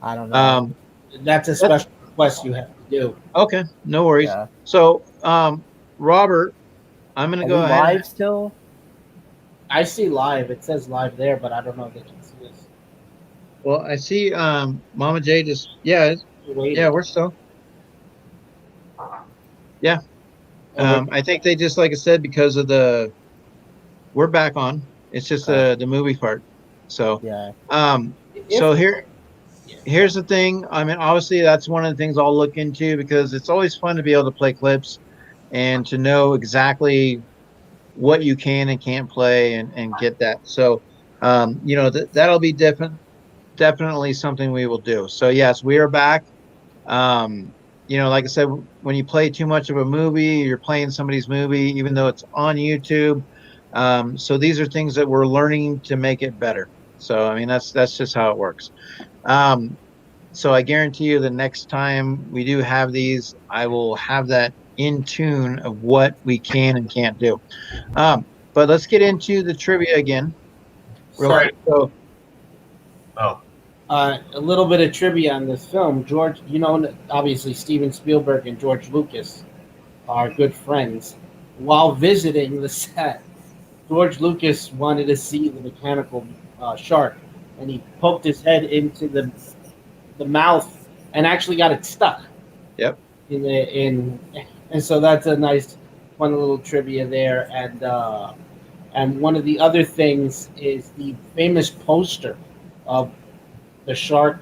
I don't know. Um, That's a that's special request you have to do. okay. No worries. Yeah. So, Robert, I'm going to Are go we ahead. live still? I see live. It says live there, but I don't know if they can see us. Well, I see, Mama J We're waiting. yeah, we're still, yeah. I think they just, like I said, because of we're back on. It's just the movie part. So, Yeah. so If here's the thing. I mean, obviously, that's one of the things I'll look into because it's always fun to be able to play clips and to know exactly what you can and can't play and get that. So, that'll be definitely something we will do. So, yes, we are back. Like I said, when you play too much of a movie, you're playing somebody's movie, even though it's on YouTube. So these are things that we're learning to make it better. So I mean, that's just how it works. Um, so I guarantee you, the next time we do have these, I will have that in tune of what we can and can't do. But let's get into the trivia again, real so, quick. So Oh. a little bit of trivia on this film. George, obviously Steven Spielberg and George Lucas are good friends. While visiting the set, George Lucas wanted to see the mechanical shark, and he poked his head into the mouth and actually got it stuck. Yep. And so that's a nice, fun little trivia there. And one of the other things is the famous poster of the shark,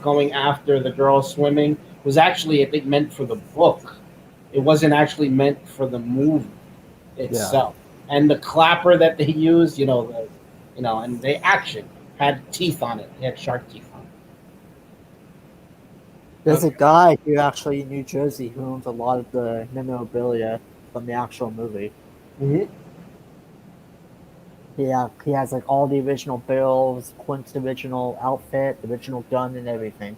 going after the girl swimming was actually, I think, meant for the book. It wasn't actually meant for the movie itself. And the clapper that they used, and the action had teeth on it. It had shark teeth on it. There's a guy here actually in New Jersey who owns a lot of the memorabilia from the actual movie. Mm-hmm. He has like all the original barrels, Quint's original outfit, the original gun, and everything.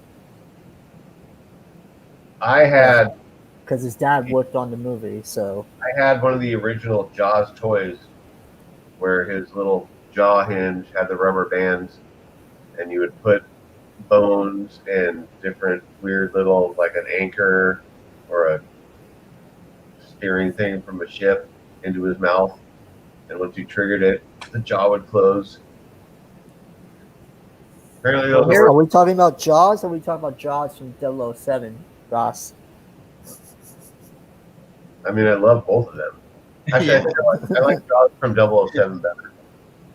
I had Because his dad worked on the movie, so one of the original Jaws toys where his little jaw hinge had the rubber bands, and you would put bones and different weird little, like an anchor or a steering thing from a ship into his mouth, and once you triggered it, the jaw would close. Apparently, those are we talking about Jaws or are we talking about Jaws from 007, Ross? I mean, I love both of them. Actually, I like Jaws from 007 better.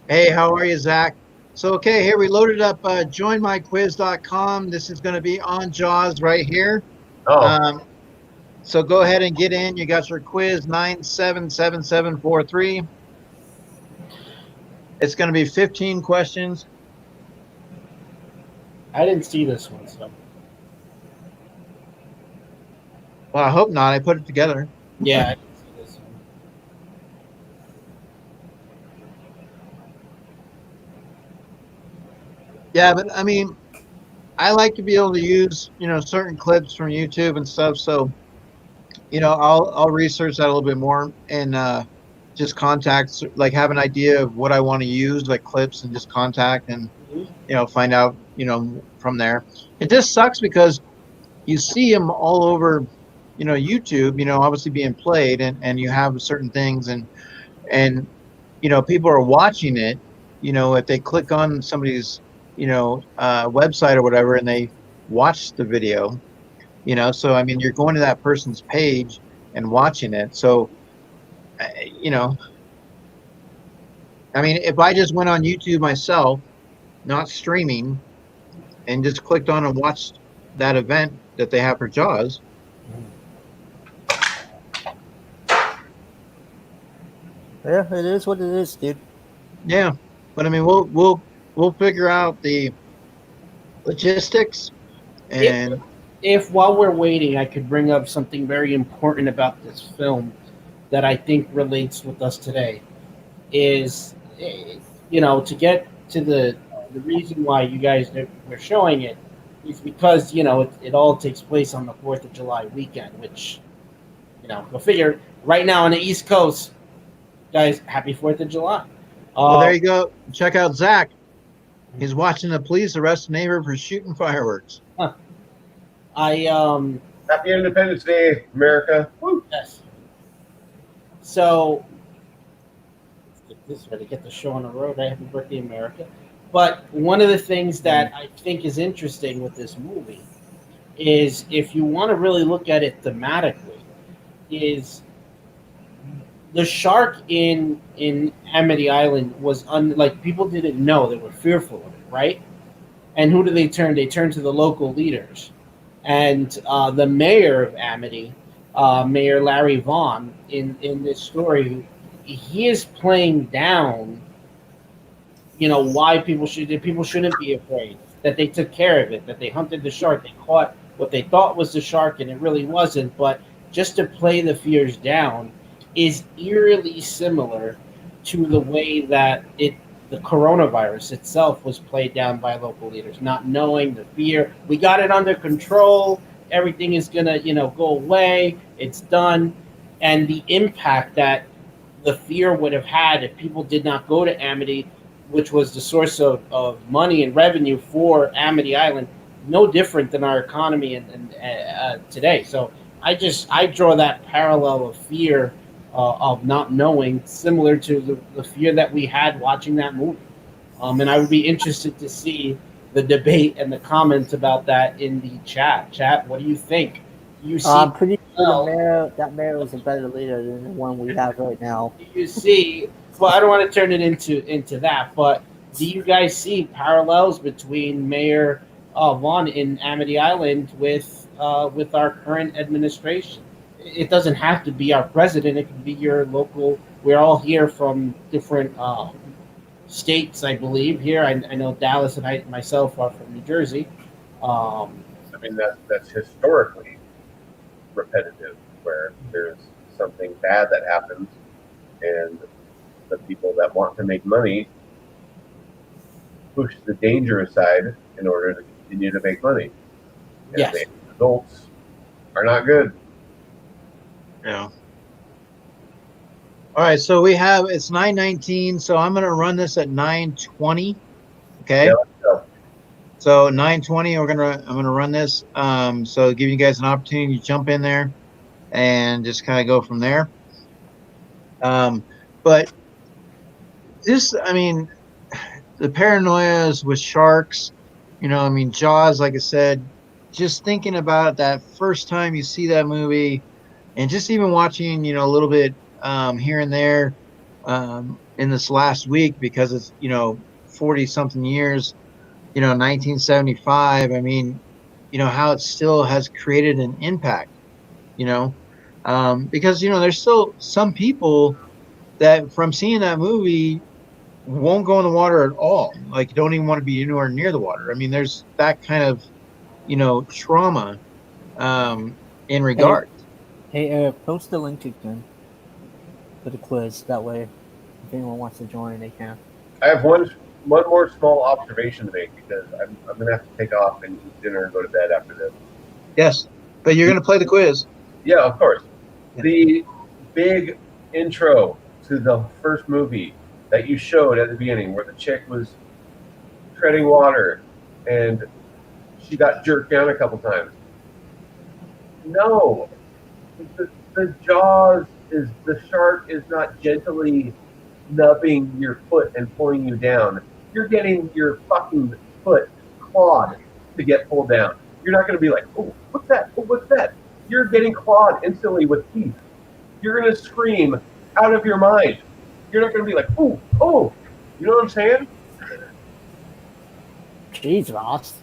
Hey, how are you, Zach? So, okay, here we loaded up joinmyquiz.com. This is going to be on Jaws right here. Oh, So go ahead and get in. You got your quiz 977743. It's going to be 15 questions. I didn't see this one, so Well, I hope not. I put it together. yeah, I didn't see this one. Yeah, but I mean, I like to be able to use, certain clips from YouTube and stuff. So, I'll research that a little bit more and just contact, like have an idea of what I want to use, like clips, and just contact and find out from there. It just sucks because you see them all over YouTube, obviously being played, and you have certain things, and people are watching it. If they click on somebody's website or whatever and they watch the video, so I mean you're going to that person's page and watching it. So you know I mean, if I just went on YouTube myself, not streaming, and just clicked on and watched that event that they have for Jaws. Yeah, it is what it is, dude. Yeah, but I mean, we'll figure out the logistics, and If while we're waiting, I could bring up something very important about this film that I think relates with us today, is to get to the reason why you guys were showing it is because it all takes place on the 4th of July weekend, which go figure. Right now on the East Coast, guys, happy 4th of July. well, there you go. Check out Zach. He's watching the police arrest a neighbor for shooting fireworks. Happy Independence Day, America. Woo. Yes. So this way to get the show on the road. Happy birthday, America. But one of the things that I think is interesting with this movie is, if you want to really look at it thematically, is the shark in Amity Island was like, people didn't know, they were fearful of it, right? And who do they turn? They turn to the local leaders, and the mayor of Amity, Mayor Larry Vaughn, in this story, he is playing down, why people shouldn't be afraid, that they took care of it, that they hunted the shark, they caught what they thought was the shark and it really wasn't. But just to play the fears down is eerily similar to the way that the coronavirus itself was played down by local leaders, not knowing the fear. We got it under control. Everything is gonna, go away. It's done. And the impact that the fear would have had if people did not go to Amity, which was the source of money and revenue for Amity Island, no different than our economy and today. So I draw that parallel of fear of not knowing, similar to the fear that we had watching that movie. And I would be interested to see the debate and the comments about that in the chat. Chat, what do you think? You see, I'm pretty sure that mayor was a better leader than the one we have right now. you see, well, I don't want to turn it into that, but do you guys see parallels between Mayor Vaughn in Amity Island with our current administration? It doesn't have to be our president. It can be your local. We're all here from different states, I believe. Here, I know Dallas and I myself are from New Jersey. I mean, that's historically repetitive, where there's something bad that happens, and the people that want to make money push the danger aside in order to continue to make money. And Yes. the results are not good. Yeah. All right, so it's 9:19, so I'm gonna run this at 9:20. Okay. Yeah, let's go. So 9:20, I'm gonna run this. So give you guys an opportunity to jump in there and just kind of go from there. But this, I mean, the paranoias with sharks, I mean, Jaws, like I said, just thinking about that first time you see that movie, and just even watching, a little bit here and there in this last week, because it's 40 something years, 1975. I mean, how it still has created an impact, because there's still some people that from seeing that movie won't go in the water at all, like don't even want to be anywhere near the water. I mean, there's that kind of trauma in regard. Hey, post the link again for the quiz. That way, if anyone wants to join, they can. I have one more small observation to make, because I'm going to have to take off and eat dinner and go to bed after this. Yes, but you're going to play the quiz. Yeah, of course. Yeah. The big intro to the first movie that you showed at the beginning, where the chick was treading water and she got jerked down a couple times. No, the jaws is the shark is not gently nubbing your foot and pulling you down. You're getting your fucking foot clawed to get pulled down. You're not going to be like, oh, what's that? Oh, what's that? You're getting clawed instantly with teeth. You're going to scream out of your mind. You're not going to be like, oh, oh. You know what I'm saying? Jeez, Ross.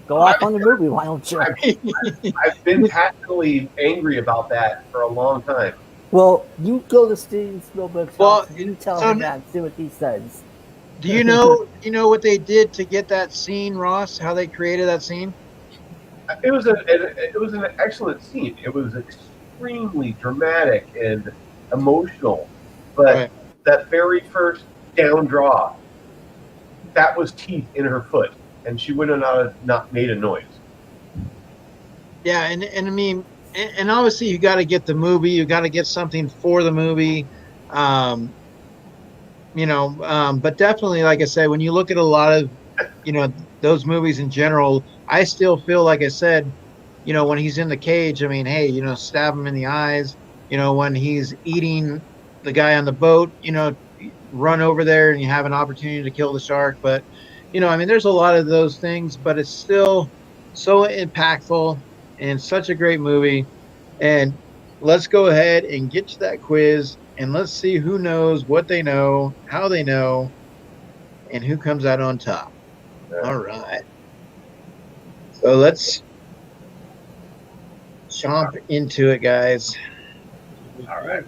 Go off on the movie, why don't you? I've been passionately angry about that for a long time. Well, you go to Steven Spielberg's Well, house and you tell so him that, see what he says. do you know what they did to get that scene, Ross? How they created that scene? It was an excellent scene. It was extremely dramatic and emotional. But Right. that very first down draw, that was teeth in her foot, and she would have not made a noise. Yeah, and I mean, and obviously you got to get the movie, you got to get something for the movie, um, but definitely, like I said, when you look at a lot of, those movies in general, I still feel like I said, when he's in the cage, I mean, hey, stab him in the eyes, when he's eating the guy on the boat, run over there and you have an opportunity to kill the shark, but I mean, there's a lot of those things, but it's still so impactful and such a great movie. And let's go ahead and get to that quiz and let's see who knows what they know, how they know, and who comes out on top. All right. So let's jump into it, guys. All right.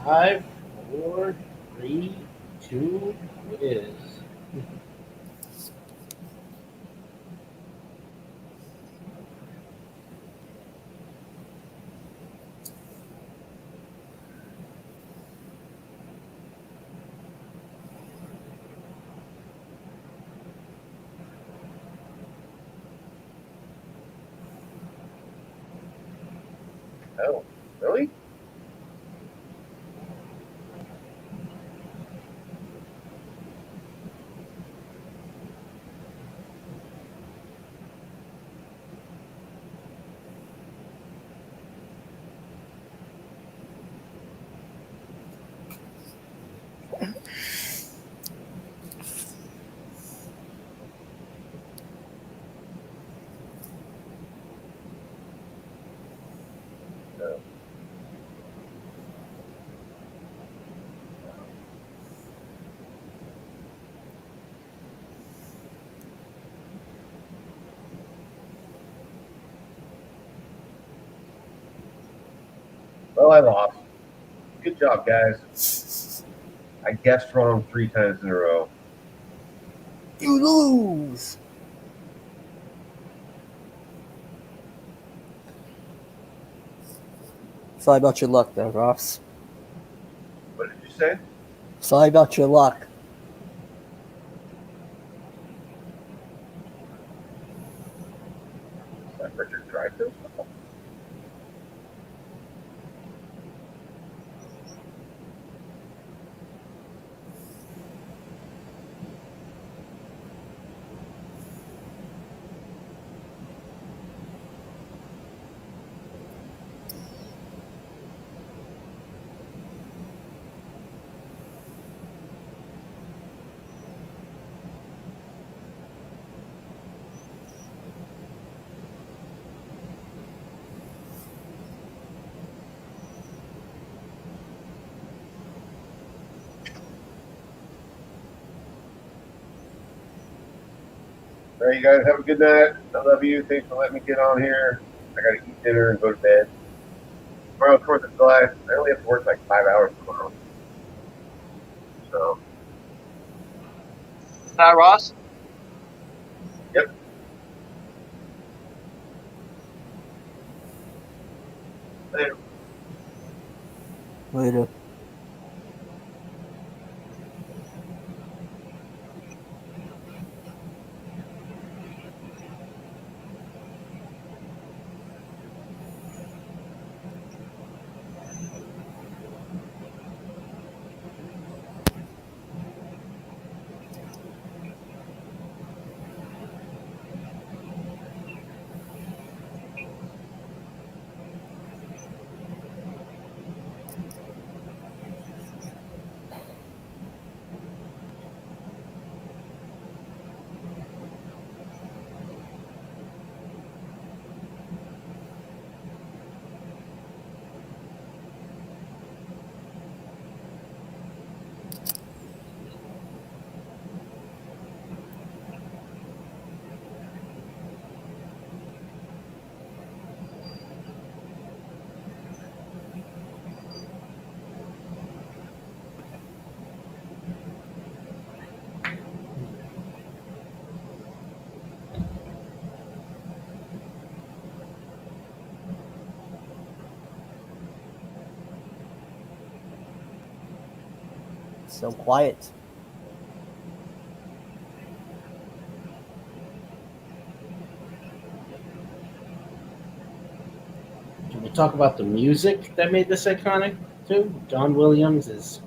5, 4, 3, 2, quiz. Oh, really? Well, I lost. Good job, guys. I guessed wrong 3 times in a row. You lose. Sorry about your luck there, Ross. What did you say? Sorry about your luck. Is that Richard Dreyfuss? All right, you guys have a good night. I love you. Thanks for letting me get on here. I got to eat dinner and go to bed. Tomorrow's 4th of July. I only have to work like 5 hours tomorrow. So, Ross? yep. Later. Later. So quiet. Can we talk about the music that made this iconic too? John Williams'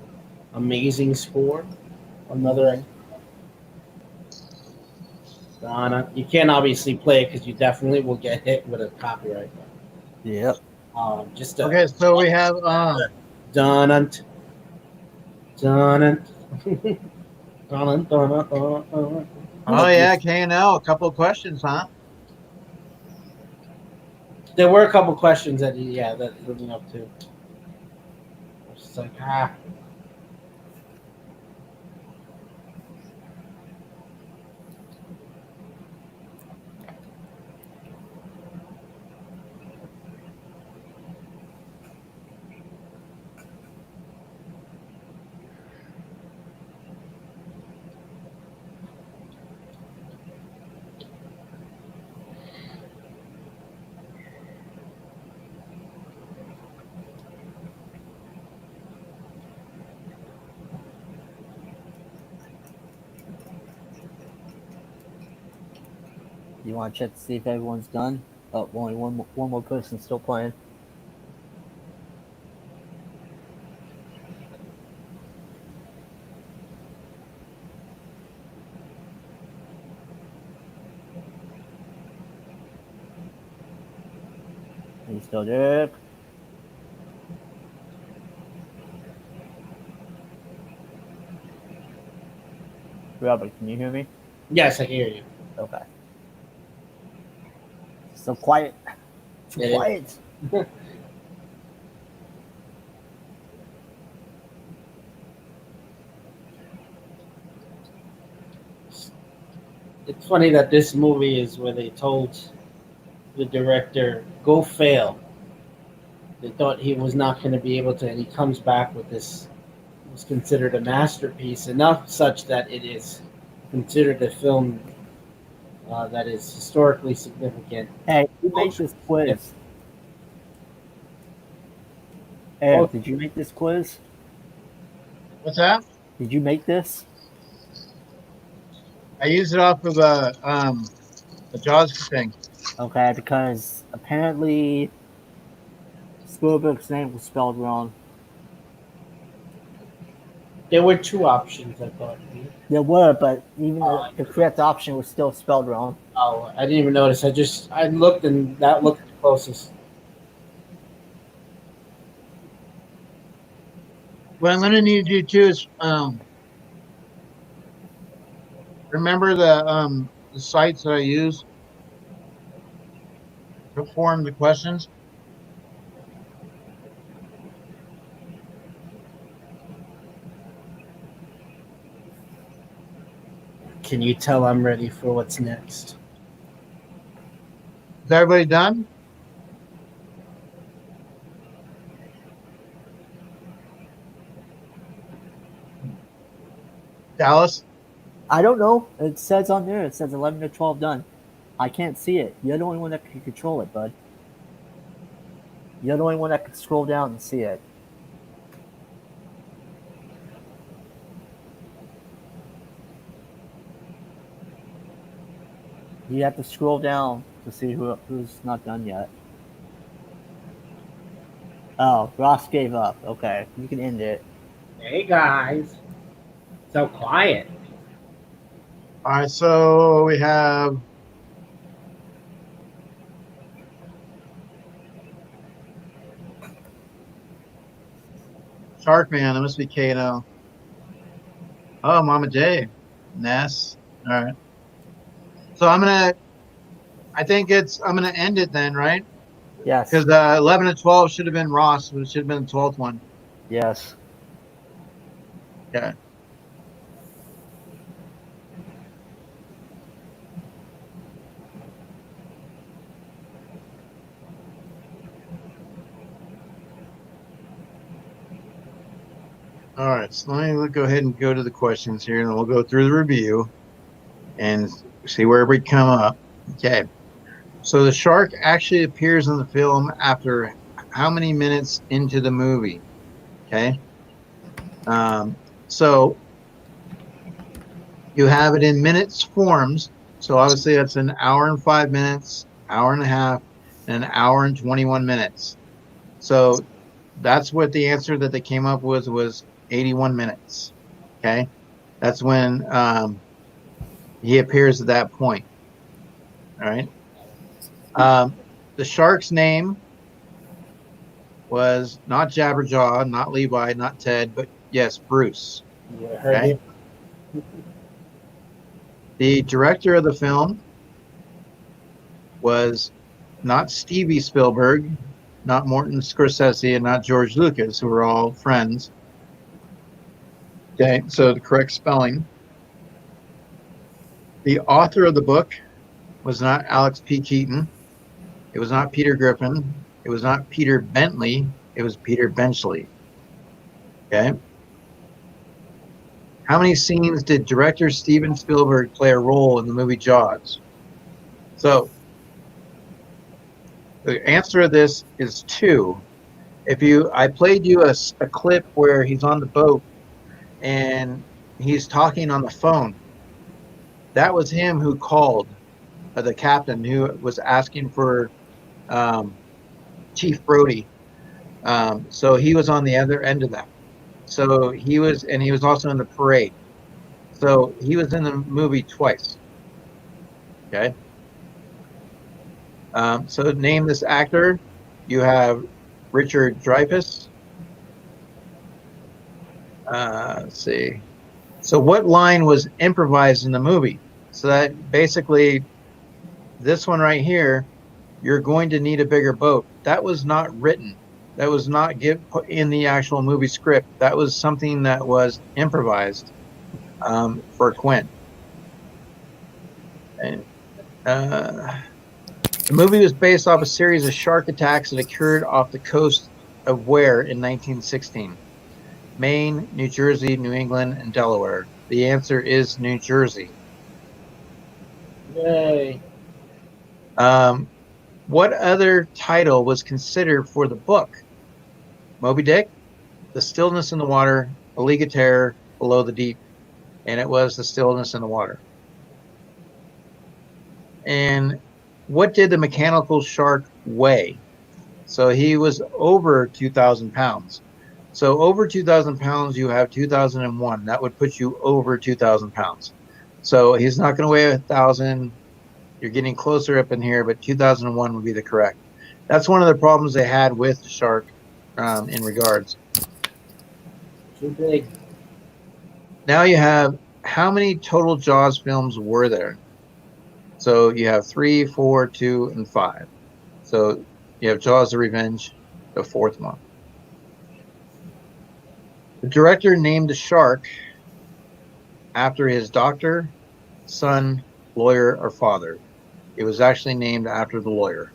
amazing score. Another. You can't obviously play it because you definitely will get hit with a copyright. Yep. Just Okay, so we have Donut. Donut. Donut. Donut. oh yeah, K&L. A couple of questions, huh? There were a couple questions that leading up to. It's just like You want to check to see if everyone's done? Oh, only one more person still playing. Are you still there? Robert, can you hear me? yes, I hear you. Okay. So quiet. It Quiet. It's funny that this movie is where they told the director, "Go fail." They thought he was not going to be able to, and he comes back with this. Was considered a masterpiece, enough such that it is considered a film that is historically significant. Hey, who made this quiz? Eric, did you make this quiz? What's that? Did you make this? I used it off of a Jaws thing. Okay, because apparently Spielberg's name was spelled wrong. There were two options, I thought. There were, but even the correct option was still spelled wrong. Oh, I didn't even notice. I looked, and that looked the closest. What I'm going to need you to do is remember the sites that I use to form the questions. Can you tell I'm ready for what's next? Is everybody done? Dallas? I don't know. It says on there, it says 11 to 12 done. I can't see it. You're the only one that can control it, bud. You're the only one that can scroll down and see it. You have to scroll down to see who's not done yet. Oh, Ross gave up. Okay, you can end it. Hey guys, so quiet. All right, so we have Sharkman. That must be Kato. Oh, Mama J. Ness. All right. So I'm gonna end it then, right? Yes. Because 11 to 12 should have been Ross, but it should have been the 12th one. Yes. Okay. All right, so let me go ahead and go to the questions here, and we'll go through the review and see where we come up. Okay. So the shark actually appears in the film after how many minutes into the movie? Okay. So you have it in minutes forms. So obviously that's an hour and 5 minutes, hour and a half, and an hour and 21 minutes. So that's what the answer that they came up with was 81 minutes. Okay. That's when he appears at that point. All right. The shark's name was not Jabberjaw, not Levi, not Ted, but yes, Bruce. Yeah, heard Okay. it. The director of the film was not Stevie Spielberg, not Martin Scorsese, and not George Lucas, who were all friends. Okay, so the correct spelling. The author of the book was not Alex P. Keaton. It was not Peter Griffin. It was not Peter Bentley. It was Peter Benchley. Okay. How many scenes did director Steven Spielberg play a role in the movie Jaws? So the answer to this is 2. I played you a clip where he's on the boat and he's talking on the phone. That was him who called the captain who was asking for Chief Brody. So he was on the other end of that. So he was also in the parade. So he was in the movie twice. Okay. So name this actor. You have Richard Dreyfuss. Let's see. So what line was improvised in the movie? So that basically, this one right here, you're going to need a bigger boat. That was not written. That was not put in the actual movie script. That was something that was improvised for Quint. And, the movie was based off a series of shark attacks that occurred off the coast of where in 1916? Maine, New Jersey, New England, and Delaware. The answer is New Jersey. Yay. What other title was considered for the book? Moby Dick, The Stillness in the Water, A League of Terror, Below the Deep. And it was The Stillness in the Water. And what did the mechanical shark weigh? So he was over 2,000 pounds. So over 2,000 pounds, you have 2001. That would put you over 2,000 pounds. So he's not going to weigh 1,000. You're getting closer up in here, but 2001 would be the correct. That's one of the problems they had with the shark in regards. Too big. Now you have, how many total Jaws films were there? So you have 3, 4, 2, and 5. So you have Jaws of Revenge, the 4th one. The director named the shark after his doctor, son, lawyer, or father. It was actually named after the lawyer.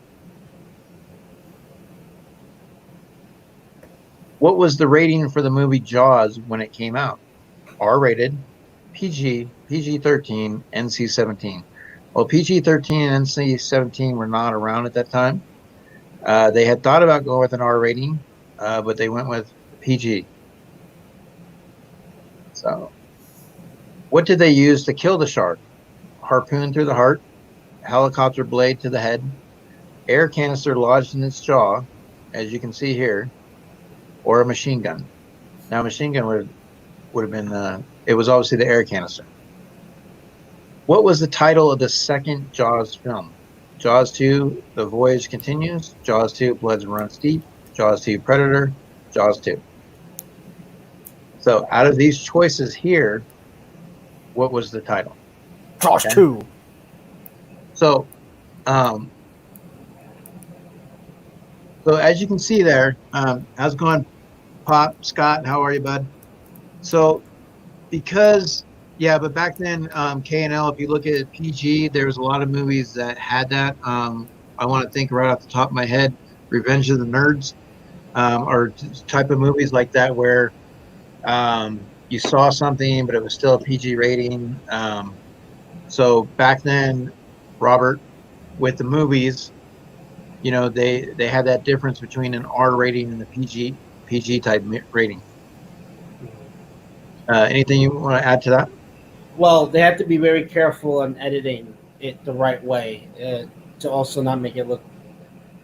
What was the rating for the movie Jaws when it came out? R-rated, PG, PG-13, NC-17. Well, PG-13 and NC-17 were not around at that time. They had thought about going with an R rating, but they went with PG. So, what did they use to kill the shark? Harpoon through the heart, helicopter blade to the head, air canister lodged in its jaw, as you can see here, or a machine gun. Now, a machine gun would have been, it was obviously the air canister. What was the title of the second Jaws film? Jaws 2, The Voyage Continues, Jaws 2, Blood Runs Deep, Jaws 2, Predator, Jaws 2. So out of these choices here, what was the title? Jaws 2. So, so as you can see there, how's it going, Pop? Scott, how are you, bud? So because, yeah, but back then, K&L, if you look at PG, there was a lot of movies that had that. I want to think right off the top of my head, Revenge of the Nerds, or type of movies like that where you saw something, but it was still a PG rating. So back then, Robert, with the movies, you know, they had that difference between an R rating and a PG type rating. Anything you want to add to that? Well, they have to be very careful on editing it the right way to also not make it look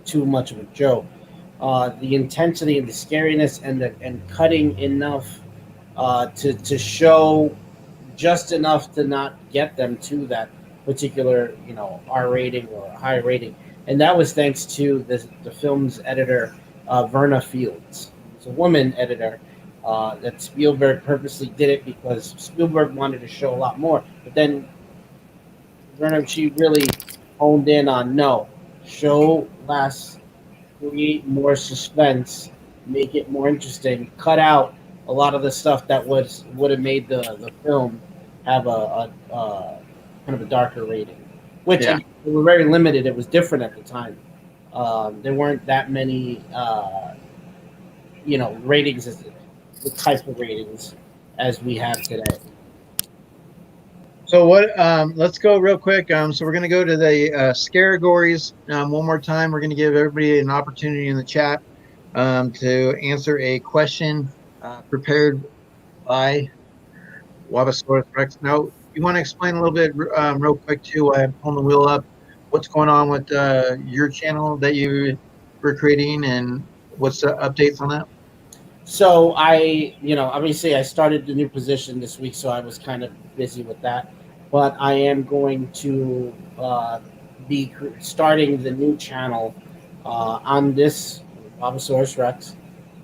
too much of a joke. The intensity and the scariness and cutting enough to show just enough to not get them to that particular R rating or high rating, and that was thanks to the film's editor Verna Fields. It's a woman editor. That Spielberg purposely did it because Spielberg wanted to show a lot more, but then Verna, she really honed in on no, show less, create more suspense, make it more interesting, cut out a lot of the stuff that would have made the film have kind of a darker rating. Which Yeah. they were very limited. It was different at the time. There weren't that many, ratings as the type of ratings as we have today. So what? Let's go real quick. So we're going to go to the Scareagories one more time. We're going to give everybody an opportunity in the chat to answer a question prepared by Wabasaurus Rex. Now, you want to explain a little bit real quick too? While I'm pulling the wheel up. What's going on with your channel that you were creating, and what's the updates on that? So obviously I started the new position this week, so I was kind of busy with that. But I am going to be starting the new channel on this Bobosaurus Rex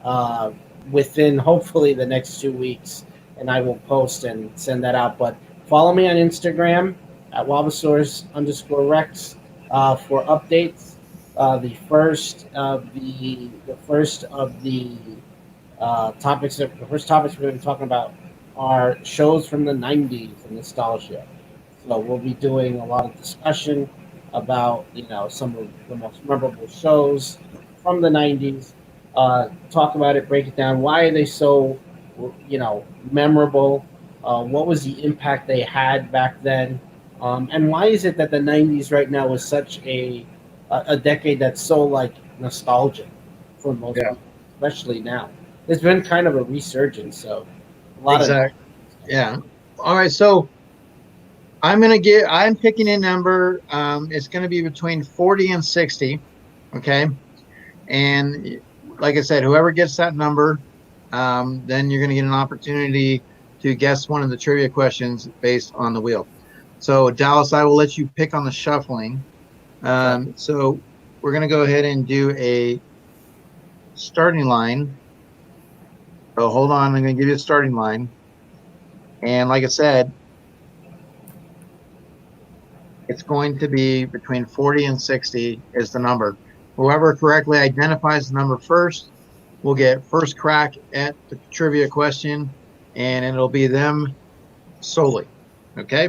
uh, within hopefully the next 2 weeks, and I will post and send that out. But follow me on Instagram at Wabasaurus_Rex for updates. The first topics we're going to be talking about are shows from the 90s and nostalgia. So we'll be doing a lot of discussion about some of the most memorable shows from the 90s. Talk about it, break it down. Why are they so memorable? What was the impact they had back then? And why is it that the 90s right now is such a decade that's so like nostalgic for most Yeah. people, especially now? There's been kind of a resurgence, so a lot Exactly. Yeah. All right. So I'm picking a number. It's going to be between 40 and 60. Okay. And like I said, whoever gets that number, then you're going to get an opportunity to guess one of the trivia questions based on the wheel. So Dallas, I will let you pick on the shuffling. So we're going to go ahead and do a starting line. So hold on. I'm going to give you a starting line. And like I said, it's going to be between 40 and 60 is the number. Whoever correctly identifies the number first will get first crack at the trivia question, and it'll be them solely. Okay.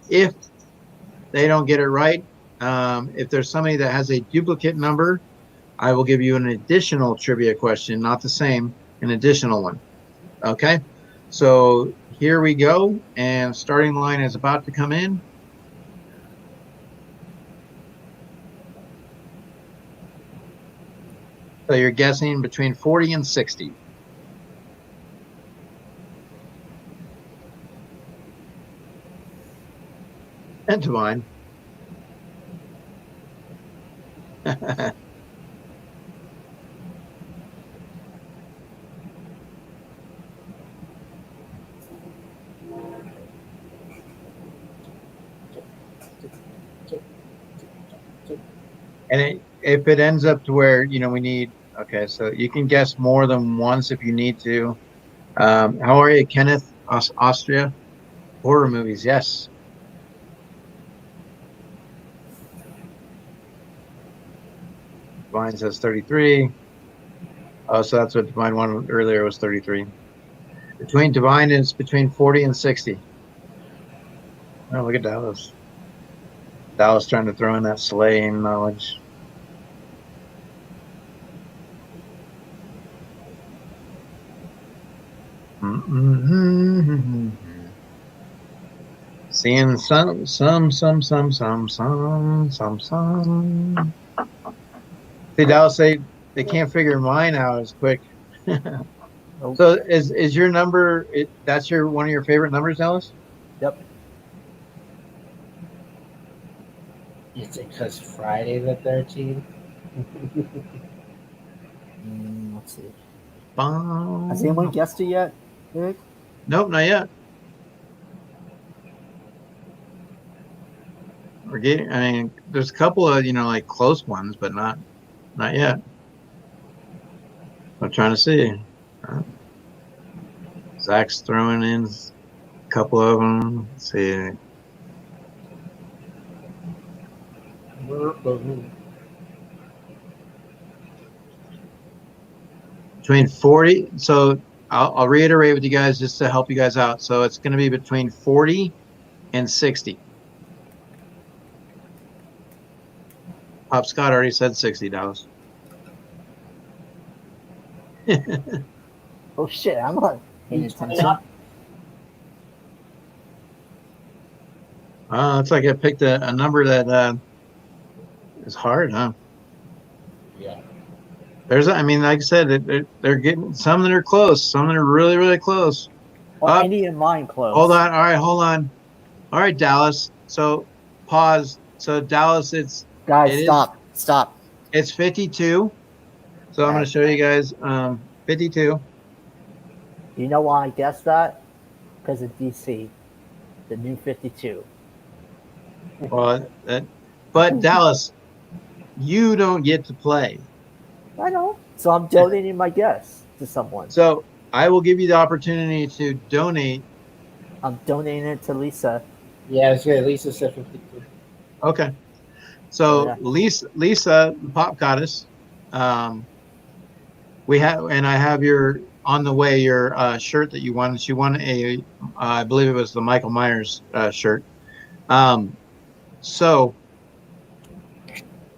If they don't get it right, if there's somebody that has a duplicate number, I will give you an additional trivia question, not the same, an additional one. Okay. So here we go. And starting line is about to come in. So you're guessing between 40 and 60. And Divine. And if it ends up to where, we need, okay, so you can guess more than once if you need to. How are you, Kenneth? Austria? Horror movies, yes. Divine says 33. Oh, so that's what Divine wanted earlier was 33. Between Divine is between 40 and 60. Oh, look at Dallas. Dallas trying to throw in that slaying knowledge. Seeing some. See, Dallas, they can't figure mine out as quick. Nope. So is your number? That's your one of your favorite numbers, Dallas? Yep. Is it because Friday the 13th? Let's see. Bum. Has anyone guessed it yet, Eric? Nope, not yet. We're getting. I mean, there's a couple of like close ones, but not yet. I'm trying to see. Zach's throwing in a couple of them. Let's see. Between 40. So I'll reiterate with you guys just to help you guys out. So it's going to be between 40 and 60. Pop Scott already said 60, Dallas. Oh shit, I'm not paying attention. It's like I picked a number that is hard, huh? Yeah. I mean, like I said, they're getting some that are close, some that are really, really close. Well, any of mine close. Hold on. All right, hold on. All right, Dallas. So pause. So Dallas, Guys, stop. It's 52. So I'm going to show you guys 52. You know why I guessed that? Because of DC, the new 52. Well, but Dallas, you don't get to play. I know. So I'm donating my guess to someone. So I will give you the opportunity to donate. I'm donating it to Lisa. Yeah, it's good. Lisa said 52. Okay. So Yeah. Lisa, the pop goddess, I have your on the way your shirt that you won. She won I believe it was the Michael Myers shirt. So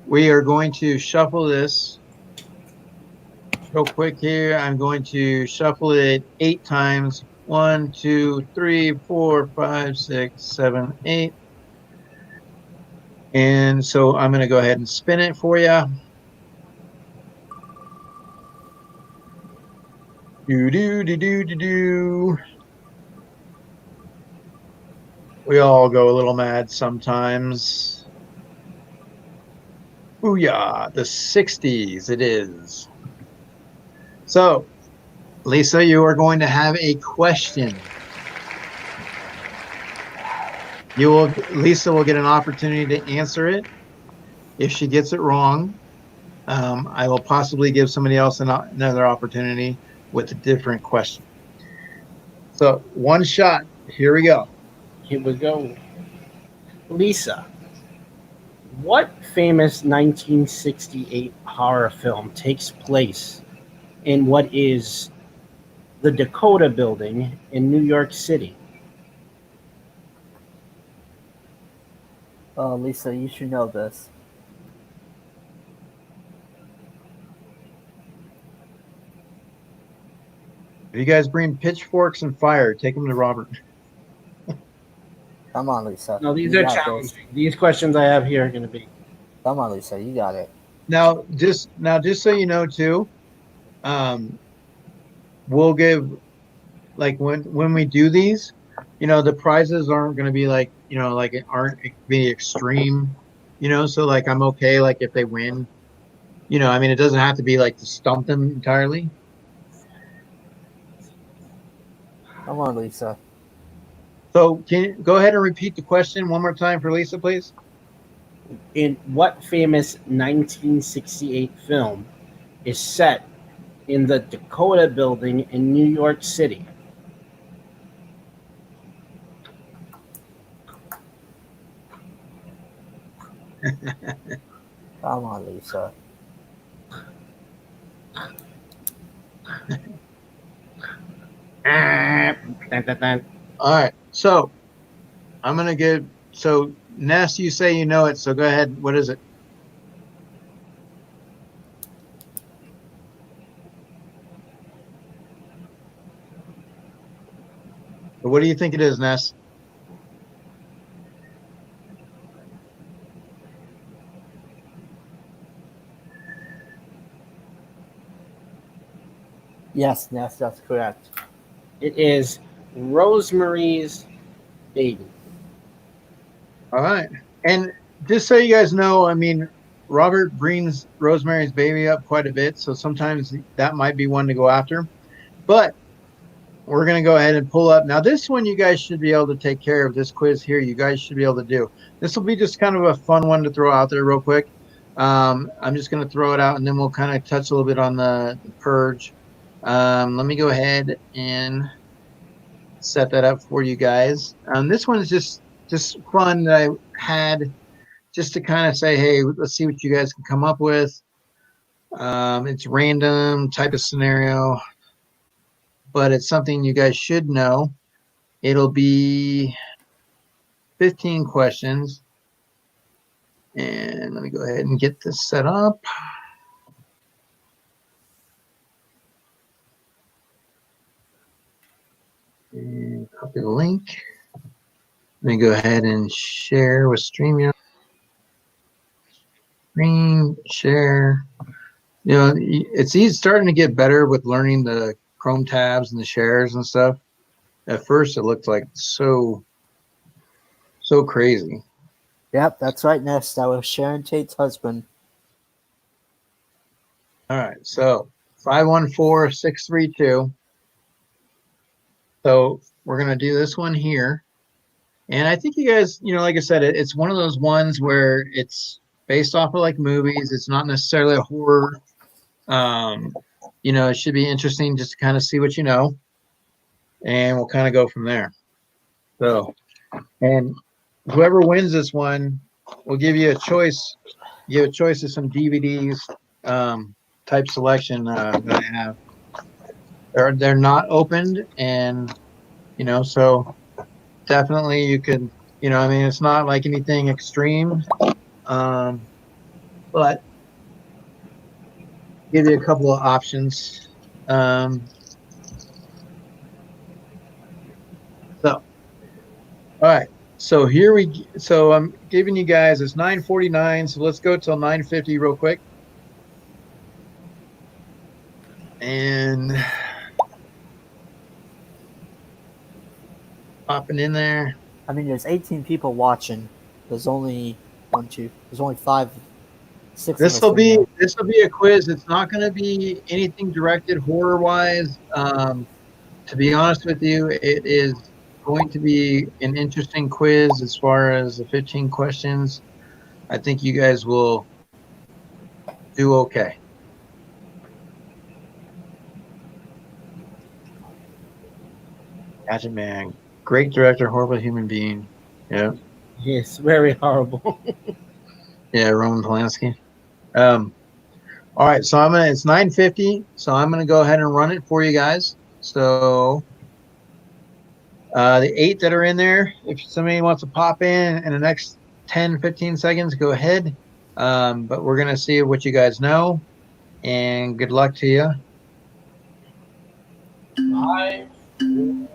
we are going to shuffle this real quick here. I'm going to shuffle it 8 times. 1, 2, 3, 4, 5, 6, 7, 8. And so I'm going to go ahead and spin it for you. Do. We all go a little mad sometimes. Booyah, the 60s it is. So, Lisa, you are going to have a question. Lisa will get an opportunity to answer it. If she gets it wrong, I will possibly give somebody else another opportunity with a different question. So, one shot. Here we go. Here we go. Lisa, what famous 1968 horror film takes place in what is the Dakota Building in New York City? Oh, Lisa, you should know this. If you guys bring pitchforks and fire, take them to Robert. Come on, Lisa. No, these You are got challenging. These questions I have here are going to be. Come on, Lisa. You got it. Now, just so you know, too, we'll give like when we do these, the prizes aren't going to be like like it aren't be extreme, So like I'm okay like if they win, I mean it doesn't have to be like to stump them entirely. Come on, Lisa. So can you go ahead and repeat the question one more time for Lisa, please? In what famous 1968 film is set in the Dakota Building in New York City? Come on, Lisa. All right, so I'm gonna give Ness, you say you know it, so go ahead. What is it? What do you think it is, Ness? Yes, that's correct. It is Rosemary's Baby. All right. And just so you guys know, I mean, Robert brings Rosemary's Baby up quite a bit, so sometimes that might be one to go after. But we're going to go ahead and pull up. Now, this one you guys should be able to take care of. This quiz here, you guys should be able to do. This will be just kind of a fun one to throw out there real quick. I'm just going to throw it out, and then we'll kind of touch a little bit on the purge. Let me go ahead and set that up for you guys. This one is just fun that I had just to kind of say, hey, let's see what you guys can come up with. It's random type of scenario, but it's something you guys should know. It'll be 15 questions. And let me go ahead and get this set up. And copy the link. Let me go ahead and share with StreamYard. Screen share. You know, it's easy, starting to get better with learning the Chrome tabs and the shares and stuff. At first, it looked like so crazy. Yep, that's right, Ness. That was Sharon Tate's husband. All right, so 514632. So we're gonna do this one here, and I think you guys, you know, like I said, it's one of those ones where it's based off of like movies. It's not necessarily a horror. You know, it should be interesting just to kind of see what you know, and we'll kind of go from there. So, and whoever wins this one, we'll give you a choice. Give a choice of some DVDs type selection that I have. They're not opened, and you know, so definitely you could, you know, I mean, it's not like anything extreme, but give you a couple of options. So, all right. So so I'm giving you guys, it's 9:49. So let's go till 9:50 real quick. And popping in there. I mean, there's 18 people watching. There's only there's only 6. This will be a quiz. It's not going to be anything directed horror wise. To be honest with you, it is going to be an interesting quiz as far as the 15 questions. I think you guys will do okay. Gadget Man, great director, horrible human being. Yeah. It's very horrible. Yeah, Roman Polanski. All right, so it's 9:50, so I'm gonna go ahead and run it for you guys. So the 8 that are in there, if somebody wants to pop in the next 10, 15 seconds, go ahead. But we're gonna see what you guys know, and good luck to you. 5, 5,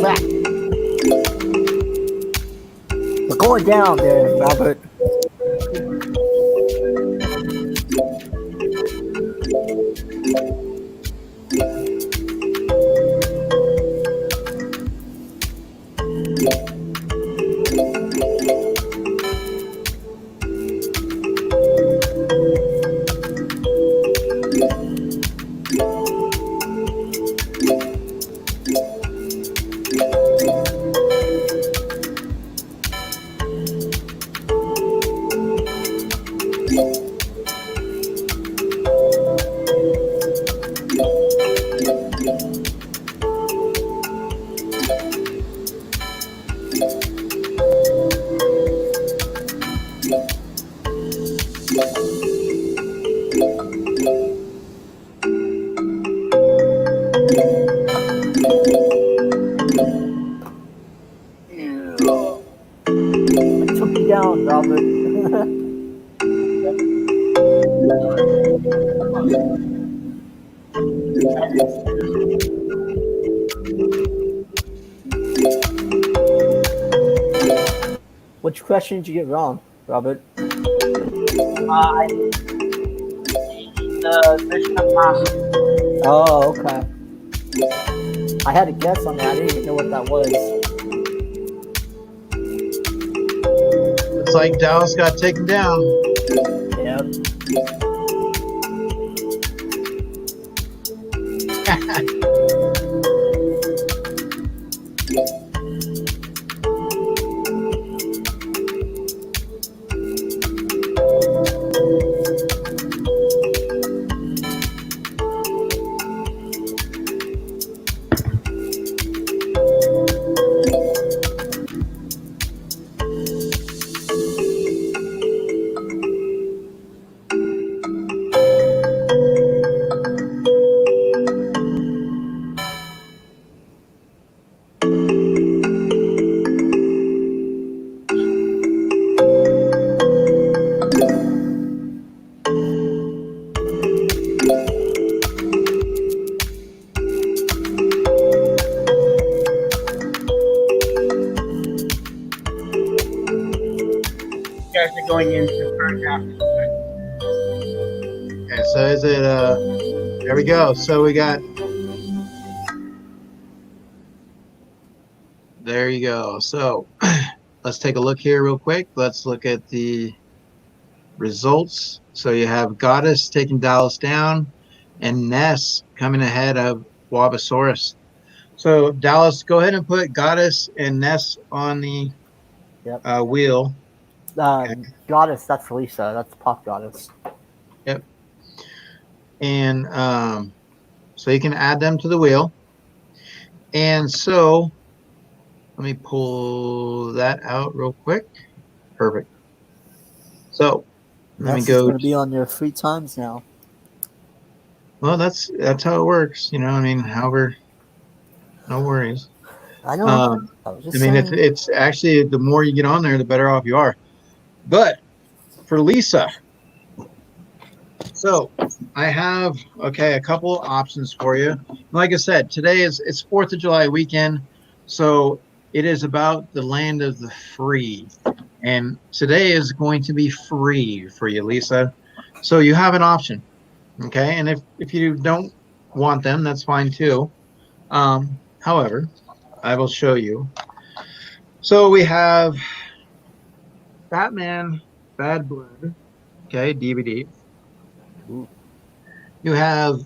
crap. We're going down there, Robert. I took you down, Robert. Which question did you get wrong, Robert? The Mission Impossible. Oh, okay. I had a guess on that. I didn't even know what that was. It's like Dallas got taken down. Yep. You guys are going into Purge after this. Okay, so is it there we go. So we got there you go. So let's take a look here real quick. Let's look at the results. So you have Goddess taking Dallas down and Ness coming ahead of Wabosaurus. So Dallas, go ahead and put Goddess and Ness on the Yep. wheel. Goddess, that's Lisa. That's Pop Goddess. Yep. And so you can add them to the wheel. And so let me pull that out real quick. Perfect. So let me Ness is go. going to be on your free times now. Well, that's how it works. You know, I mean, however, no worries. I know. I was just I mean, saying. it's actually the more you get on there, the better off you are. But for Lisa, so I have a couple options for you. Like I said, today it's 4th of July weekend, so it is about the land of the free, and today is going to be free for you, Lisa. So you have an option, okay? And if you don't want them, that's fine too. However, I will show you. So we have Batman Bad Blood, okay, DVD. Ooh. You have,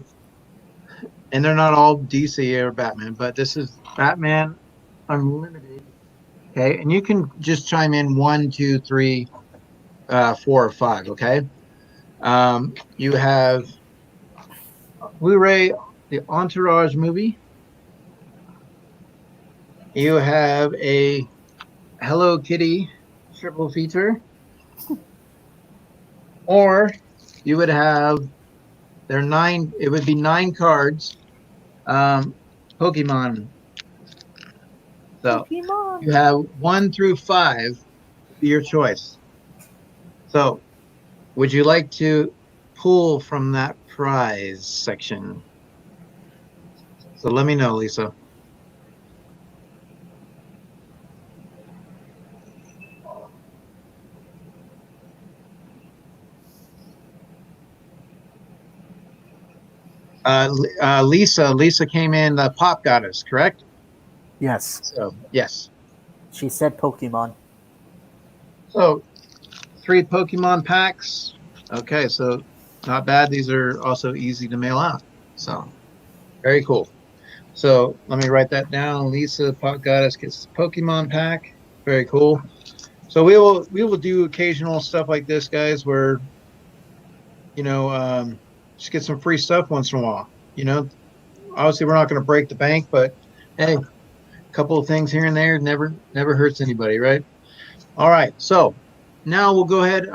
and they're not all DC or Batman, but this is Batman Unlimited, okay, and you can just chime in 1, 2, 3, 4, or 5, okay. You have Blu-ray, the Entourage movie. You have a Hello Kitty triple feature, or you would have it would be 9 cards, Pokemon. So Pokemon. you have 1 through 5, be your choice. So would you like to pull from that prize section? So let me know, Lisa. Lisa came in the pop goddess, correct? Yes. So yes. She said Pokemon. So 3 Pokemon packs. Okay, so not bad. These are also easy to mail out. So very cool. So let me write that down. Lisa Pop Goddess gets the Pokemon pack. Very cool. So we will do occasional stuff like this, guys, where you know just get some free stuff once in a while. You know, obviously we're not going to break the bank, but hey, a couple of things here and there never hurts anybody, right? All right, so now we'll go ahead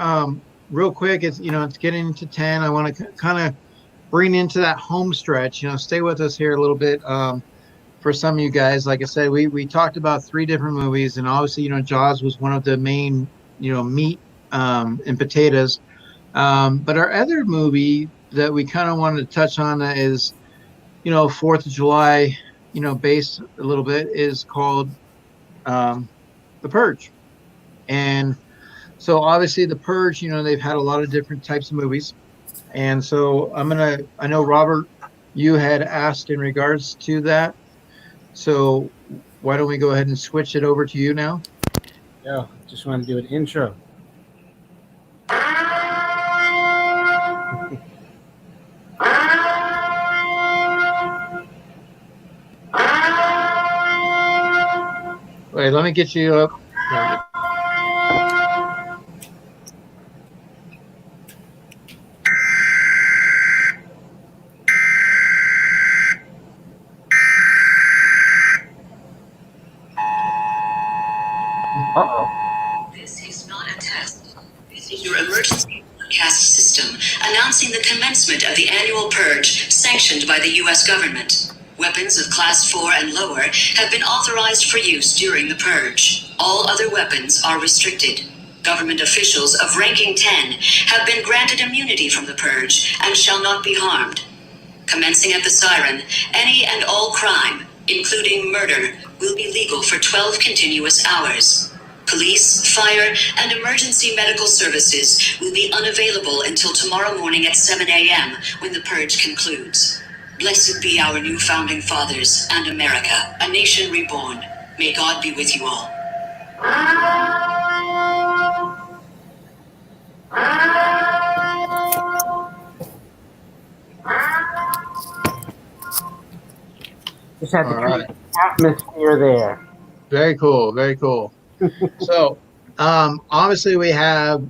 real quick. It's getting to 10. I want to kind of bring into that home stretch. Stay with us here a little bit. For some of you guys, like I said, we talked about 3 different movies, and obviously, Jaws was one of the main, meat and potatoes. But our other movie that we kind of wanted to touch on that is, 4th of July, based a little bit, is called The Purge. And so obviously The Purge, they've had a lot of different types of movies. And so I know Robert, you had asked in regards to that. So why don't we go ahead and switch it over to you now? Yeah, just want to do an intro. Wait, let me get you up. This is not a test. This is your emergency broadcast system announcing the commencement of the annual purge sanctioned by the U.S. government. Weapons of Class 4 and lower have been authorized for use during the purge. All other weapons are restricted. Government officials of ranking 10 have been granted immunity from the purge and shall not be harmed. Commencing at the siren, any and all crime, including murder, will be legal for 12 continuous hours. Police, fire, and emergency medical services will be unavailable until tomorrow morning at 7 a.m. when the purge concludes. Blessed be our new founding fathers and America, a nation reborn. May God be with you all. Just had to All create right. atmosphere there. Very cool. Very cool. So obviously we have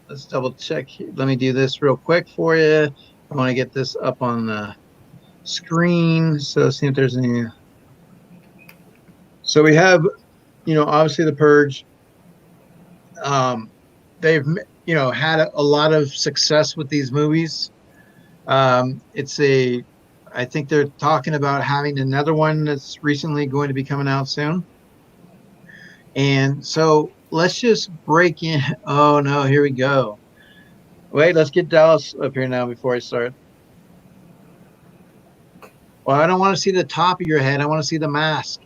let's double check. Let me do this real quick for you. I want to get this up on the screen. So see if there's any. So we have, obviously The Purge. They've, had a lot of success with these movies. I think they're talking about having another one that's recently going to be coming out soon. And so let's just break in. Oh no, here we go. Wait, let's get Dallas up here now before I start. Well, I don't want to see the top of your head. I want to see the mask.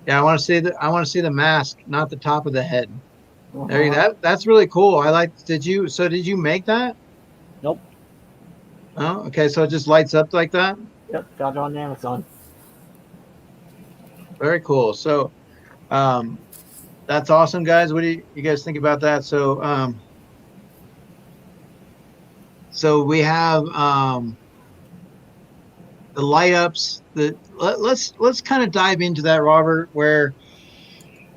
Yeah, I want to see the mask, not the top of the head. That's really cool. Did you make that? Nope. Oh, okay. So it just lights up like that? Yep, got it on Amazon. Very cool. So that's awesome, guys. What do you guys think about that? So we have the light ups. Let's kind of dive into that, Robert, where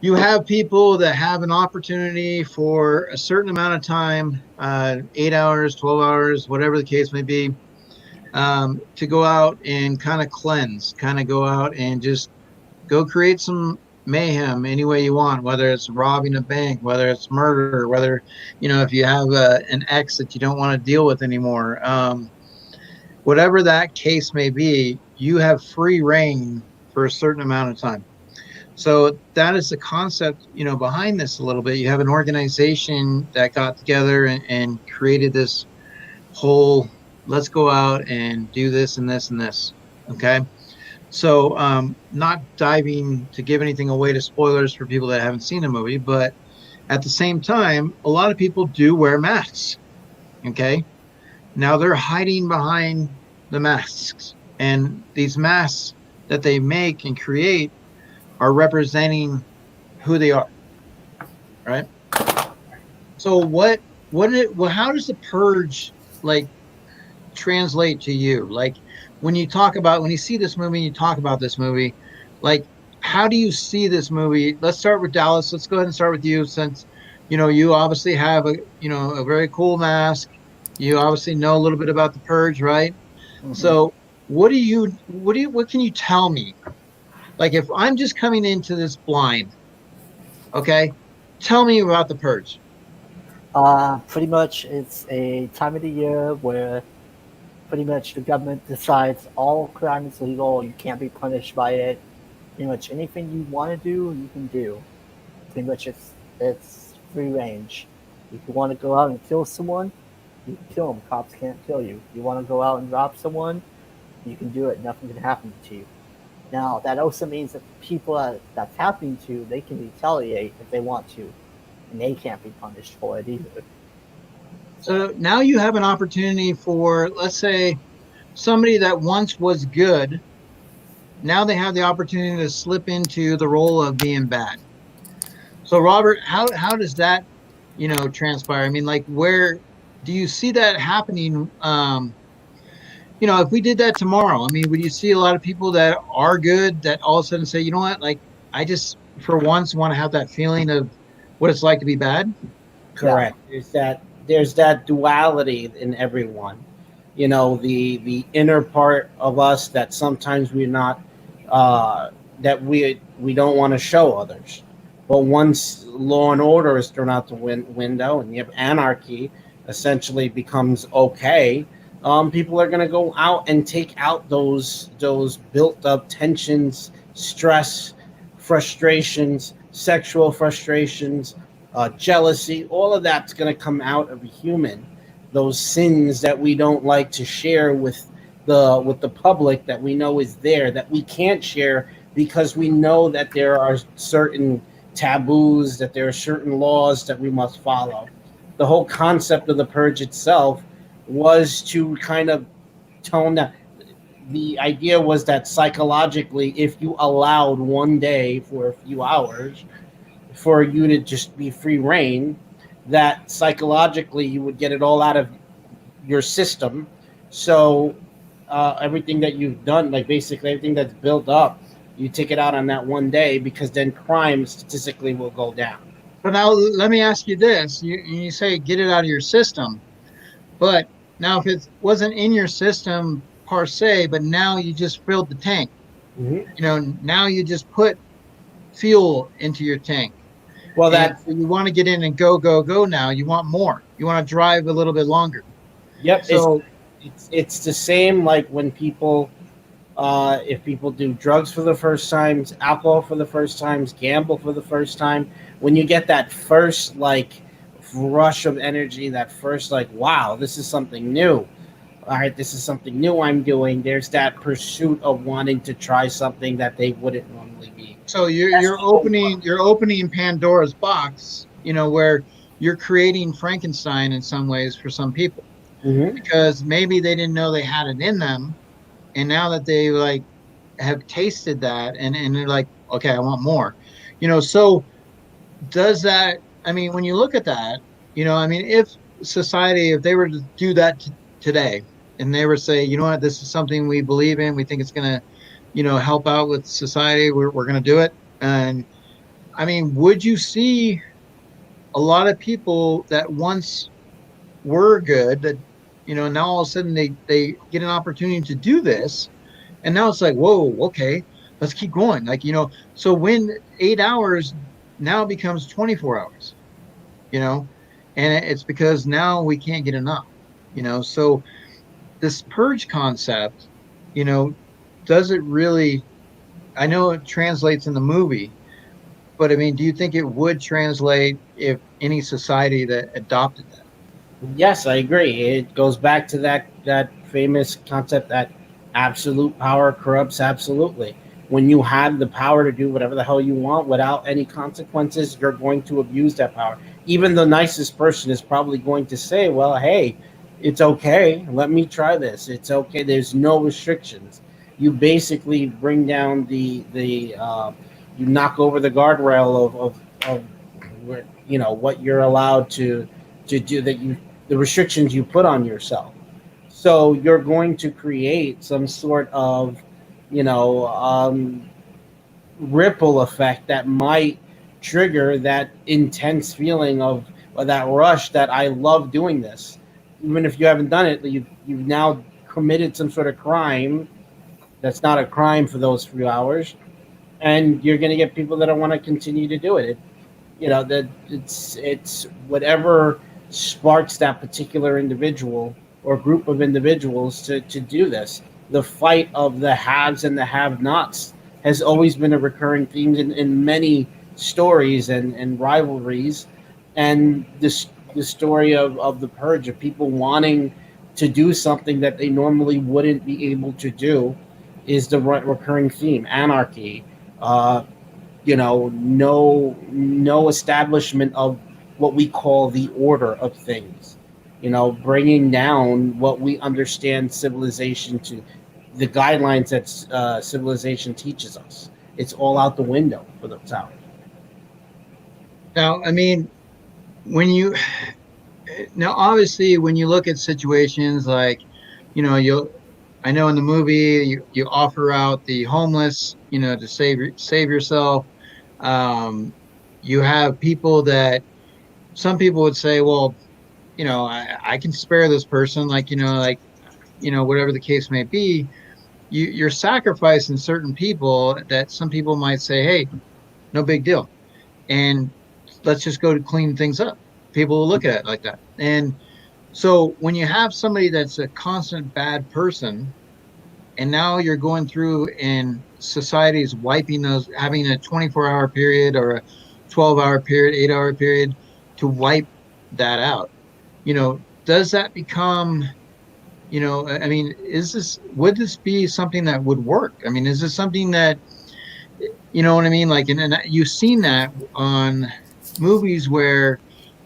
you have people that have an opportunity for a certain amount of time, 8 hours, 12 hours, whatever the case may be, to go out and kind of cleanse, kind of go out and just go create some mayhem any way you want, whether it's robbing a bank, whether it's murder, whether, if you have an ex that you don't want to deal with anymore, whatever that case may be, you have free reign for a certain amount of time. So that is the concept, behind this a little bit. You have an organization that got together and created this whole, let's go out and do this and this and this. Okay. So, not diving to give anything away to spoilers for people that haven't seen the movie, but at the same time, a lot of people do wear masks. Okay. Now they're hiding behind the masks, and these masks that they make and create are representing who they are, right? So well, how does the purge like translate to you? Like when you see this movie, you talk about this movie, like how do you see this movie? Let's start with Dallas. Let's go ahead and start with you since you obviously have a very cool mask. You obviously know a little bit about the purge, right? Mhm. So what can you tell me? Like if I'm just coming into this blind, okay? Tell me about the purge. Pretty much, it's a time of the year where pretty much the government decides all crime is legal. You can't be punished by it. Pretty much anything you want to do, you can do. Pretty much, it's free range. If you want to go out and kill someone, you can kill them. Cops can't kill you. If you want to go out and rob someone, you can do it. Nothing can happen to you. Now, that also means that the people that's happening to, they can retaliate if they want to, and they can't be punished for it either. So now you have an opportunity for, let's say, somebody that once was good. Now they have the opportunity to slip into the role of being bad. So, Robert, how does that transpire? I mean, like, where do you see that happening? If we did that tomorrow, I mean, would you see a lot of people that are good that all of a sudden say, you know what, like, I just for once want to have that feeling of what it's like to be bad? Yeah, Correct. There's that duality in everyone. The inner part of us that sometimes we're not that we don't want to show others. But once law and order is thrown out the window and you have anarchy, essentially becomes okay. People are going to go out and take out those built up tensions, stress, frustrations, sexual frustrations, jealousy. All of that's going to come out of a human. Those sins that we don't like to share with the public, that we know is there, that we can't share because we know that there are certain taboos, that there are certain laws that we must follow. The whole concept of the purge itself was to kind of tone down. The idea was that psychologically, if you allowed one day for a few hours for you to just be free reign, that psychologically you would get it all out of your system. So everything that you've done, like basically everything that's built up, you take it out on that one day because then crime statistically will go down. So now let me ask you this: you say get it out of your system, but now if it wasn't in your system per se, but now you just filled the tank. Mm-hmm. Now you just put fuel into your tank. Well, And that so you want to get in and go, go, go now. You want more. You want to drive a little bit longer. yep, So, it's the same like when people if people do drugs for the first times, alcohol for the first times, gamble for the first time, when you get that first like rush of energy, that first like wow, this is something new. All right, this is something new I'm doing. There's that pursuit of wanting to try something that they wouldn't normally be. so you're That's you're the whole opening you're opening Pandora's box, where you're creating Frankenstein in some ways for some people Mm-hmm. because maybe they didn't know they had it in them, and now that they like have tasted that and they're like, okay, I want more. So does that, I mean, when you look at that, I mean, if society, if they were to do that today and they were to say, you know what, this is something we believe in, we think it's going to, help out with society, we're going to do it. And I mean, would you see a lot of people that once were good that, now all of a sudden they get an opportunity to do this. And now it's like, whoa, okay, let's keep going. Like, so when 8 hours now becomes 24 hours, you know, and it's because now we can't get enough, So this purge concept, you know, does it really, I know it translates in the movie, but I mean, do you think it would translate if any society that adopted that? Yes, I agree. It goes back to that famous concept that Absolute power corrupts absolutely. When you have the power to do whatever the hell you want without any consequences, you're going to abuse that power. Even the nicest person is probably going to say, well, hey, it's okay. Let me try this. It's okay. There's no restrictions. You basically bring down you knock over the guardrail of what you're allowed to do, the restrictions you put on yourself. So you're going to create some sort of, you know, ripple effect that might trigger that intense feeling of, or that rush that I love doing this. Even if you haven't done it, you've now committed some sort of crime that's not a crime for those few hours, and you're going to get people that want to continue to do it. That it's whatever sparks that particular individual or group of individuals to do this. The fight of the haves and the have-nots has always been a recurring theme in many stories and rivalries, and the story of the purge, of people wanting to do something that they normally wouldn't be able to do, is the recurring theme. Anarchy, no establishment of what we call the order of things, bringing down what we understand civilization to, the guidelines that civilization teaches us. It's all out the window for those hours. Now, I mean, when you now obviously when you look at situations like, you'll I know in the movie you offer out the homeless, to save yourself. Um, you have people that some people would say, well, I can spare this person, whatever the case may be. You're sacrificing certain people that some people might say, hey, no big deal, and let's just go to clean things up. People will look at it like that. And so when you have somebody that's a constant bad person, and now you're going through and society's wiping those, having a 24-hour period or a 12-hour period, 8-hour period to wipe that out, does that become, I mean, would this be something that would work? I mean, is this something that, you know what I mean? Like, and you've seen that on movies where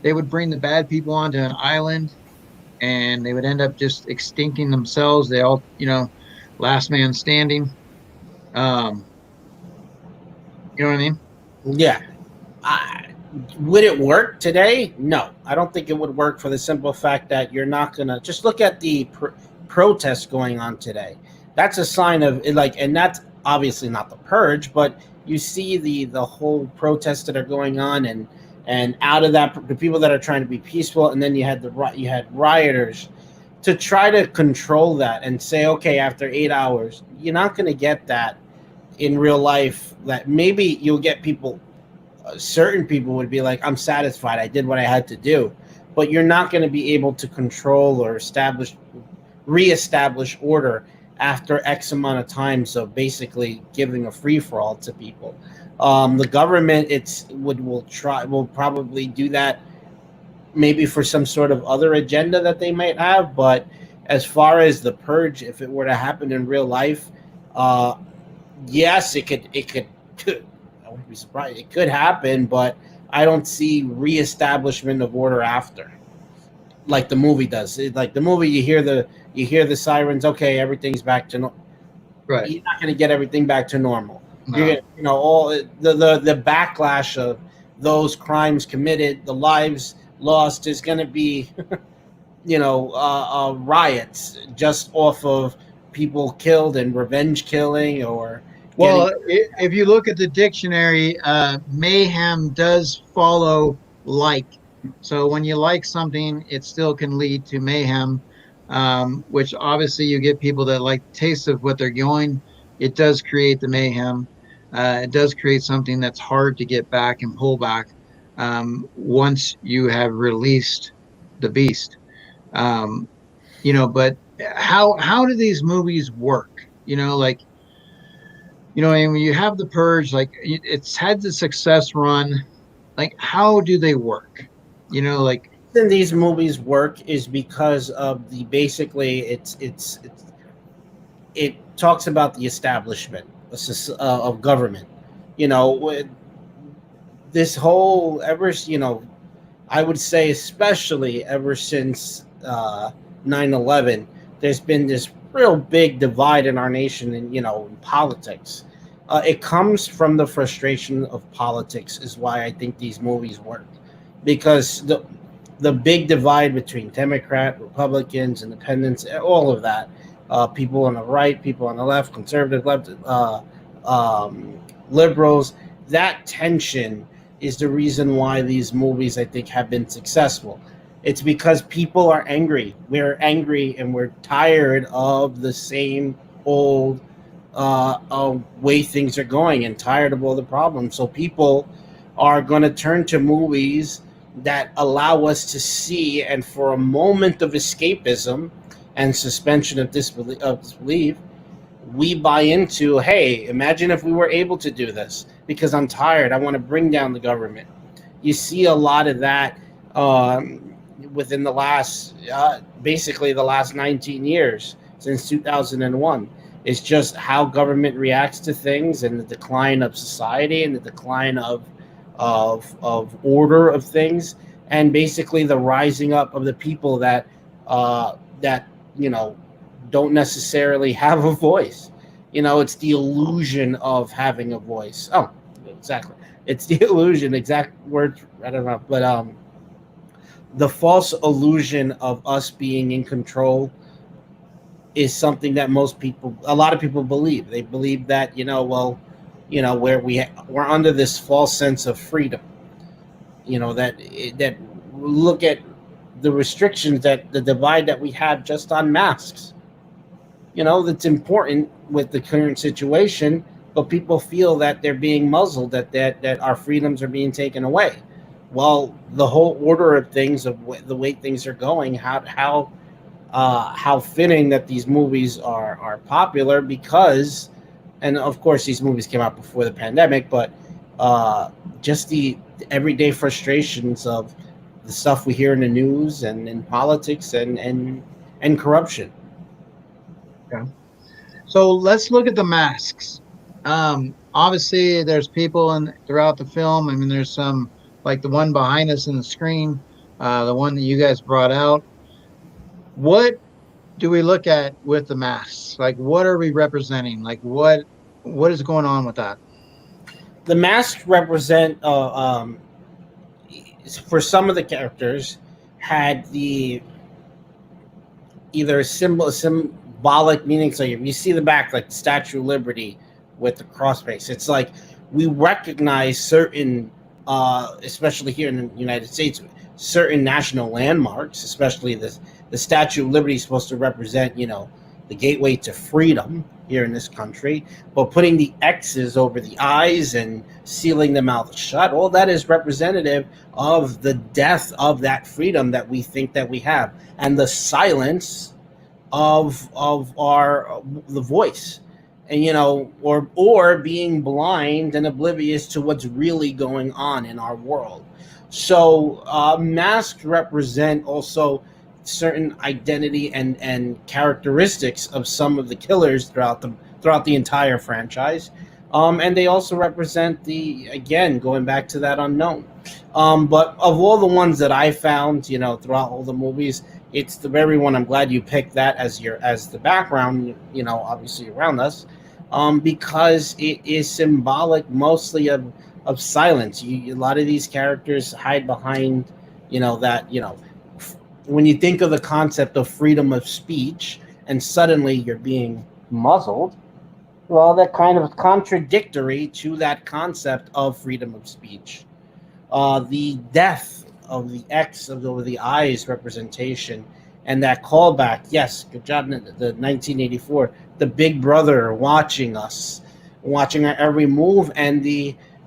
they would bring the bad people onto an island and they would end up just extincting themselves. They all, last man standing. Um, you know what I mean? Yeah. Would it work today? No, I don't think it would work, for the simple fact that you're not gonna just look at the protests going on today. That's a sign of and that's obviously not the purge, but you see the whole protests that are going on, and out of that, the people that are trying to be peaceful, and then you had rioters to try to control that and say, okay, after 8 hours, you're not going to get that in real life. That maybe you'll get people, certain people would be like, I'm satisfied, I did what I had to do, but you're not going to be able to control or reestablish order after X amount of time. So basically giving a free for all to people. The government will probably do that, maybe for some sort of other agenda that they might have. But as far as the purge, if it were to happen in real life, yes, it could I wouldn't be surprised. It could happen, but I don't see reestablishment of order after, like the movie does. Like the movie, you hear the sirens. Okay, everything's back to normal. Right. You're not going to get everything back to normal. No. You're gonna, all the backlash of those crimes committed, the lives lost, is going to be, riots just off of people killed and revenge killing, or well, if you look at the dictionary, mayhem does follow like. So when you like something, it still can lead to mayhem, which obviously you get people that like the taste of what they're going. It does create the mayhem. It does create something that's hard to get back and pull back once you have released the beast. But how do these movies work? And when you have the purge, like it's had the success run, like how do they work? Like reason these movies work is because of the basically it's it talks about the establishment of government. You know, this whole I would say, especially ever since 9/11, there's been this real big divide in our nation, and in politics. It comes from the frustration of politics, is why I think these movies work, because the big divide between Democrat, Republicans, Independents, all of that, people on the right, people on the left, conservative left, um, liberals, that tension is the reason why these movies, I think, have been successful. It's because people are angry. We're angry and we're tired of the same old way things are going, and tired of all the problems. So people are going to turn to movies that allow us to see, and for a moment of escapism and suspension of disbelief, we buy into, hey, imagine if we were able to do this, because I'm tired. I want to bring down the government. You see a lot of that within the last, basically the last 19 years since 2001. It's just how government reacts to things, and the decline of society, and the decline of order of things, and basically the rising up of the people that you know don't necessarily have a voice. It's the illusion of having a voice. Oh, exactly. It's the illusion, exact words, I don't know, but the false illusion of us being in control is something that a lot of people believe. They believe that, where we're under this false sense of freedom. That look at the restrictions, that the divide that we have just on masks. That's important with the current situation, but people feel that they're being muzzled, that our freedoms are being taken away. Well, the whole order of things, of the way things are going, how fitting that these movies are popular, because, and of course these movies came out before the pandemic, but just the everyday frustrations of the stuff we hear in the news and in politics and corruption. Okay. So let's look at the masks. Obviously, there's people throughout the film. I mean, there's some like the one behind us in the screen, the one that you guys brought out. What do we look at with the masks? Like, what are we representing? Like, what is going on with that? The masks represent, for some of the characters, had the either symbolic meaning. So you see the back, like the Statue of Liberty with the crossface. It's like we recognize certain, especially here in the United States, certain national landmarks, especially the Statue of Liberty is supposed to represent, the gateway to freedom here in this country. But putting the X's over the eyes and sealing the mouth shut, all that is representative of the death of that freedom that we think that we have, and the silence of the voice, and or being blind and oblivious to what's really going on in our world. So masks represent also certain identity and characteristics of some of the killers throughout the entire franchise, and they also represent again, going back to that unknown. But of all the ones that I found, throughout all the movies, it's the very one. I'm glad you picked that as the background, obviously around us, because it is symbolic mostly of silence. A lot of these characters hide behind, when you think of the concept of freedom of speech, and suddenly you're being muzzled, well, that kind of contradictory to that concept of freedom of speech. The death of the X over the eyes representation, and that callback. Yes, good job. The 1984, the Big Brother watching us, watching our every move, and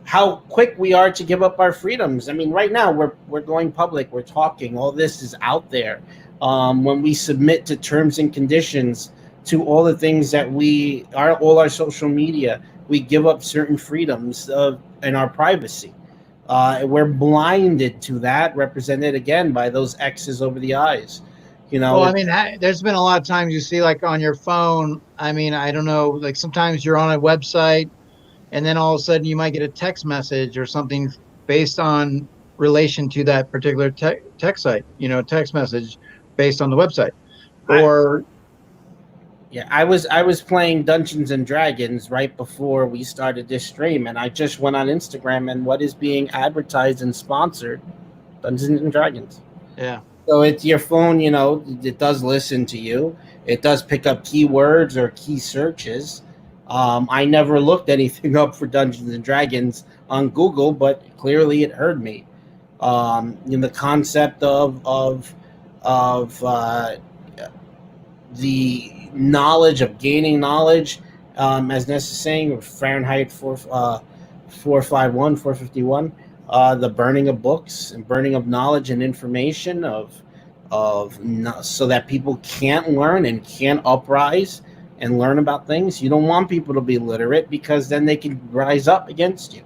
how quick we are to give up our freedoms. I mean, right now we're going public, we're talking. All this is out there. When we submit to terms and conditions, to all the things that all our social media, we give up certain freedoms and our privacy. We're blinded to that, represented again by those X's over the eyes. You know, Well, I mean, there's been a lot of times you see like on your phone. I mean, I don't know, like sometimes you're on a website and then all of a sudden you might get a text message or something based on relation to that particular text site, text message based on the website. I, Or yeah, I was playing Dungeons and Dragons right before we started this stream, and I just went on Instagram, and what is being advertised and sponsored? Dungeons and Dragons. yeah. So it's your phone, it does listen to you. It does pick up keywords or key searches. I never looked anything up for Dungeons and Dragons on Google, but clearly it heard me. The concept of the knowledge of gaining knowledge as necessary, Fahrenheit 451, 451, the burning of books and burning of knowledge and information so that people can't learn and can't uprise and learn about things. You don't want people to be literate because then they can rise up against you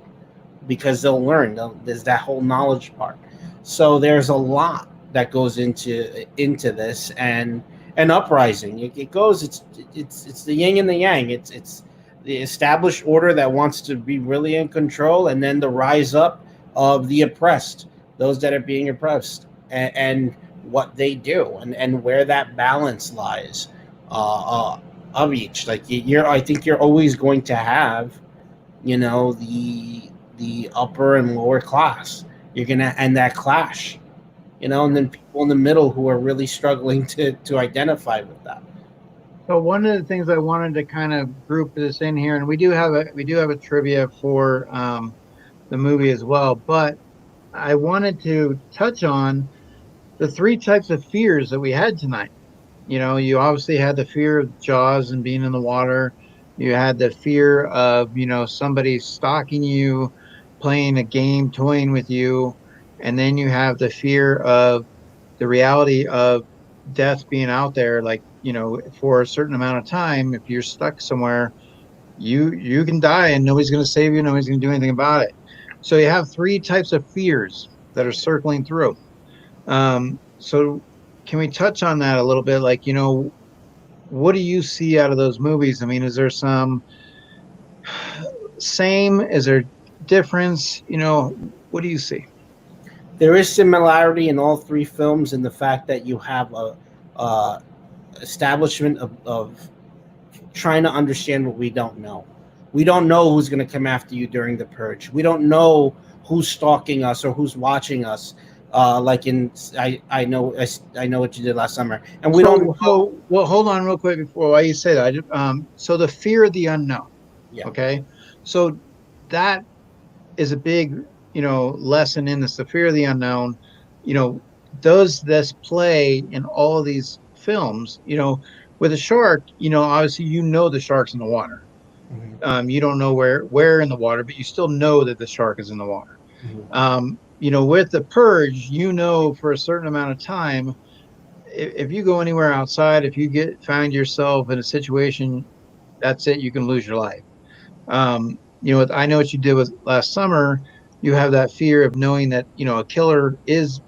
because they'll learn. There's that whole knowledge part. So there's a lot that goes into this and uprising. It goes. It's the yin and the yang. It's the established order that wants to be really in control, and then the rise up of the oppressed, those that are being oppressed, and what they do, and where that balance lies of each. Like I think you're always going to have, the upper and lower class. You're gonna and that clash, and then people in the middle who are really struggling to identify with that. So one of the things I wanted to kind of group this in here, and we do have a trivia for the movie as well, but I wanted to touch on the three types of fears that we had tonight. You obviously had the fear of Jaws and being in the water. You had the fear of, somebody stalking you, playing a game, toying with you. And then you have the fear of the reality of death being out there, like, for a certain amount of time. If you're stuck somewhere, you can die and nobody's going to save you. Nobody's going to do anything about it. So you have three types of fears that are circling through. So can we touch on that a little bit? Like, what do you see out of those movies? I mean, is there some same? Is there difference? What do you see? There is similarity in all three films in the fact that you have a establishment of trying to understand what we don't know. We don't know who's going to come after you during the purge. We don't know who's stalking us or who's watching us. Like I know what you did last summer, and we don't. Well, hold on real quick before why you say that. So the fear of the unknown. Yeah. Okay. So that is a big, lesson in this. The fear of the unknown. Does this play in all of these films? With a shark, obviously the shark's in the water. Mm-hmm. You don't know where in the water, but you still know that the shark is in the water. Mm-hmm. With the purge, for a certain amount of time, if you go anywhere outside, if you find yourself in a situation, that's it. You can lose your life. I know what you did with last summer. You have that fear of knowing that, a killer is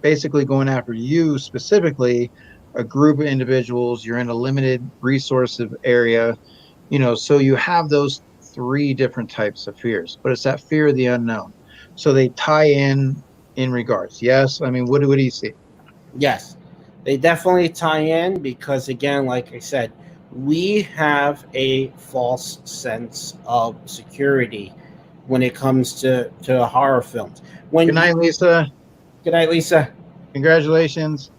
basically going after you specifically, a group of individuals. You're in a limited resource area, so you have those three different types of fears, but it's that fear of the unknown. So they tie in regards. Yes. I mean, what do you see? Yes, they definitely tie in because, again, like I said, we have a false sense of security when it comes to horror films. Good night, Lisa. Good night, Lisa. Congratulations.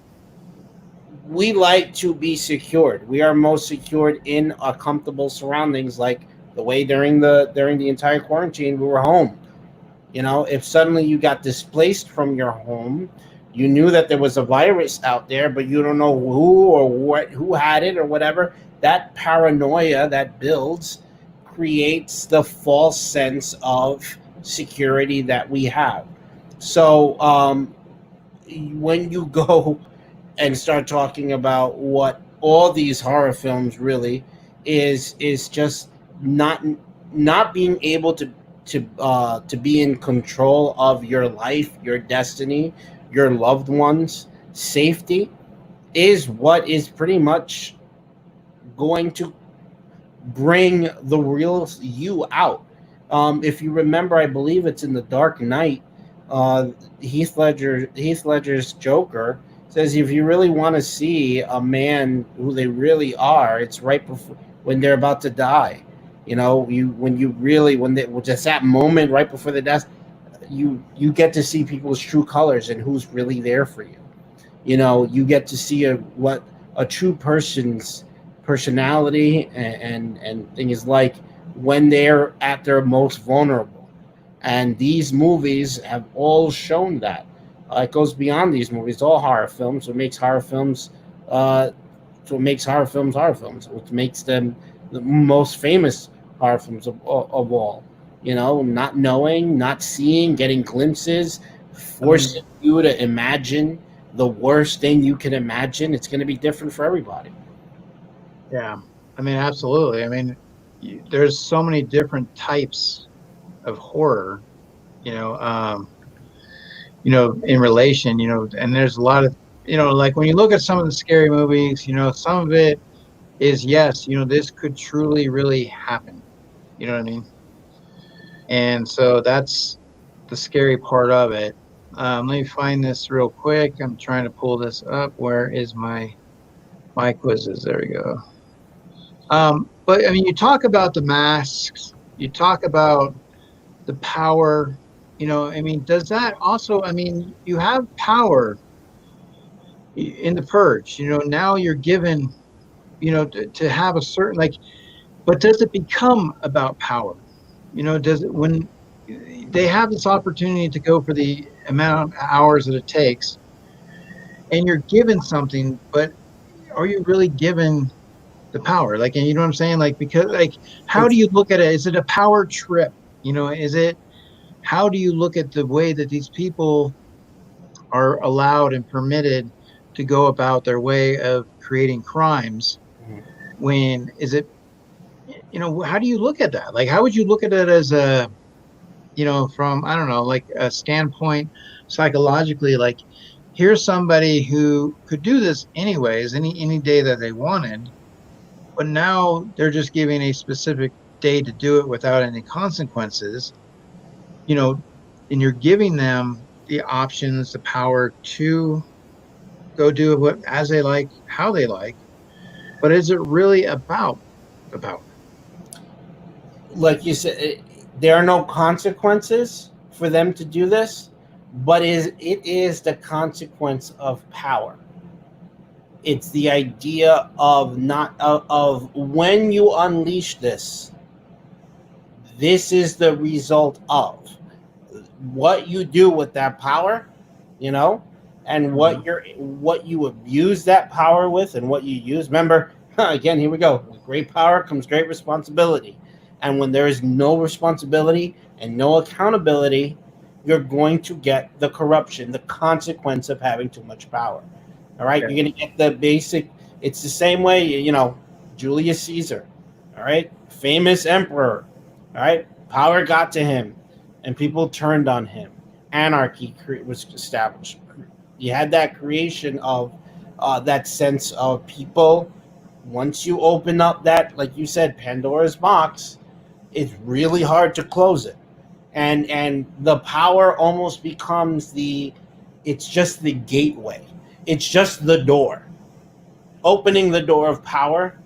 We like to be secured. We are most secured in our comfortable surroundings, like the way during the entire quarantine we were home. If suddenly you got displaced from your home, you knew that there was a virus out there, but you don't know who or who had it or whatever. That paranoia that builds creates the false sense of security that we have. So when you go and start talking about what all these horror films really is just not being able to be in control of your life, your destiny, your loved ones' safety. is what is pretty much going to bring the real you out. If you remember, I believe it's in The Dark Knight. Uh, Heath Ledger's Joker says, if you really want to see a man who they really are, it's right before when they're about to die. You know, when they just that moment right before the death, you get to see people's true colors and who's really there for you. You know, you get to see what a true person's personality and thing is like when they're at their most vulnerable. And these movies have all shown that. It goes beyond these movies. It's all horror films. What makes horror films uh, horror films, which makes them the most famous horror films of all. You know, not knowing, not seeing, getting glimpses, forcing you to imagine the worst thing you can imagine. It's going to be different for everybody. Yeah, I mean, absolutely. I mean, there's so many different types of horror, you know, in relation, and there's a lot of, like when you look at some of the scary movies, some of it is, yes, this could truly really happen. You know what I mean? And so that's the scary part of it. Let me find this real quick. I'm trying to pull this up. Where is my quizzes? There we go. But I mean, you talk about the masks, you talk about the power, I mean, does that also, I mean, you have power in the purge, now you're given, to have a certain, like, but does it become about power? Does it, when they have this opportunity to go for the amount of hours that it takes and you're given something, but are you really given the power? Like, and you know what I'm saying? Like, because, like, how do you look at it? Is it a power trip? Is it, how do you look at the way that these people are allowed and permitted to go about their way of creating crimes? When is it, how do you look at that? Like, how would you look at it as a, from, I don't know, like a standpoint psychologically, like, here's somebody who could do this anyways, any day that they wanted, but now they're just giving a specific day to do it without any consequences, you know, and you're giving them the options, the power to go do what as they like, how they like. But is it really about the power? Like you said, there are no consequences for them to do this, but it is the consequence of power. It's the idea of not of when you unleash this. This is the result of what you do with that power, you know, and what you abuse that power with, and what you use. Remember, again, here we go. With great power comes great responsibility, and when there is no responsibility and no accountability, you're going to get the corruption, the consequence of having too much power. All right, you're going to get the basic. It's the same way, Julius Caesar. All right, famous emperor. All right, power got to him, and people turned on him. Anarchy was established. You had that creation of that sense of people. Once you open up that, like you said, Pandora's box, it's really hard to close it, and the power almost becomes it's just the gateway. It's just the door, opening the door of power,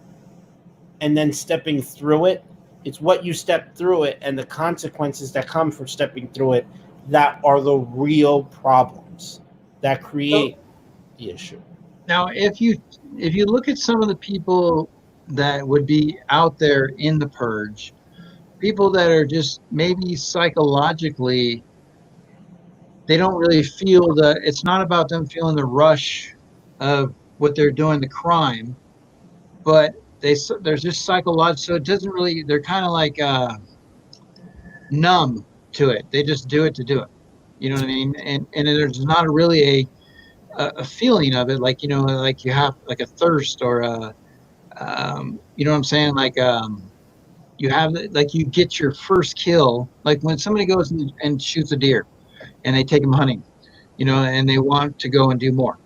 and then stepping through it. It's what you step through it and the consequences that come from stepping through it that are the real problems that create the issue. Now, if you look at some of the people that would be out there in the purge, people that are just maybe psychologically, they don't really feel that it's not about them feeling the rush of what they're doing, the crime, but there's just psychological. So it doesn't really. They're kind of like numb to it. They just do it to do it. You know what I mean? And there's not really a feeling of it, like like you have like a thirst or a you know what I'm saying, like you have, like, you get your first kill, like when somebody goes and shoots a deer and they take them hunting, and they want to go and do more,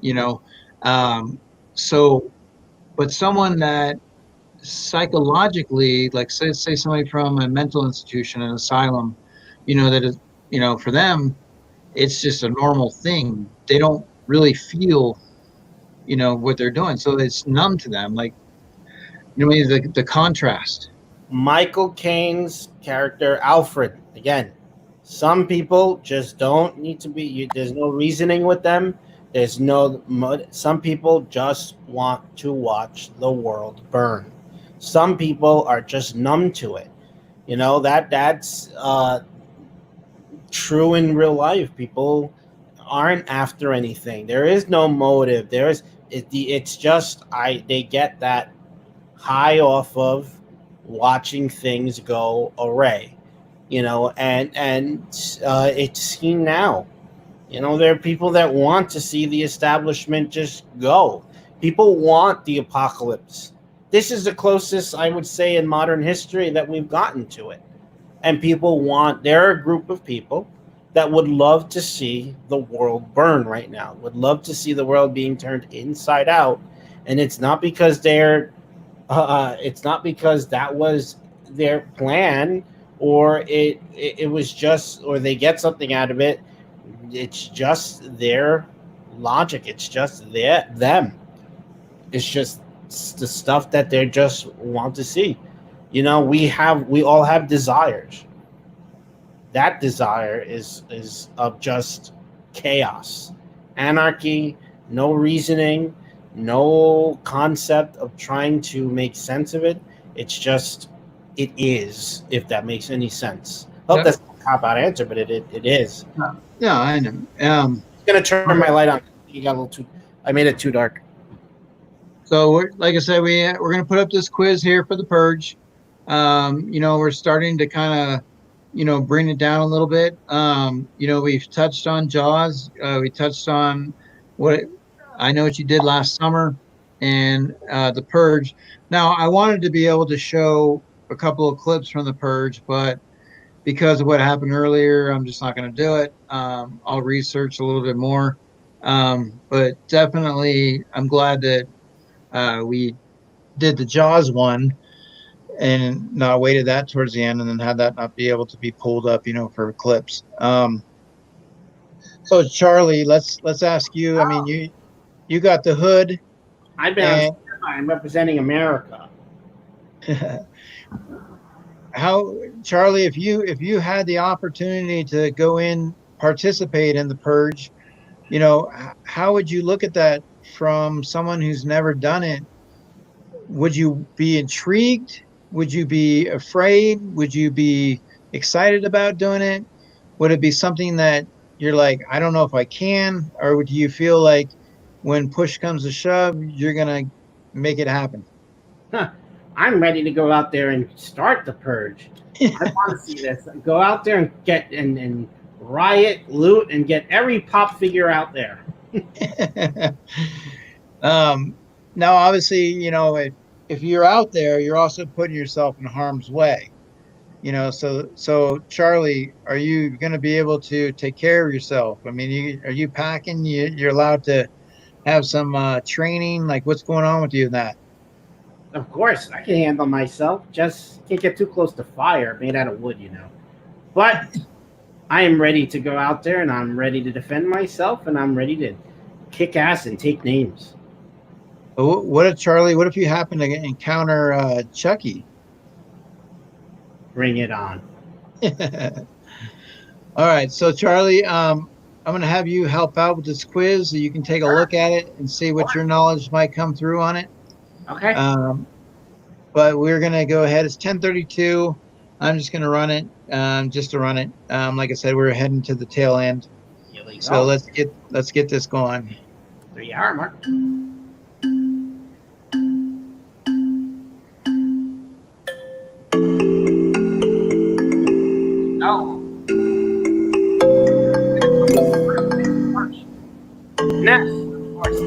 you know So, but someone that psychologically, like say somebody from a mental institution, an asylum, that is, for them, it's just a normal thing. They don't really feel, what they're doing. So it's numb to them. Like, the contrast. Michael Caine's character Alfred again. Some people just don't need to be. There's no reasoning with them. There's no. Some people just want to watch the world burn. Some people are just numb to it. That's true in real life. People aren't after anything. There is no motive. It's just they get that high off of watching things go awry, and it's seen now. There are people that want to see the establishment just go. People want the apocalypse. This is the closest I would say in modern history that we've gotten to it. And there are a group of people that would love to see the world burn right now, would love to see the world being turned inside out. And it's not because that was their plan, or it was just, or they get something out of it. It's just their logic. It's just them. It's just the stuff that they just want to see. We all have desires. That desire is of just chaos, anarchy, no reasoning, no concept of trying to make sense of it. It's just it is, if that makes any sense. Hope Yep. that's not a cop out answer, but it is. Yeah, I know. I'm gonna turn my light on. You got a little too. I made it too dark. So like I said, we're going to put up this quiz here for the Purge. We're starting to kind of, bring it down a little bit. We've touched on Jaws. We touched on I know what you did last summer, and the Purge. Now, I wanted to be able to show a couple of clips from the Purge, but because of what happened earlier, I'm just not going to do it. I'll research a little bit more. But definitely, I'm glad that we did the Jaws one and not waited that towards the end and then had that not be able to be pulled up, for clips. So Charlie, let's ask you. I mean, you got the hood. I've been on standby. I'm representing America. How, Charlie, if you had the opportunity to go in, participate in the Purge, how would you look at that from someone who's never done it? Would you be intrigued? Would you be afraid? Would you be excited about doing it? Would it be something that you're like, I don't know if I can? Or would you feel like when push comes to shove, you're going to make it happen? I'm ready to go out there and start the Purge. I want to see this. Go out there and get and riot, loot, and get every pop figure out there. Now, obviously, if you're out there, you're also putting yourself in harm's way. So Charlie, are you going to be able to take care of yourself? I mean, are you packing? You're allowed to have some training. Like, what's going on with you in that? Of course, I can handle myself. Just can't get too close to fire, made out of wood, But I am ready to go out there, and I'm ready to defend myself, and I'm ready to kick ass and take names. What if you happen to encounter Chucky? Bring it on. All right. So, Charlie, I'm going to have you help out with this quiz so you can take a look at it and see what your knowledge might come through on it. Okay. But we're going to go ahead. It's 10:32. I'm just going to run it just to run it. Like I said, we're heading to the tail end. So let's get this going. 3-hour mark. No. Next, of course.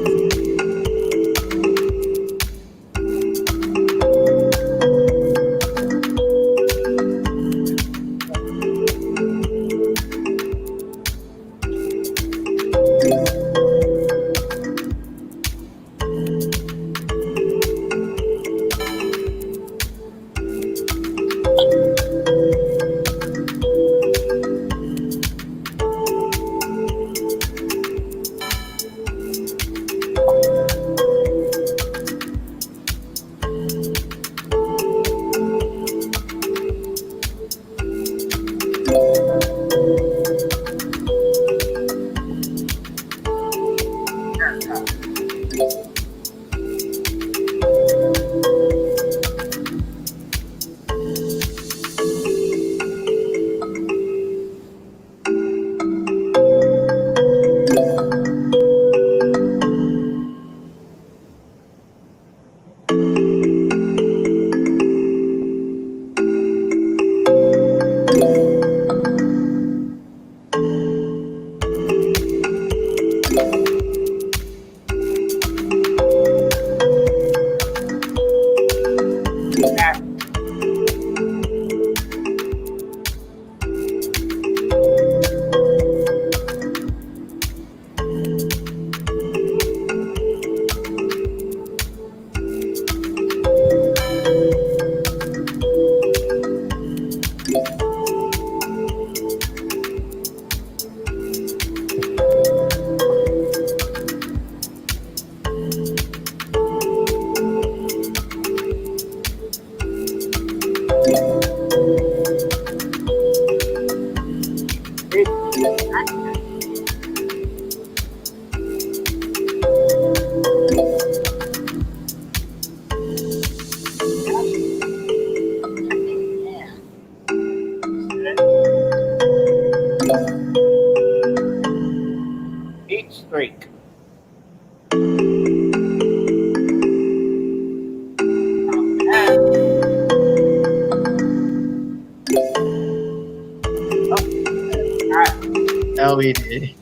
LBD.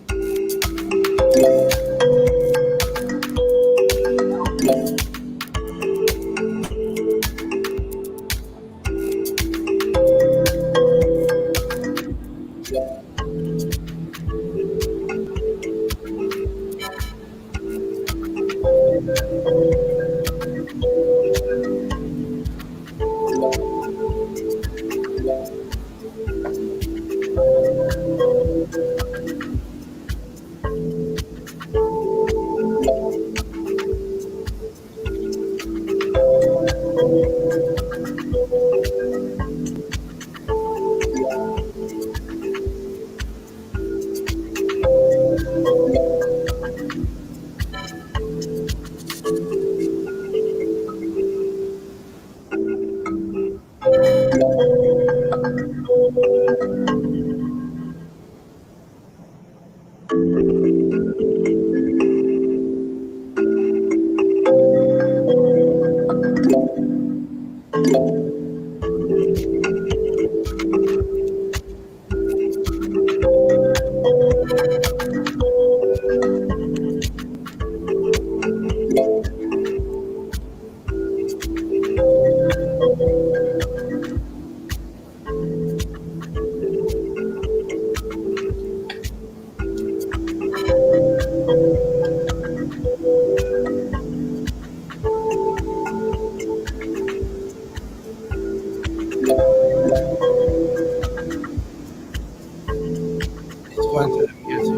It's going to the music.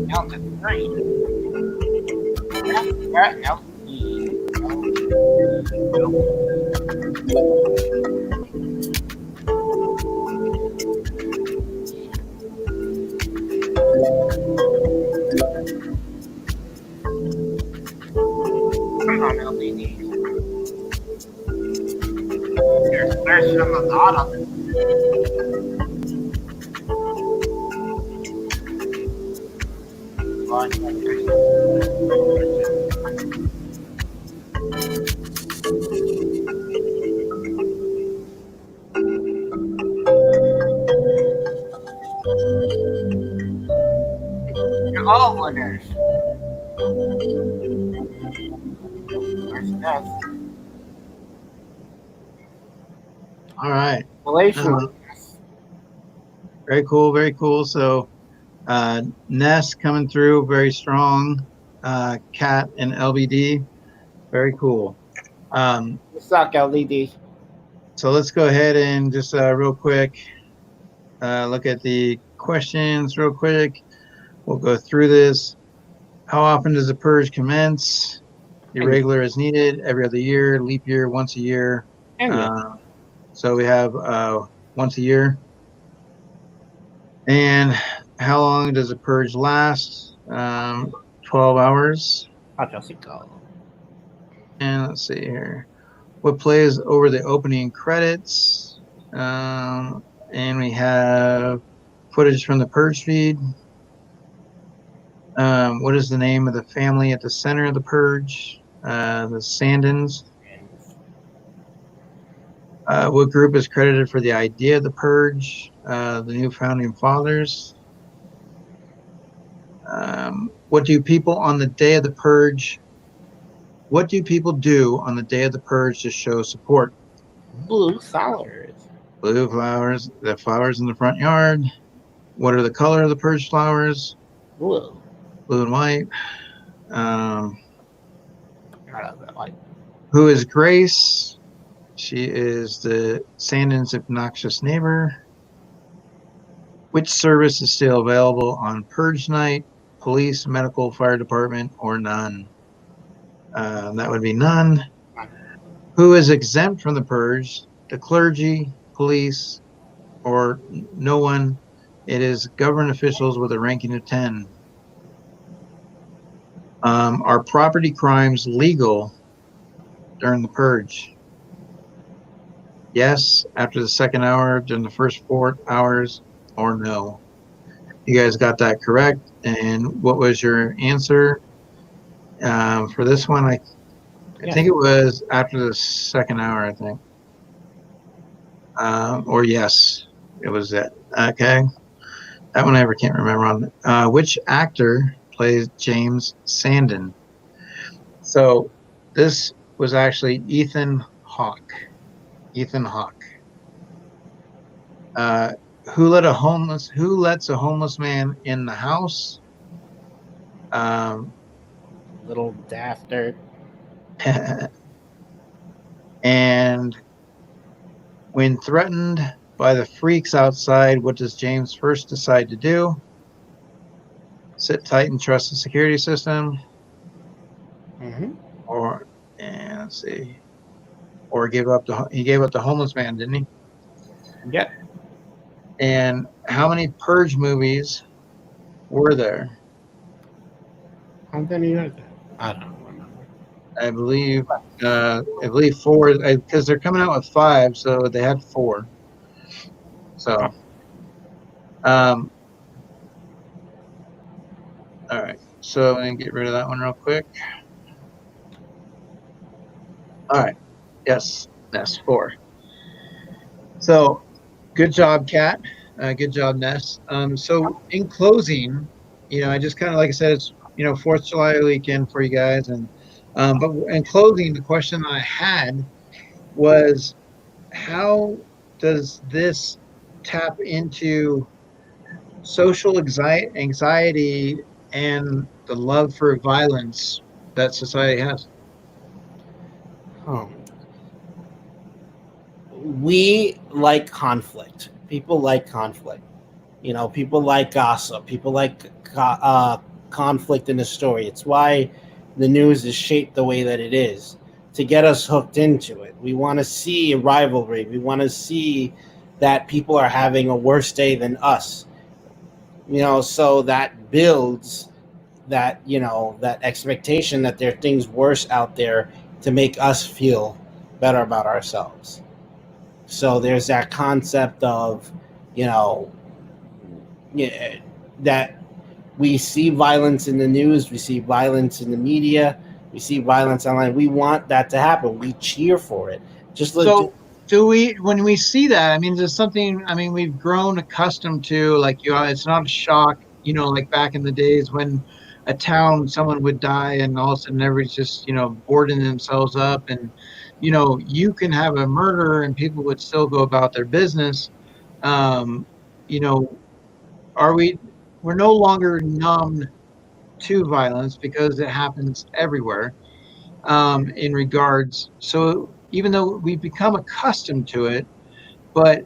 Down to 3. Yeah, come on, LBD. There's some of the bottom. You're all winners. Where's this? All right. Malaysia. Very cool. Very cool. So, Ness coming through very strong. Cat and LBD. Very cool. You suck, LBD. So let's go ahead and just real quick look at the questions real quick. We'll go through this. How often does the purge commence? Irregular as needed, every other year, leap year, once a year. So we have once a year. And how long does the purge last? 12 hours. And let's see here. What plays over the opening credits? And we have footage from the purge feed. What is the name of the family at the center of the purge? The Sandins. What group is credited for the idea of the purge? The new founding fathers. What do people on the day of the purge? What do people do on the day of the purge to show support? Blue flowers. Blue flowers. The flowers in the front yard. What are the color of the purge flowers? Blue. Blue and white. Who is Grace? She is the Sandin's obnoxious neighbor. Which service is still available on Purge night? Police, medical, fire department, or none? That would be none. Who is exempt from the purge? The clergy, police, or no one? It is government officials with a ranking of 10. Are property crimes legal during the purge? Yes, after the second hour, during the first 4 hours, or no? You guys got that correct. And what was your answer for this one? I think it was after the second hour, I think. Or yes, it was it. Okay. That one I ever can't remember on. Which actor plays James Sandin? So this was actually Ethan Hawke. Ethan Hawke. Who lets a homeless man in the house? Little dafter. And when threatened by the freaks outside, what does James first decide to do? Sit tight and trust the security system. Or, and let's see. Or he gave up the homeless man, didn't he? Yeah. And how many Purge movies were there? How many are there? I don't remember. I believe 4, because they're coming out with 5, so they had 4. So, all right. So let me get rid of that one real quick. All right. Yes, that's 4. So, good job, Kat. Good job, Ness. So, in closing, I just kind of, like I said, it's 4th of July weekend for you guys, and but in closing, the question I had was, how does this tap into social anxiety and the love for violence that society has? We like conflict. People like conflict. People like gossip. People like conflict in the story. It's why the news is shaped the way that it is, to get us hooked into it. We want to see a rivalry. We want to see that people are having a worse day than us. So that builds that that expectation that there are things worse out there to make us feel better about ourselves. So there's that concept of that we see violence in the news, we see violence in the media, we see violence online. We want that to happen. We cheer for it. So when we see that, I mean, there's something, we've grown accustomed to, like, it's not a shock, like back in the days when someone would die and all of a sudden everybody's just, boarding themselves up, and, you can have a murder and people would still go about their business. You know, we're no longer numb to violence because it happens everywhere, in regards. So even though we've become accustomed to it, but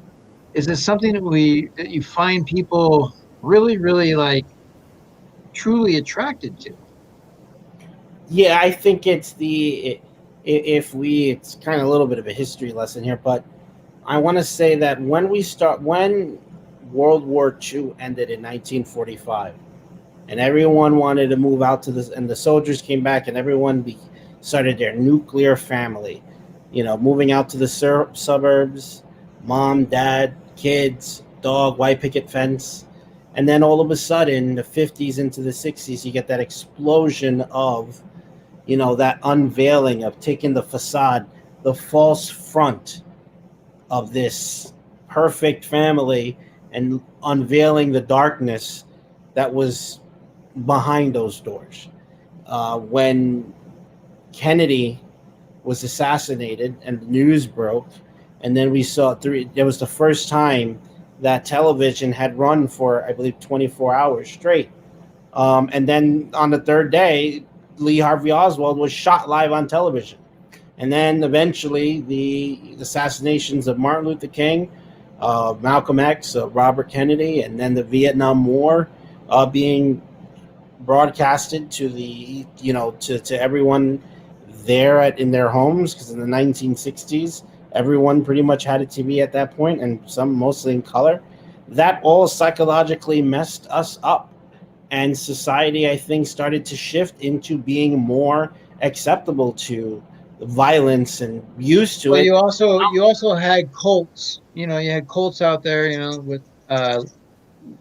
is this something that you find people really, really like truly attracted to? Yeah, I think it's it's kind of a little bit of a history lesson here, but I want to say that when World War II ended in 1945, and everyone wanted to move out to this, and the soldiers came back, and everyone started their nuclear family, moving out to the suburbs, mom, dad, kids, dog, white picket fence. And then all of a sudden, the 50s into the 60s, you get that explosion of, that unveiling of taking the facade, the false front of this perfect family, and unveiling the darkness that was behind those doors. When Kennedy was assassinated and the news broke, and then we saw it was the first time that television had run for, I believe, 24 hours straight. And then on the third day, Lee Harvey Oswald was shot live on television. And then eventually the assassinations of Martin Luther King, Malcolm X, Robert Kennedy, and then the Vietnam War being broadcasted to the to everyone there in their homes, because in the 1960s everyone pretty much had a TV at that point, and some mostly in color. That all psychologically messed us up, and society, I think, started to shift into being more acceptable to violence and used to Well, it. you also had cults. You had cults out there. With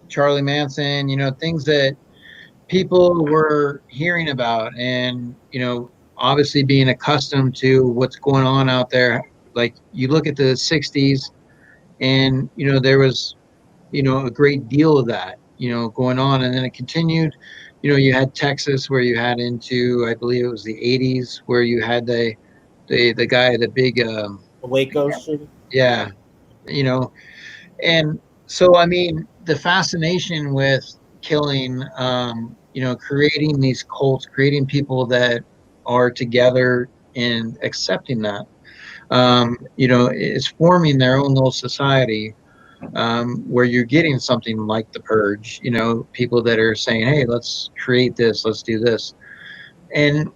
Charlie Manson. Things that people were hearing about, and obviously being accustomed to what's going on out there. Like, you look at the '60s, and there was a great deal of that going on, and then it continued. You had Texas, where you had into, I believe it was the '80s, where you had the guy, the big The Waco shooting. yeah, you know and so, I mean, the fascination with killing, creating these cults, creating people that are together and accepting that, it's forming their own little society, where you're getting something like the Purge. People that are saying, "Hey, let's create this, let's do this," and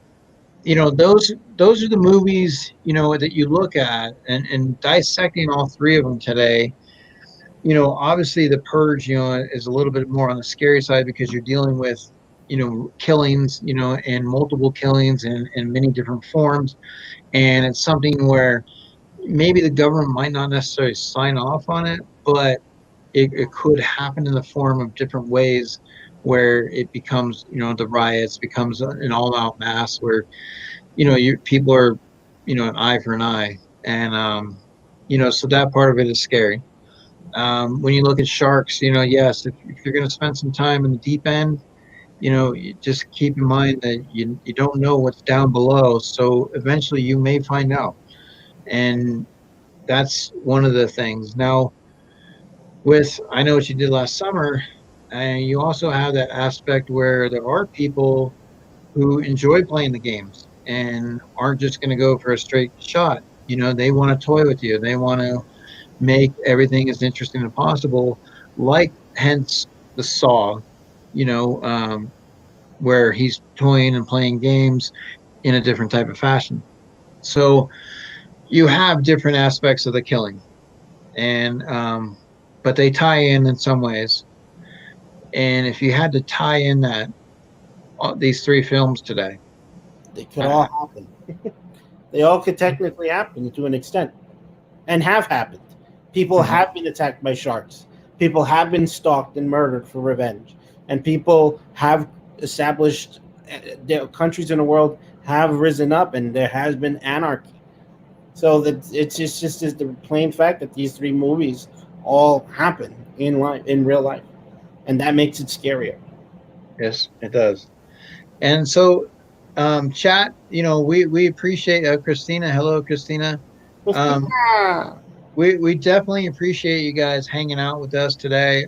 those are the movies that you look at, and dissecting all three of them today. Obviously the Purge, is a little bit more on the scary side, because you're dealing with, killings, and multiple killings in many different forms. And it's something where maybe the government might not necessarily sign off on it, but it could happen in the form of different ways, where it becomes, the riots becomes an all out mass, where, people are, an eye for an eye. And, so that part of it is scary. When you look at sharks, yes, if you're going to spend some time in the deep end, you just keep in mind that you don't know what's down below. So eventually you may find out. And that's one of the things. Now, with I Know What You Did Last Summer, and you also have that aspect where there are people who enjoy playing the games and aren't just going to go for a straight shot. They want to toy with you. They want to make everything as interesting as possible, like, hence the Saw, you know, um, where he's toying and playing games in a different type of fashion. So you have different aspects of the killing, and but they tie in some ways. And if you had to tie in that these three films today, They could uh, all happen. They all could technically happen to an extent, and have happened. People mhm. have been attacked by sharks. People have been stalked and murdered for revenge, and people have established. Their countries in the world have risen up, and there has been anarchy. So that it's just is the plain fact that these three movies all happen in life, in real life, and that makes it scarier. Yes, it does. And so, chat, we appreciate Christina. Hello, Christina. Um, we definitely appreciate you guys hanging out with us today.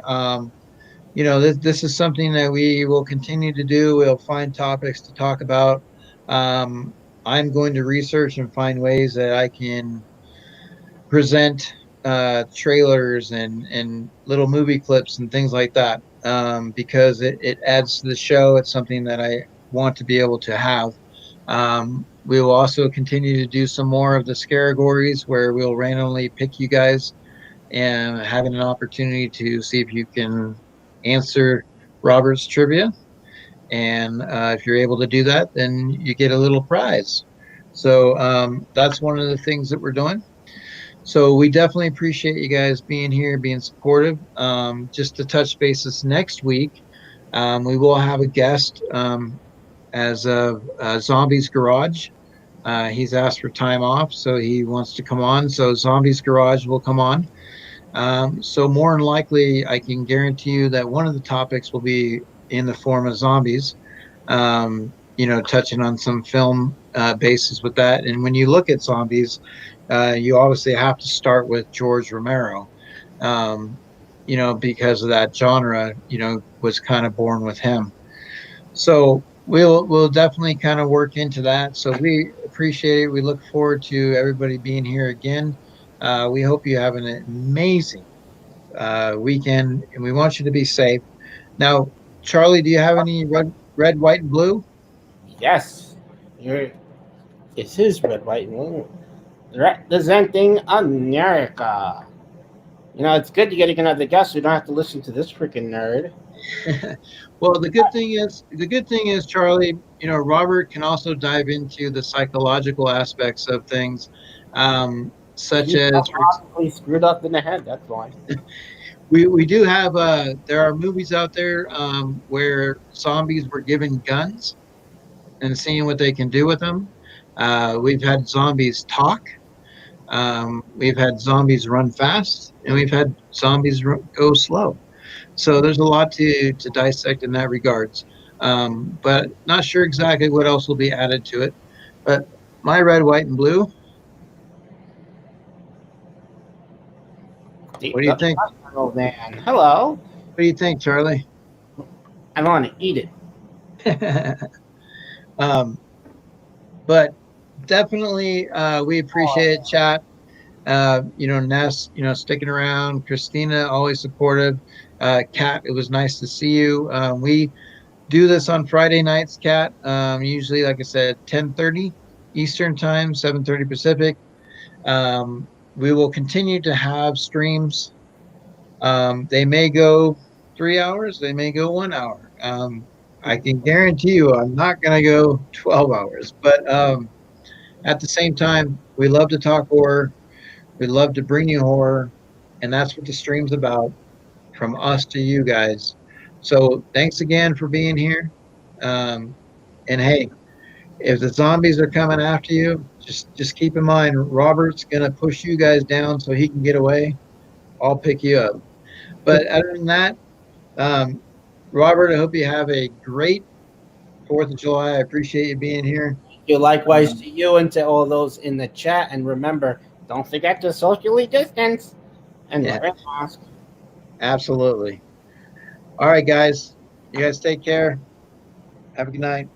This is something that we will continue to do. We'll find topics to talk about. Um, I'm going to research and find ways that I can present trailers and little movie clips and things like that, because it adds to the show. It's something that I want to be able to have. We will also continue to do some more of the Scareagories, where we'll randomly pick you guys and having an opportunity to see if you can answer Robert's trivia. And if you're able to do that, then you get a little prize. So that's one of the things that we're doing. So we definitely appreciate you guys being here, being supportive. Just to touch bases next week, we will have a guest, as of Zombies Garage. He's asked for time off, so he wants to come on. So Zombies Garage will come on. So more than likely, I can guarantee you that one of the topics will be in the form of zombies. Touching on some film bases with that. And when you look at zombies, you obviously have to start with George Romero, because of that genre, was kind of born with him. So we'll definitely kind of work into that. So we appreciate it. We look forward to everybody being here again. We hope you have an amazing weekend, and we want you to be safe. Now, Charlie, do you have any red, white, and blue? Yes, you're. It's his red, white, and blue. Representing America. You know, it's good to get another guest. We don't have to listen to this freaking nerd. Well, the good thing is, Charlie, Robert can also dive into the psychological aspects of things, such He's as, psychologically screwed up in the head. That's why. we do have there are movies out there where zombies were given guns and seeing what they can do with them. We've had zombies talk. We've had zombies run fast, and we've had zombies go slow. So there's a lot to dissect in that regards. But not sure exactly what else will be added to it. But my red, white, and blue. What do you think? Oh man, hello. What do you think, Charlie? I want to eat it. But definitely, we appreciate it, chat. Ness, sticking around. Christina, always supportive. Kat, it was nice to see you. We do this on Friday nights, Kat. Usually, like I said, 10:30 Eastern time, 7:30 Pacific. We will continue to have streams. They may go 3 hours, they may go 1 hour. I can guarantee you I'm not going to go 12 hours. But at the same time, we love to talk horror. We love to bring you horror. And that's what the stream's about, from us to you guys. So thanks again for being here. And hey, if the zombies are coming after you, just keep in mind Robert's gonna push you guys down so he can get away. I'll pick you up. But other than that, um, Robert, I hope you have a great 4th of July. I appreciate you being here. You likewise to you and to all those in the chat. And remember, don't forget to socially distance and wear a mask. Absolutely. All right, guys. You guys take care. Have a good night.